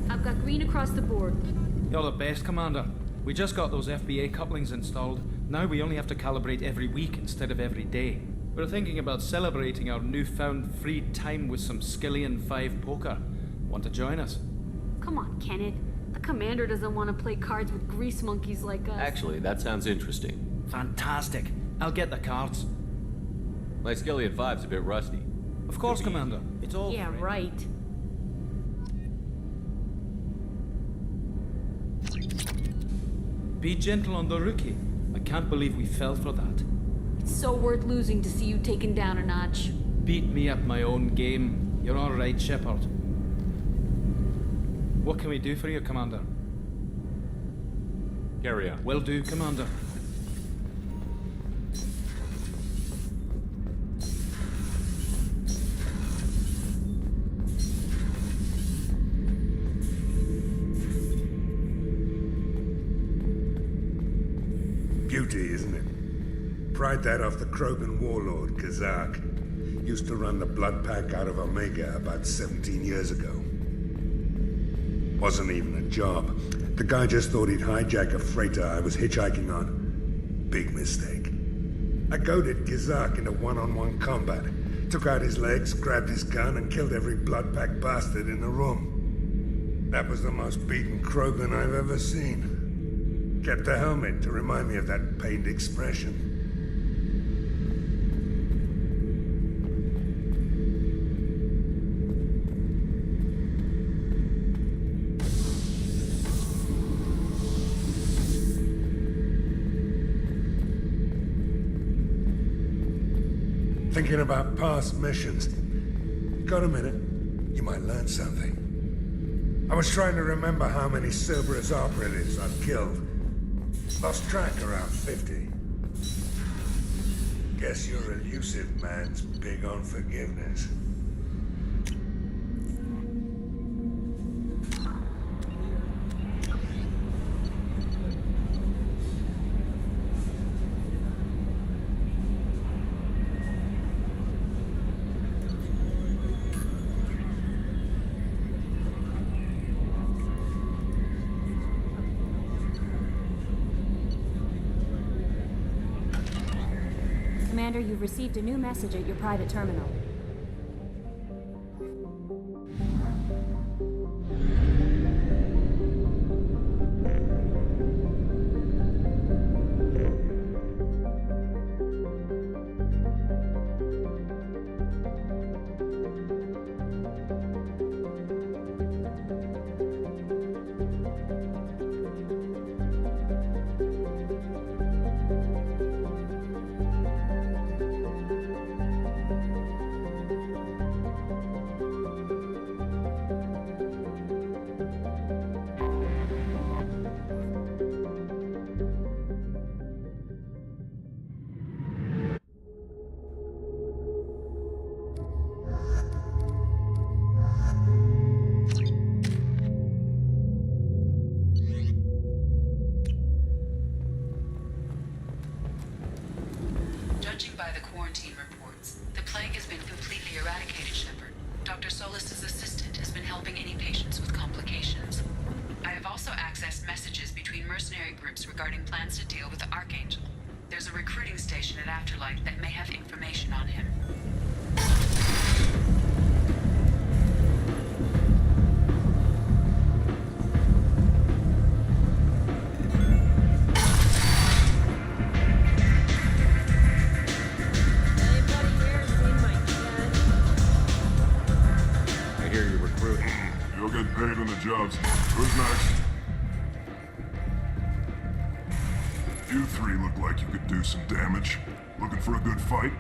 I've got green across the board. You're the best, Commander. We just got those FBA couplings installed. Now we only have to calibrate every week instead of every day. We're thinking about celebrating our newfound free time with some Skillian 5 poker. Want to join us? Come on, Kenneth. The commander doesn't want to play cards with grease monkeys like us. Actually, that sounds interesting. Fantastic. I'll get the cards. My Skillian 5's a bit rusty. Of course, Commander. It's all Yeah, free. right. Be gentle on the rookie. I can't believe we fell for that. It's so worth losing to see you taken down a notch. Beat me at my own game. You're all right, Shepard. What can we do for you, Commander? Carry on. Will do, Commander. Beauty, isn't it? Pried that off the Krogan warlord, Kazak. Used to run the Blood Pack out of Omega about 17 years ago. Wasn't even a job. The guy just thought he'd hijack a freighter I was hitchhiking on. Big mistake. I goaded Kazak into one-on-one combat. Took out his legs, grabbed his gun, and killed every Blood Pack bastard in the room. That was the most beaten Krogan I've ever seen. Kept a helmet to remind me of that pained expression. Thinking about past missions. Got a minute? You might learn something. I was trying to remember how many Cerberus operatives I've killed. Lost track around 50. Guess your elusive man's big on forgiveness. Commander, you've received a new message at your private terminal. Judging by the quarantine reports, the plague has been completely eradicated, Shepard. Dr. Solis' assistant has been helping any patients with complications. I have also accessed messages between mercenary groups regarding plans to deal with the Archangel. There's a recruiting station at Afterlife that may have information on him. jobs. Who's next? You three look like you could do some damage. Looking for a good fight?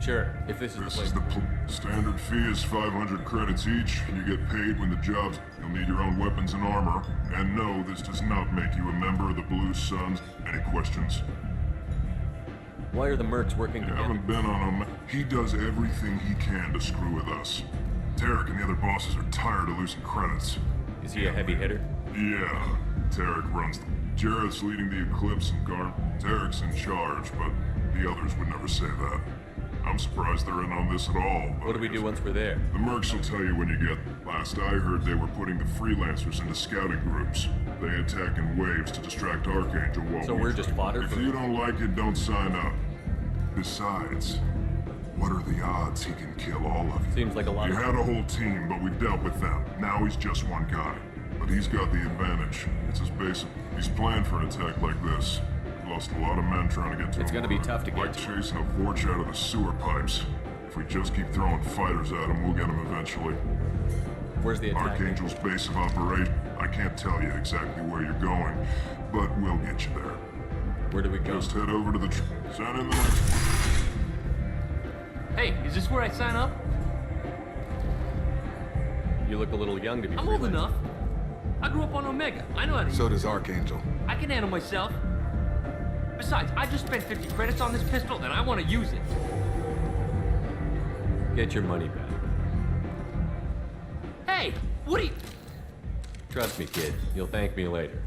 Sure, if this is This the place. is the standard fee is 500 credits each. You get paid when the job's... You'll need your own weapons and armor. And no, this does not make you a member of the Blue Suns. Any questions? Why are the mercs working You together? haven't been on him. He does everything he can to screw with us. Tarek and the other bosses are tired of losing credits. Is he a heavy hitter? Yeah, Tarek runs them. Jarrett's leading the Eclipse and Tarek's in charge, but the others would never say that. I'm surprised they're in on this at all. What do we do once we're there? The mercs will tell you when you get... Last I heard, they were putting the freelancers into scouting groups. They attack in waves to distract Archangel while So we're just fodder If for... you don't like it, don't sign up. Besides, what are the odds he can kill all of you? Seems like a lot He of... had a whole team, but we dealt with them. Now he's just one guy. But he's got the advantage. It's his base. He's planned for an attack like this. Lost a lot of men trying to get to him. It's gonna be tough to get Like to. chasing a Vorch out of the sewer pipes. If we just keep throwing fighters at him, we'll get him eventually. Where's the attack? Archangel's base of operation. I can't tell you exactly where you're going, but we'll get you there. Where do we go? Just head over to the... Sign in the next... Hey, is this where I sign up? You look a little young to be I'm old freelancing. enough. I grew up on Omega. I know how to... So does Archangel. I can handle myself. Besides, I just spent 50 credits on this pistol, and I want to use it. Get your money back. Hey, what are you... Trust me, kid. You'll thank me later.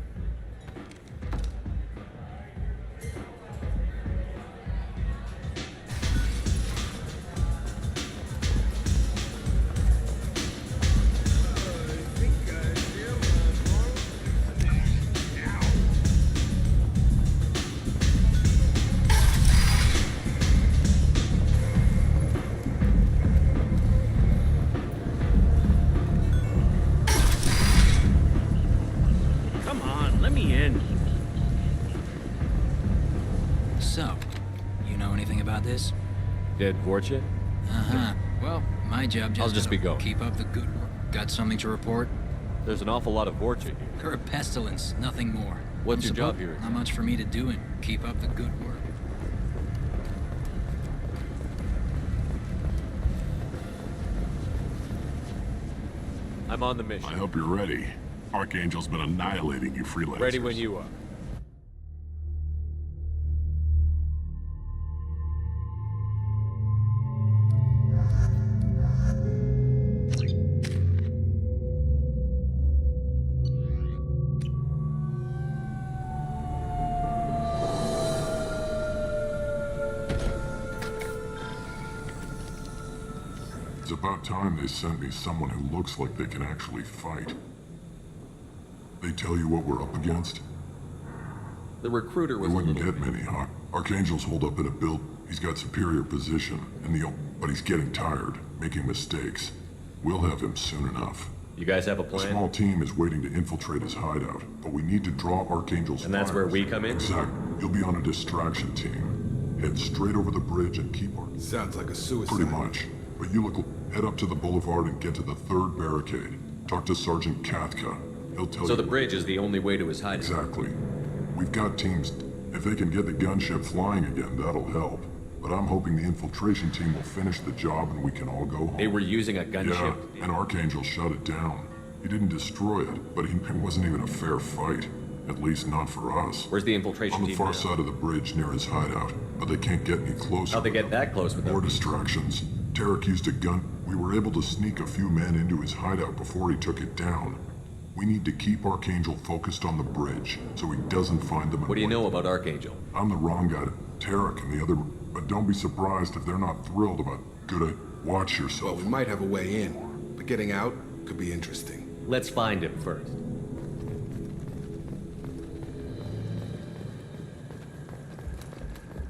Come on, let me in. So, you know anything about this? Dead Vorcha? Uh-huh. Well, my job just I'll just to be going. keep up the good work. Got something to report? There's an awful lot of Vorcha here. You're a pestilence, nothing more. What's your job here? Not much for me to do and keep up the good work. I'm on the mission. I hope you're ready. Archangel's been annihilating you freelancers. Ready when you are. It's about time they sent me someone who looks like they can actually fight. They tell you what we're up against? The recruiter was We a wouldn't little... get many, huh? Archangel's holed up in a build. He's got superior position, but he's getting tired, making mistakes. We'll have him soon enough. You guys have a A plan? small team is waiting to infiltrate his hideout, but we need to draw Archangel's And that's where fires. we come in? Exactly. You'll be on a distraction team. Head straight over the bridge and keep our... Sounds like a suicide. Pretty much. But you look... Head up to the boulevard and get to the third barricade. Talk to Sergeant Katka. He'll tell you... So the bridge is the only way to his hideout? Exactly. We've got teams... If they can get the gunship flying again, that'll help. But I'm hoping the infiltration team will finish the job and we can all go home. They were using a gunship? Yeah, and Archangel shut it down. He didn't destroy it, but it wasn't even a fair fight. At least not for us. Where's the infiltration On the team far now? side of the bridge near his hideout, but they can't get any closer. How'd they get that close with More them? distractions. Tarek used a gun. We were able to sneak a few men into his hideout before he took it down. We need to keep Archangel focused on the bridge, so he doesn't find them. What do you know about Archangel? I'm the wrong guy. Tarek and the other... But don't be surprised if they're not thrilled about... Watch yourself. Well, we might have a way in, but getting out could be interesting. Let's find him first.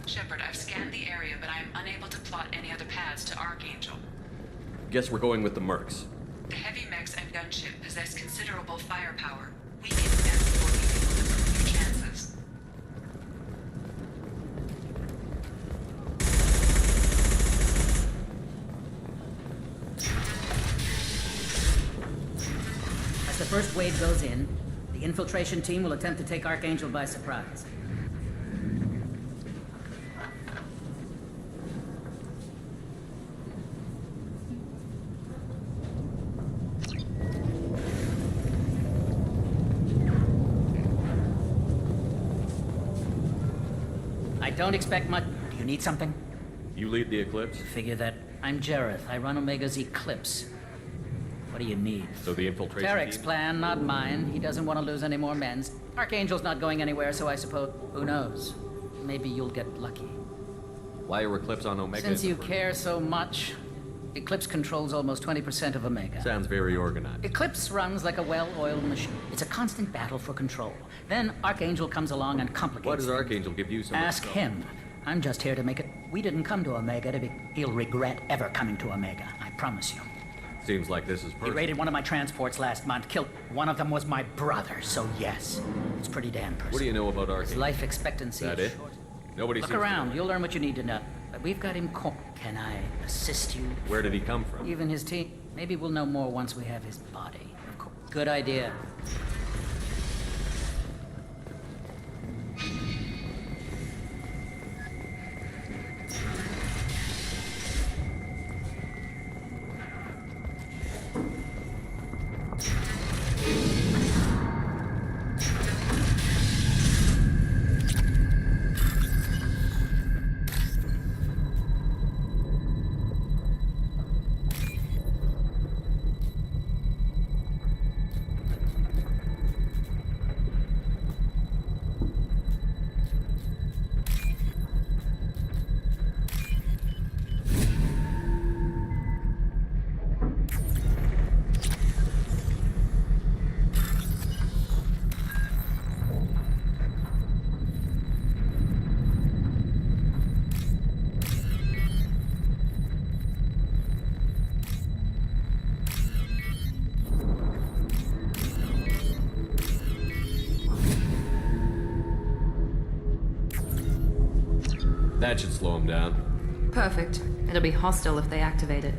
Shepard, I've scanned the area, but I am unable to plot any other paths to Archangel. Guess we're going with the mercs. The heavy mechs and gunship possess considerable firepower. We need them before we can improve your chances. As the first wave goes in, the infiltration team will attempt to take Archangel by surprise. I don't expect much. Do you need something? You lead the Eclipse? Figure that. I'm Jareth. I run Omega's Eclipse. What do you need? So the infiltration Tarek's team? plan, not mine. He doesn't want to lose any more men. Archangel's not going anywhere, so I suppose... Who knows? Maybe you'll get lucky. Why are Eclipse on Omega? Since you care so much, Eclipse controls almost 20% of Omega. Sounds very organized. Eclipse runs like a well-oiled machine. It's a constant battle for control. Then Archangel comes along and complicates Why does things. Archangel give you so much Ask trouble? him. I'm just here to make it... We didn't come to Omega to be... He'll regret ever coming to Omega, I promise you. Seems like this is He personal. raided one of my transports last month, killed... One of them was my brother, so yes. It's pretty damn personal. What do you know about His Archangel? life expectancy That is it? short. Nobody Look seems to around, know. you'll learn what you need to know. But we've got him Can I assist you? Where did he come from? Even his team. Maybe we'll know more once we have his body. Of course. Good idea. That should slow him down. Perfect. It'll be hostile if they activate it.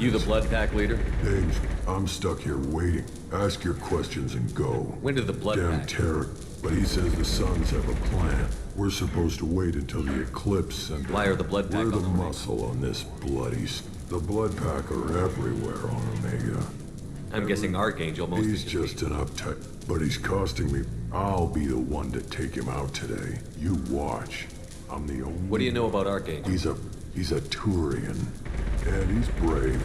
You the Blood Pack leader? Dave, I'm stuck here waiting. Ask your questions and go. When did the Blood Damn Pack? Tarek, but he says the Sons have a plan. We're supposed to wait until the eclipse and... Why are the Blood Pack We're the on Omega? muscle on this bloody... The Blood Pack are everywhere on Omega. I'm guessing Archangel mostly. He's just an uptight, but he's costing me. I'll be the one to take him out today. You watch. I'm the only... What do you know about Archangel? He's a Turian. And he's brave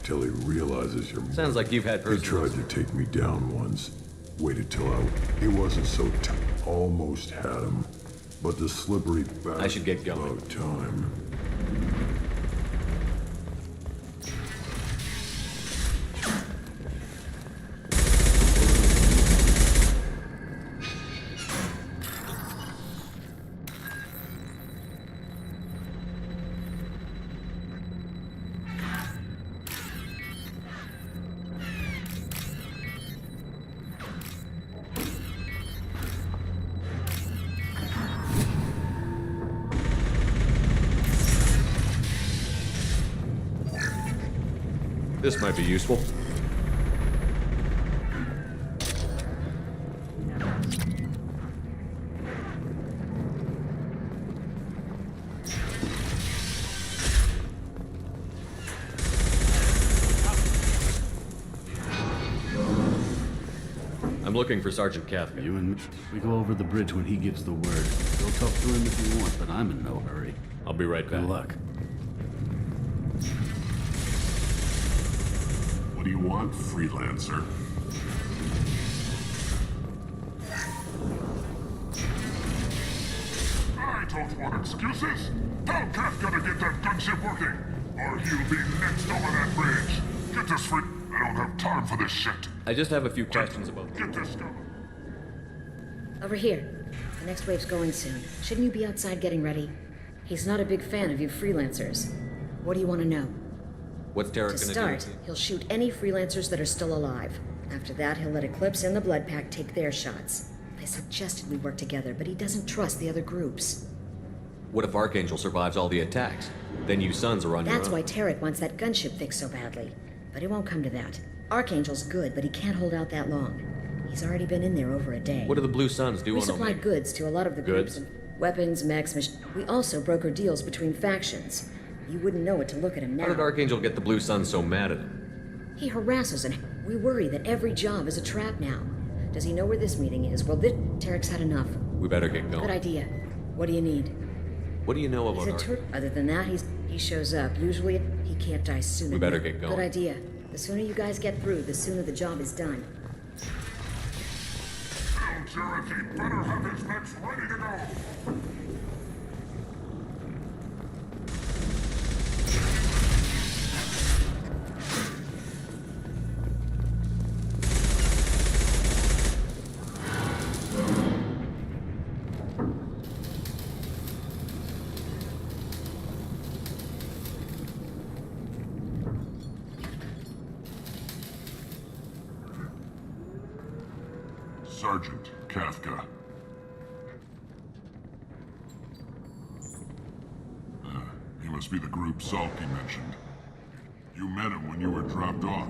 till he realizes you're... Sounds like you've had He personal... tried to take me down once. Waited till he wasn't so almost had him. But the slippery back... I should get going. About time. This might be useful. I'm I'm looking for Sergeant Kafka. You and me, we go over the bridge when he gives the word. Go talk to him if you want, but I'm in no hurry. I'll be right back. Good luck. What do you want, freelancer? I don't want excuses. Tell Kafka to get that gunship working, or he'll be next over that bridge. Get this free. I don't have time for this shit. I just have a few questions about Get this going. Over here. The next wave's going soon. Shouldn't you be outside getting ready? He's not a big fan of you freelancers. What do you want to know? What's Derek To gonna start, do? he'll shoot any freelancers that are still alive. After that, he'll let Eclipse and the Blood Pack take their shots. I suggested we work together, but he doesn't trust the other groups. What if Archangel survives all the attacks? Then you sons are on your own. That's why Tarek wants that gunship fixed so badly. But it won't come to that. Archangel's good, but he can't hold out that long. He's already been in there over a day. What do the Blue Suns do We on supplied Omega? goods to a lot of the groups. Goods? And weapons, mechs, We also broker deals between factions. You wouldn't know it to look at him now. How did Archangel get the Blue Suns so mad at him? He harasses and we worry that every job is a trap now. Does he know where this meeting is? Well, Tarek's had enough. We better get Good going. idea. What do you need? What do you know about He's a Archangel? Other than that, he shows up. Usually, he can't die soon We enough. better get going. Good idea. The sooner you guys get through, the sooner the job is done. Tell Tarek he better have his mechs ready to go. Sergeant Kafka. He must be the group Salky mentioned. You met him when you were dropped off.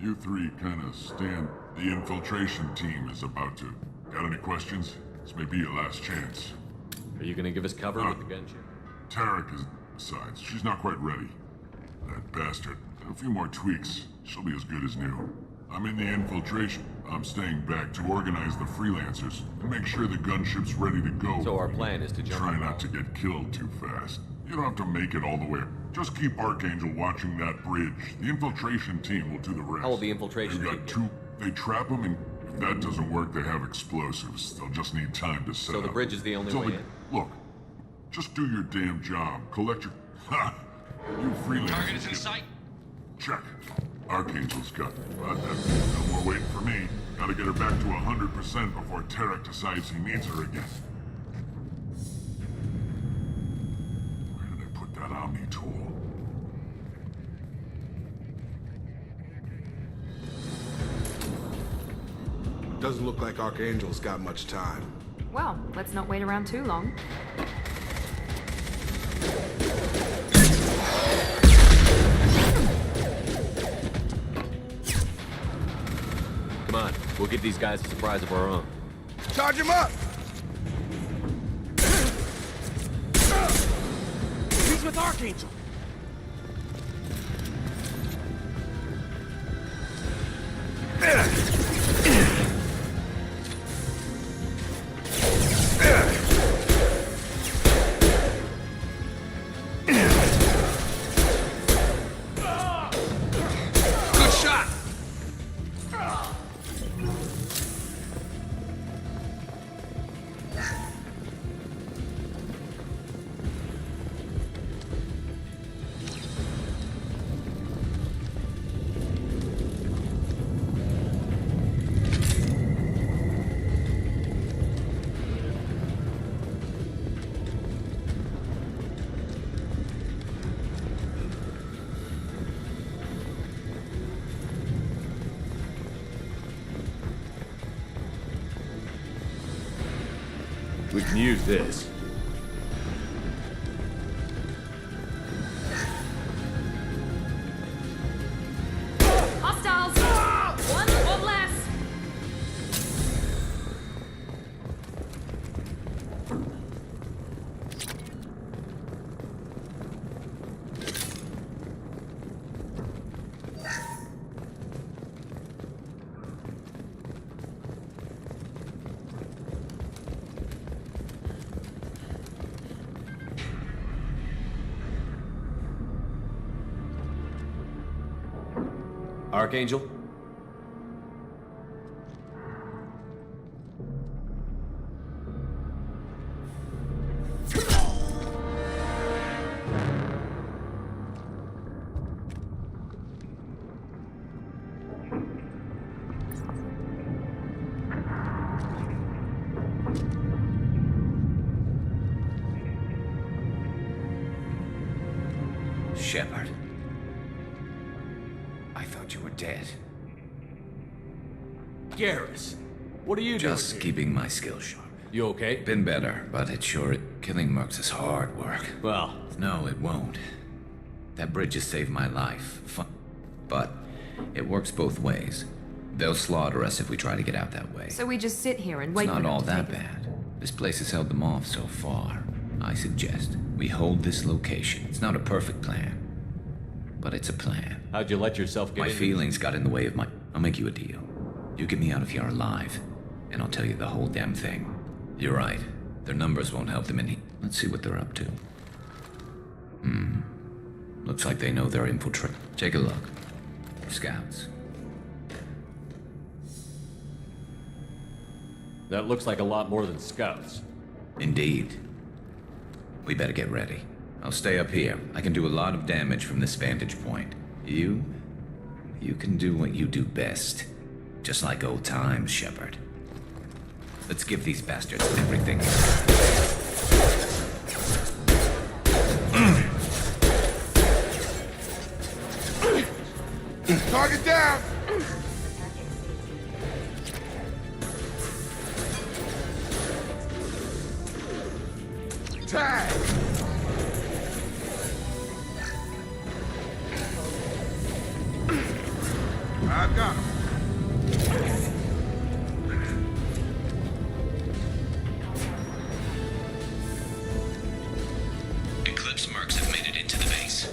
You three kinda stand. The infiltration team is about to. Got any questions? This may be your last chance. Are you gonna give us cover with the gunship? Tarek is... Besides, she's not quite ready. That bastard. A few more tweaks. She'll be as good as new. I'm in the infiltration. I'm staying back to organize the freelancers and make sure the gunship's ready to go. So our plan is to jump Try in. not to get killed too fast. You don't have to make it all the way. Just keep Archangel watching that bridge. The infiltration team will do the rest. How will the infiltration They've team got get? two. They trap them, and if that doesn't work, they have explosives. They'll just need time to set So up. the bridge is the only So way in? Look, just do your damn job. Collect your... Ha! You freelancers... Target is in sight. Check. Archangel's got me, but no more waiting for me. Gotta get her back to 100% before Tarek decides he needs her again. Where did I put that Omni tool? Doesn't look like Archangel's got much time. Well, let's not wait around too long. Come on, we'll give these guys a surprise of our own. Charge him up! He's with Archangel. Good shot! We can use this. Hostiles! One or less! Archangel? Shepard. I thought you were dead. Garrus, what are you doing? Just keeping my skills sharp. You okay? Been better, but it's sure killing mercs is hard work. Well... No, it won't. That bridge has saved my life. But it works both ways. They'll slaughter us if we try to get out that way. So we just sit here and wait It's for not them all to that take us. bad. This place has held them off so far. I suggest we hold this location. It's not a perfect plan, but it's a plan. How'd you let yourself get My into feelings got in the way of my... I'll make you a deal. You get me out of here alive, and I'll tell you the whole damn thing. You're right. Their numbers won't help them any... Let's see what they're up to. Looks like they know they're infiltrating. Take a look. Scouts. That looks like a lot more than scouts. Indeed. We better get ready. I'll stay up here. I can do a lot of damage from this vantage point. You can do what you do best. Just like old times, Shepard. Let's give these bastards everything. Target down! Tag! I've got him. Eclipse mercs have made it into the base.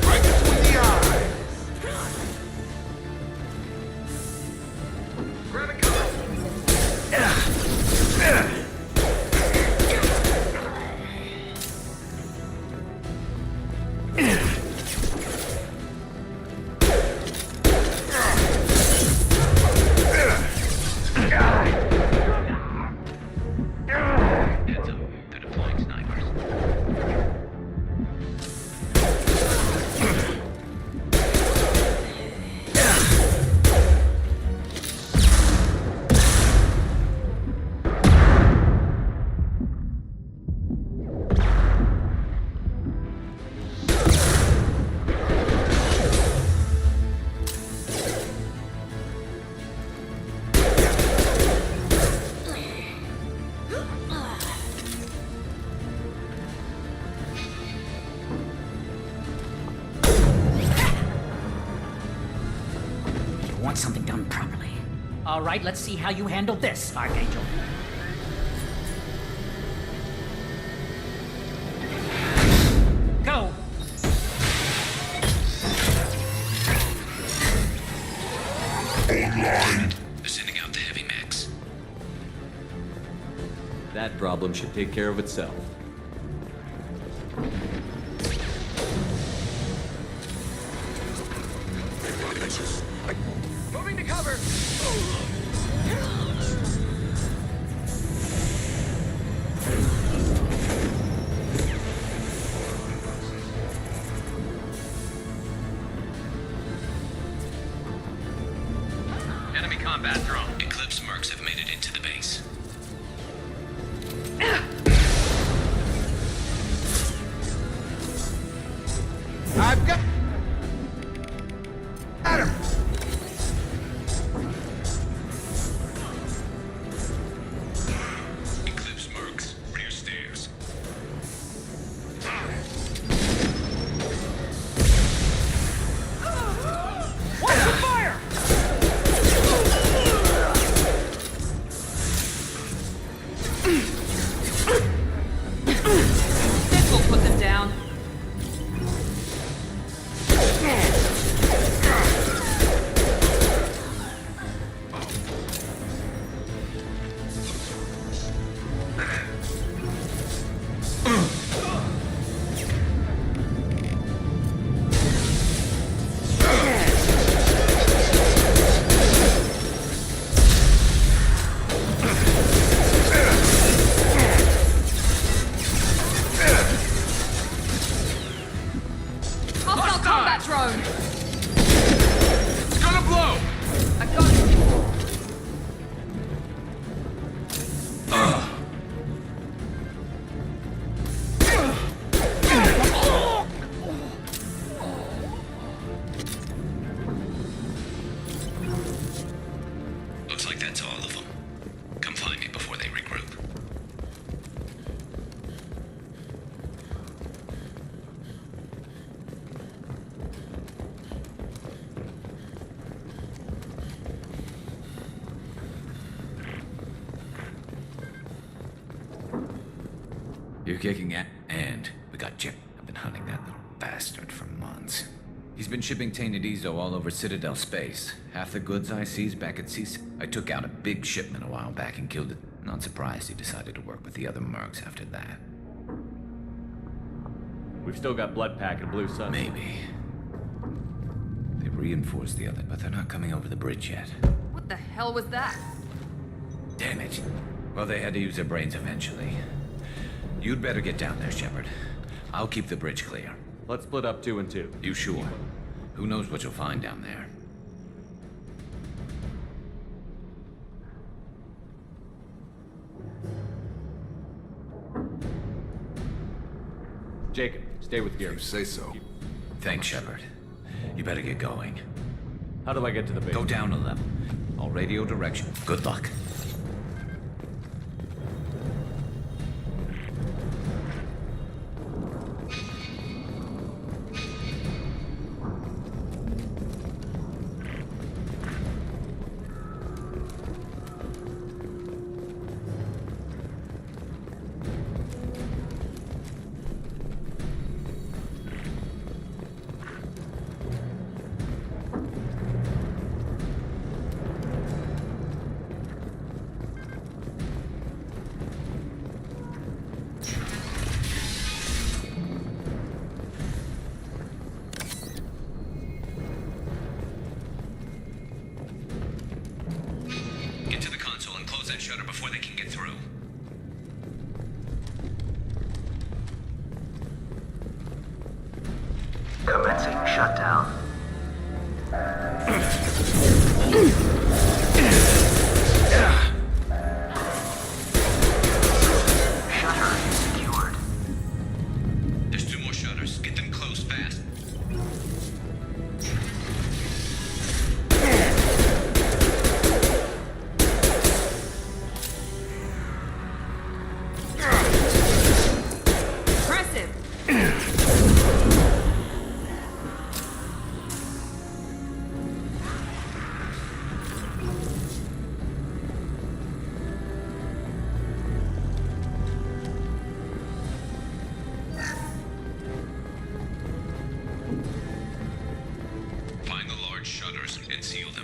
Right between the eyes! Grab it, cover! Heads up. They're deploying snipers. You want something done properly. All right, let's see how you handle this, Archangel. Go! They're sending out the heavy mechs. That problem should take care of itself. Moving to cover! Enemy combat drone. Eclipse mercs have made it into the base. I've got... Got him! Eclipse mercs, rear stairs. Watch the fire! that's all of them. Come find me before they regroup. You're kicking at, and we got Jim. I've been hunting that little bastard for months. He's been shipping tainted Ezo all over Citadel space. Half the goods I seized back at CIS. I took out a big shipment a while back and killed it. Not surprised he decided to work with the other mercs after that. We've still got Bloodpack and Blue Sun. Maybe. They reinforced the other, but they're not coming over the bridge yet. What the hell was that? Damn it. Well, they had to use their brains eventually. You'd better get down there, Shepard. I'll keep the bridge clear. Let's split up 2 and 2. You sure? Who knows what you'll find down there? Jacob, stay with Gear. You say so. Thanks, Shepard. You better get going. How do I get to the base? Go down a level. All radio direction. Good luck. Get to the console and close that shutter before they can get through. Commencing shutdown. Shutter is secured. There's 2 more shutters. Get them closed fast. Find the large shutters and seal them.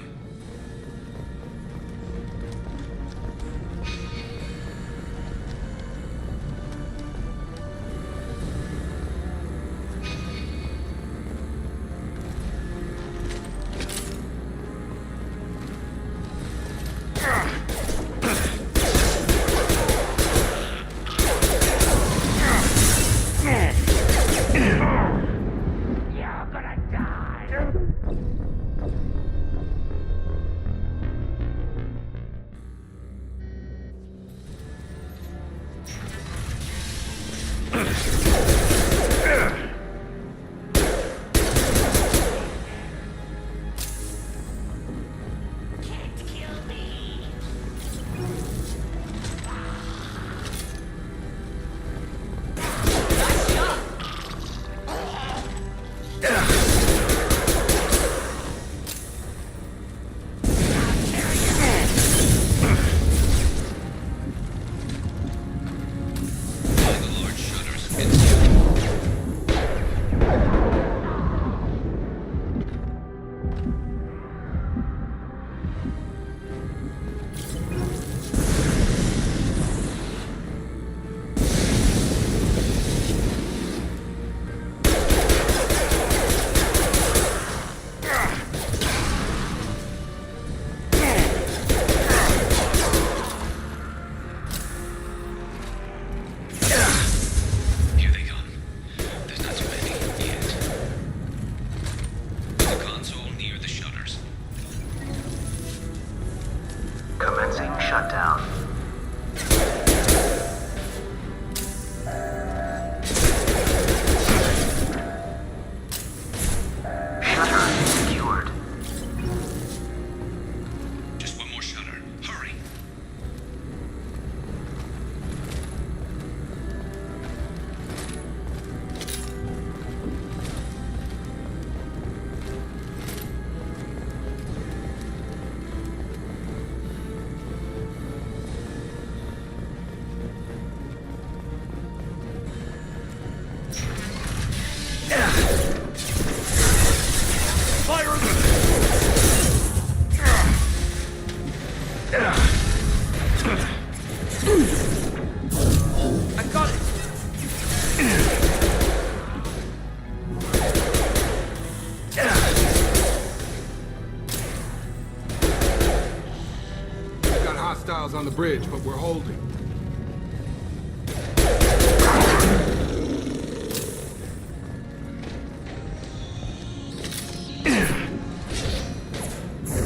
I got it! We've got hostiles on the bridge, but we're holding.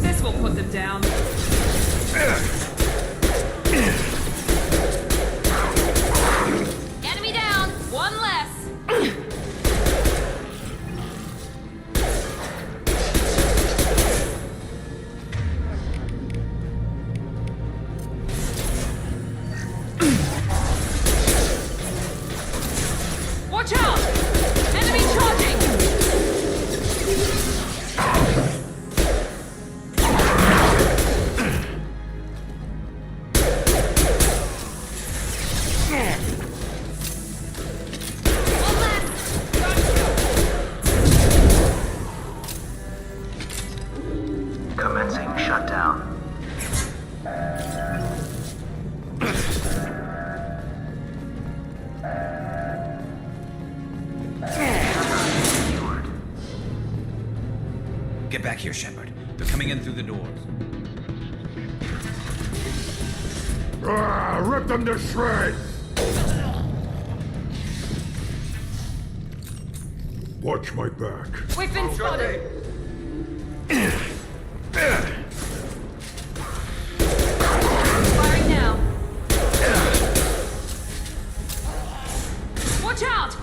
This will put them down. Enemy down! One less! Watch out! Enemy charging! Commencing shutdown. Get back here, Shepard. They're coming in through the doors. Rip them to shreds! Watch my back. We've been spotted! Firing now. Watch out!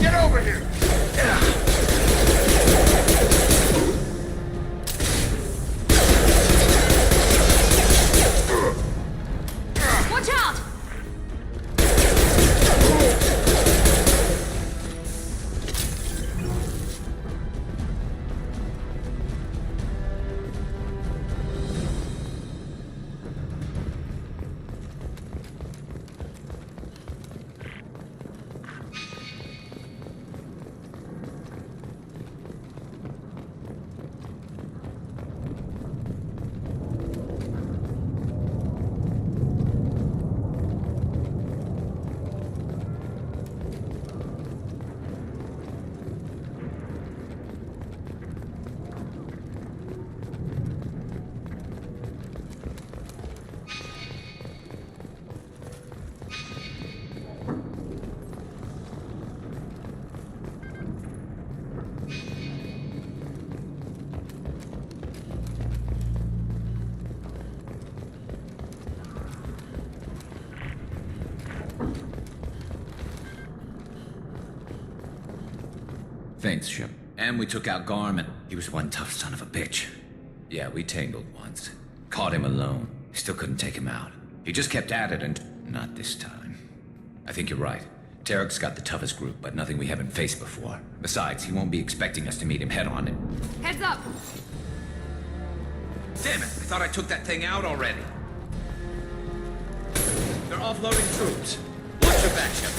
Get over here! Watch out! Thanks, Shep. And we took out Garmin. He was one tough son of a bitch. Yeah, we tangled once. Caught him alone. Still couldn't take him out. He just kept at it and... not this time. I think you're right. Tarek's got the toughest group, but nothing we haven't faced before. Besides, he won't be expecting us to meet him head-on and... Heads up! Damn it! I thought I took that thing out already. They're offloading troops. Watch your back, Shep.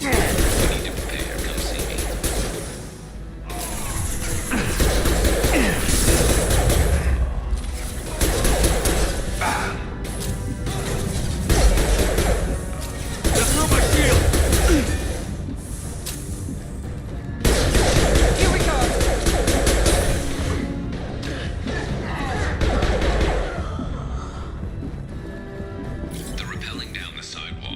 You need to prepare. Come see me. Just throw my shield! Here we go! They're rappelling down the sidewalk.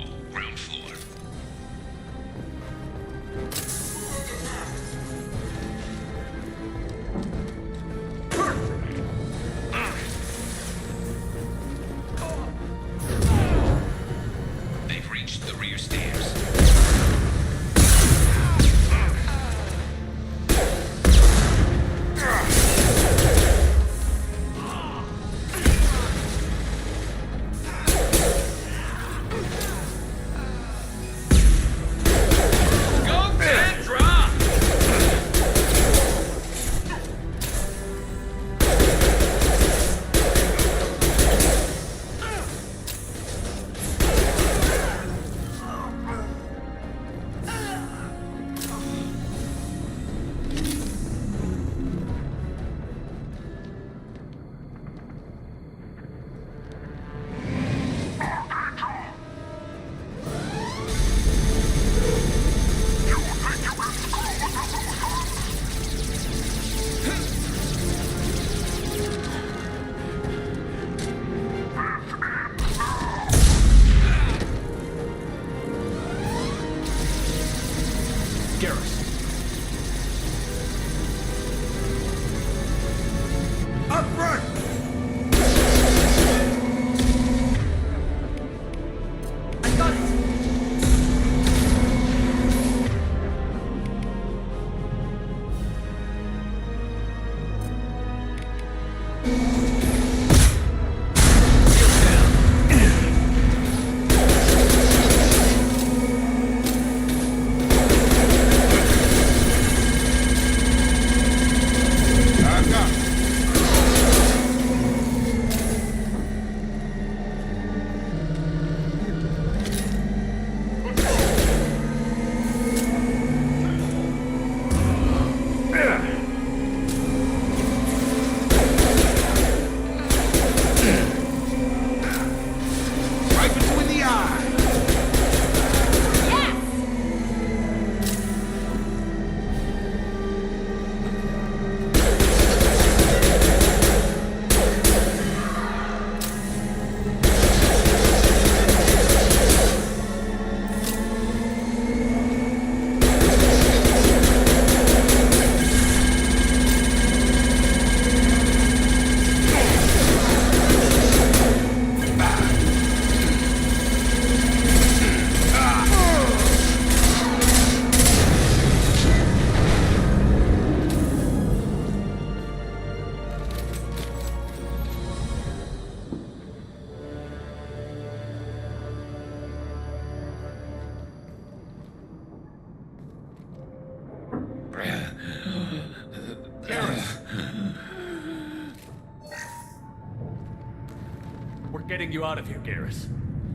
We're getting you out of here, Garrus.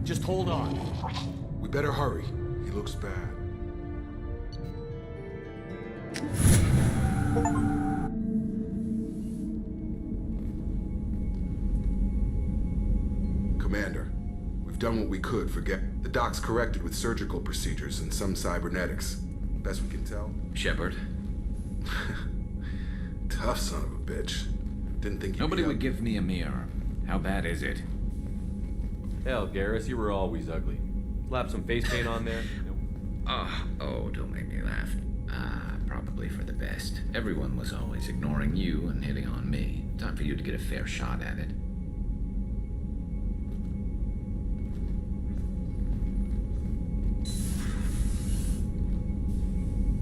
Just hold on. We better hurry. He looks bad. Commander, we've done what we could. Forget. The doc's corrected with surgical procedures and some cybernetics. Best we can tell. Shepard. Tough son of a bitch. Didn't think you'd Nobody be would give me a mirror. How bad is it? Hell, Garrus, you were always ugly. Slap some face paint on there. Oh, don't make me laugh. Probably for the best. Everyone was always ignoring you and hitting on me. Time for you to get a fair shot at it.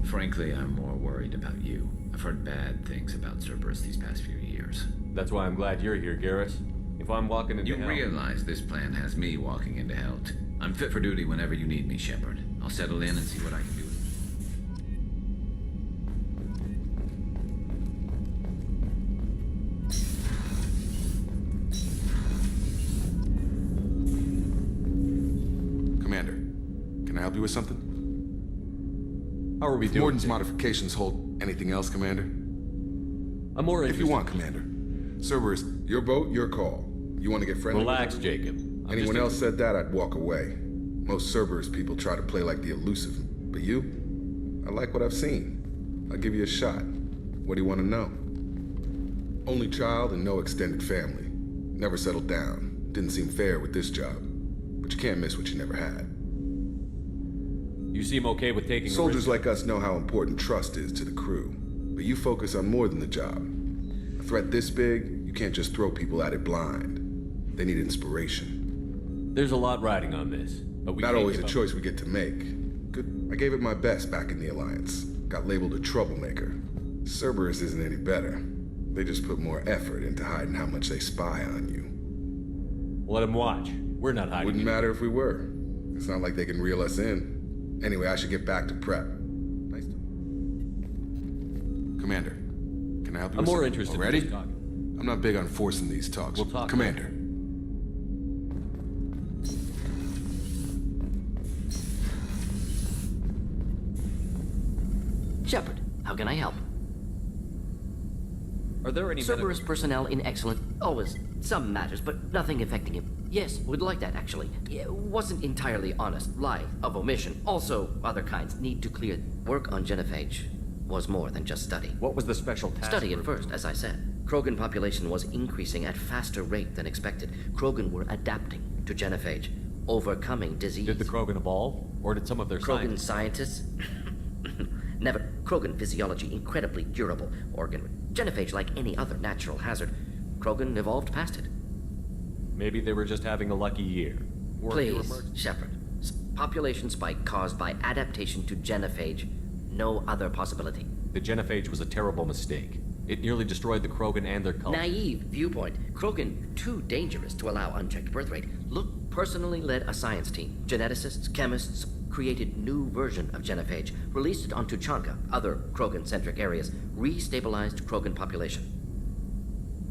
Frankly, I'm more worried about you. I've heard bad things about Cerberus these past few years. That's why I'm glad you're here, Garrus. If I'm walking into hell... You realize this plan has me walking into hell. I'm fit for duty whenever you need me, Shepard. I'll settle in and see what I can do. Commander, can I help you with something? How are we doing? Morden's modifications hold anything else, Commander? I'm more interested. If you want, Commander. Cerberus, your boat, your call. You want to get friendly? Relax, Jacob. Anyone else said that, I'd walk away. Most Cerberus people try to play like the elusive. But you? I like what I've seen. I'll give you a shot. What do you want to know? Only child and no extended family. Never settled down. Didn't seem fair with this job. But you can't miss what you never had. You seem okay with taking Soldiers like us know how important trust is to the crew. But you focus on more than the job. A threat this big, you can't just throw people at it blind. They need inspiration. There's a lot riding on this, but we Not can't always give a up. choice we get to make. Good. I gave it my best back in the Alliance. Got labeled a troublemaker. Cerberus isn't any better. They just put more effort into hiding how much they spy on you. Let them watch. We're not hiding. Wouldn't matter if we were. It's not like they can reel us in. Anyway, I should get back to prep. Nice to... Commander, can I help you I'm with more something? interested Already? in just talking. I'm not big on forcing these talks. We'll talk. Commander. Shepard, how can I help? Are there any Cerberus personnel in excellent... Always. Some matters, but nothing affecting him. Yes, would like that, actually. Yeah, wasn't entirely honest. Lie of omission. Also, other kinds need to clear. Work on genophage was more than just study. What was the special task? Study at first, as I said. Krogan population was increasing at faster rate than expected. Krogan were adapting to genophage, overcoming disease. Did the Krogan evolve? Or did some of their Krogan scientists? Never. Krogan physiology incredibly durable. Organ genophage like any other natural hazard. Krogan evolved past it. Maybe they were just having a lucky year. Or Please, Shepard. Population spike caused by adaptation to genophage. No other possibility. The genophage was a terrible mistake. It nearly destroyed the Krogan and their cult. Naive viewpoint. Krogan too dangerous to allow unchecked birth rate. Look, personally led a science team. Geneticists, chemists, created new version of genophage, released it on Tuchanka, other Krogan-centric areas, restabilized Krogan population.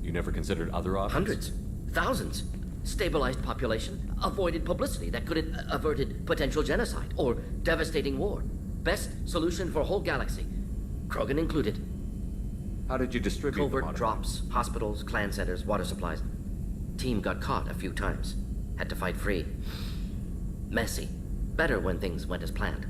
You never considered other options? Hundreds. Thousands. Stabilized population, avoided publicity that could have averted potential genocide or devastating war. Best solution for whole galaxy. Krogan included. How did you distribute Covert drops, hospitals, clan centers, water supplies. Team got caught a few times. Had to fight free. Messy. Better when things went as planned.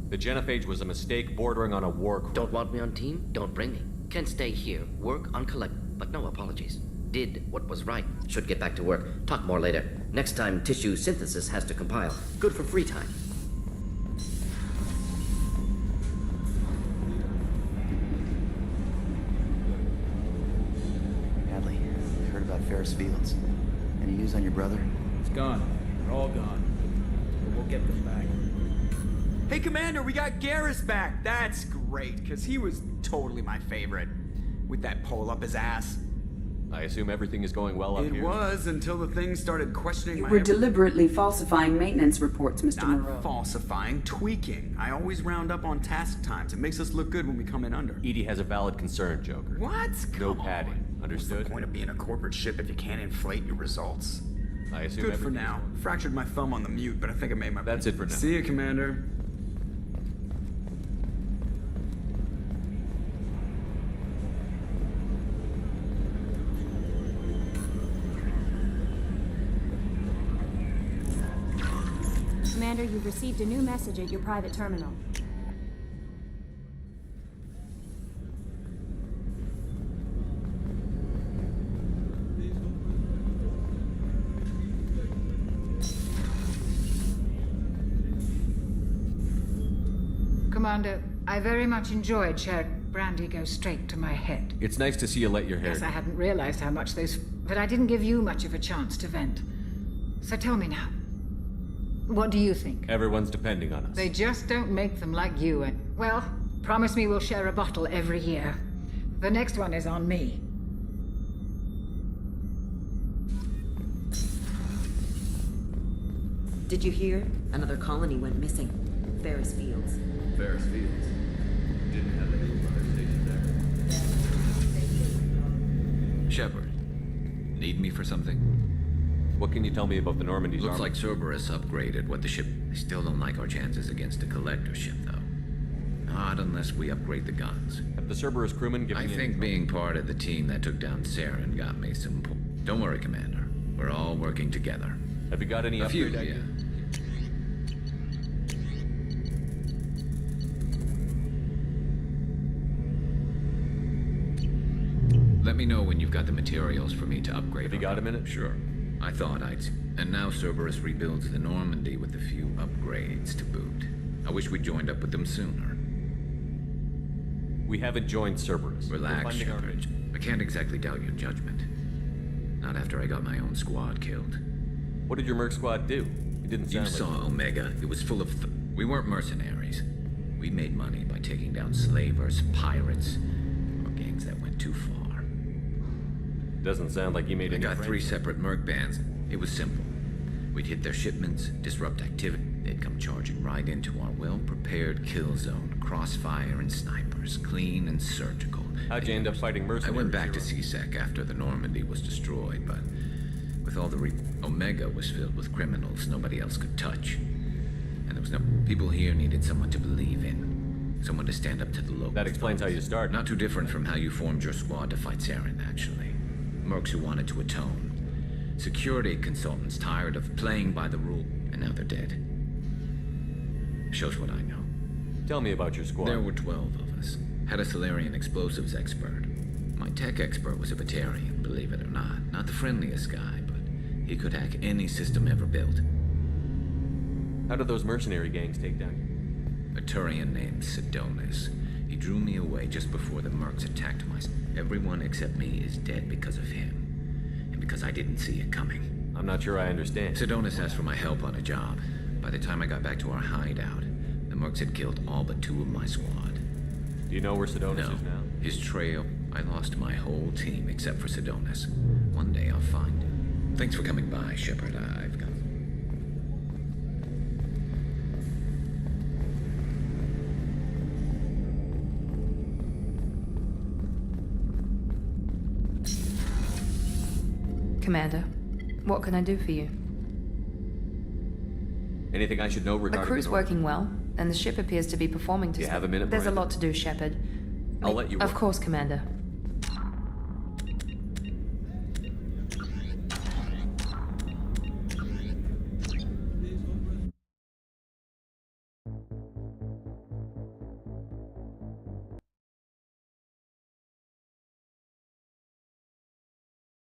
The genophage was a mistake bordering on a war crime. Don't want me on team? Don't bring me. Can stay here, work on collect, but no apologies. Did what was right. Should get back to work. Talk more later. Next time tissue synthesis has to compile. Good for free time. Hadley, I heard about Ferris Fields. Any news on your brother? It's gone. They're all gone. But we'll get them back. Hey, Commander, we got Garrus back. That's great, because he was totally my favorite. With that pole up his ass. I assume everything is going well up here. It was until the thing started questioning my... We're deliberately falsifying maintenance reports, Mr. Not Moreau. falsifying, tweaking. I always round up on task times. It makes us look good when we come in under. Edie has a valid concern, Joker. What? No padding. Understood. What's the point of being a corporate ship if you can't inflate your results? I assume Good for everything's now. Fractured my thumb on the mute, but I think I made my... That's it for now. See you, Commander. Commander, you've received a new message at your private terminal. Commander, I very much enjoyed sharing brandy goes straight to my head. It's nice to see you let your hair Yes, I down. hadn't realized how much those... But I didn't give you much of a chance to vent. So tell me now. What do you think? Everyone's depending on us. They just don't make them like you and... Well, promise me we'll share a bottle every year. The next one is on me. Did you hear? Another colony went missing. Ferris Fields. Ferris Fields. Didn't have any other station there. Shepard, need me for something? What can you tell me about the Normandy's Looks armor? like Cerberus upgraded what the ship... I still don't like our chances against a collector ship, though. Not unless we upgrade the guns. Have the Cerberus crewmen given I you think any being part of the team that took down Saren got me some... Don't worry, Commander. We're all working together. Have you got any A few, upgrade yeah. ideas? Let me know when you've got the materials for me to upgrade. Have you got a minute? Sure. I thought I'd... And now Cerberus rebuilds the Normandy with a few upgrades to boot. I wish we'd joined up with them sooner. We haven't joined Cerberus. We're Relax, funding our Shepard. mission. I can't exactly doubt your judgment. Not after I got my own squad killed. What did your merc squad do? It didn't You sound like... saw Omega. It was full of... We weren't mercenaries. We made money by taking down slavers, pirates, or gangs that went too far. Doesn't sound like you made I any got friends. 3 separate merc bands. It was simple. We'd hit their shipments, disrupt activity. They'd come charging right into our well-prepared kill zone. Crossfire and snipers, clean and surgical. How'd you end up fighting I mercenaries? went back to CSEC after the Normandy was destroyed, but with all the Omega was filled with criminals nobody else could touch. And there was no... People here needed someone to believe in. Someone to stand up to the locals. That explains how you started. Not too different from how you formed your squad to fight Saren, actually. Mercs who wanted to atone. Security consultants tired of playing by the rule, and now they're dead. Shows what I know. Tell me about your squad. There were 12 of us. Had a Solarian explosives expert. My tech expert was a Batarian, believe it or not. Not the friendliest guy, but he could hack any system ever built. How did those mercenary gangs take down you? A Turian named Sidonis. He drew me away just before the mercs attacked my... Everyone except me is dead because of him. And because I didn't see it coming. I'm not sure I understand. Sidonis asked for my help on a job. By the time I got back to our hideout, the mercs had killed all but 2 of my squad. Do you know where Sidonis No. is now? His trail... I lost my whole team except for Sidonis. One day I'll find him. Thanks for coming by, Shepard. I've got... Commander, what can I do for you? Anything I should know The regarding crew's the Normandy? working well, and the ship appears to be performing to... Do you have a minute, There's a Miranda? lot to do, Shepard. I'll let you Of work. course, Commander.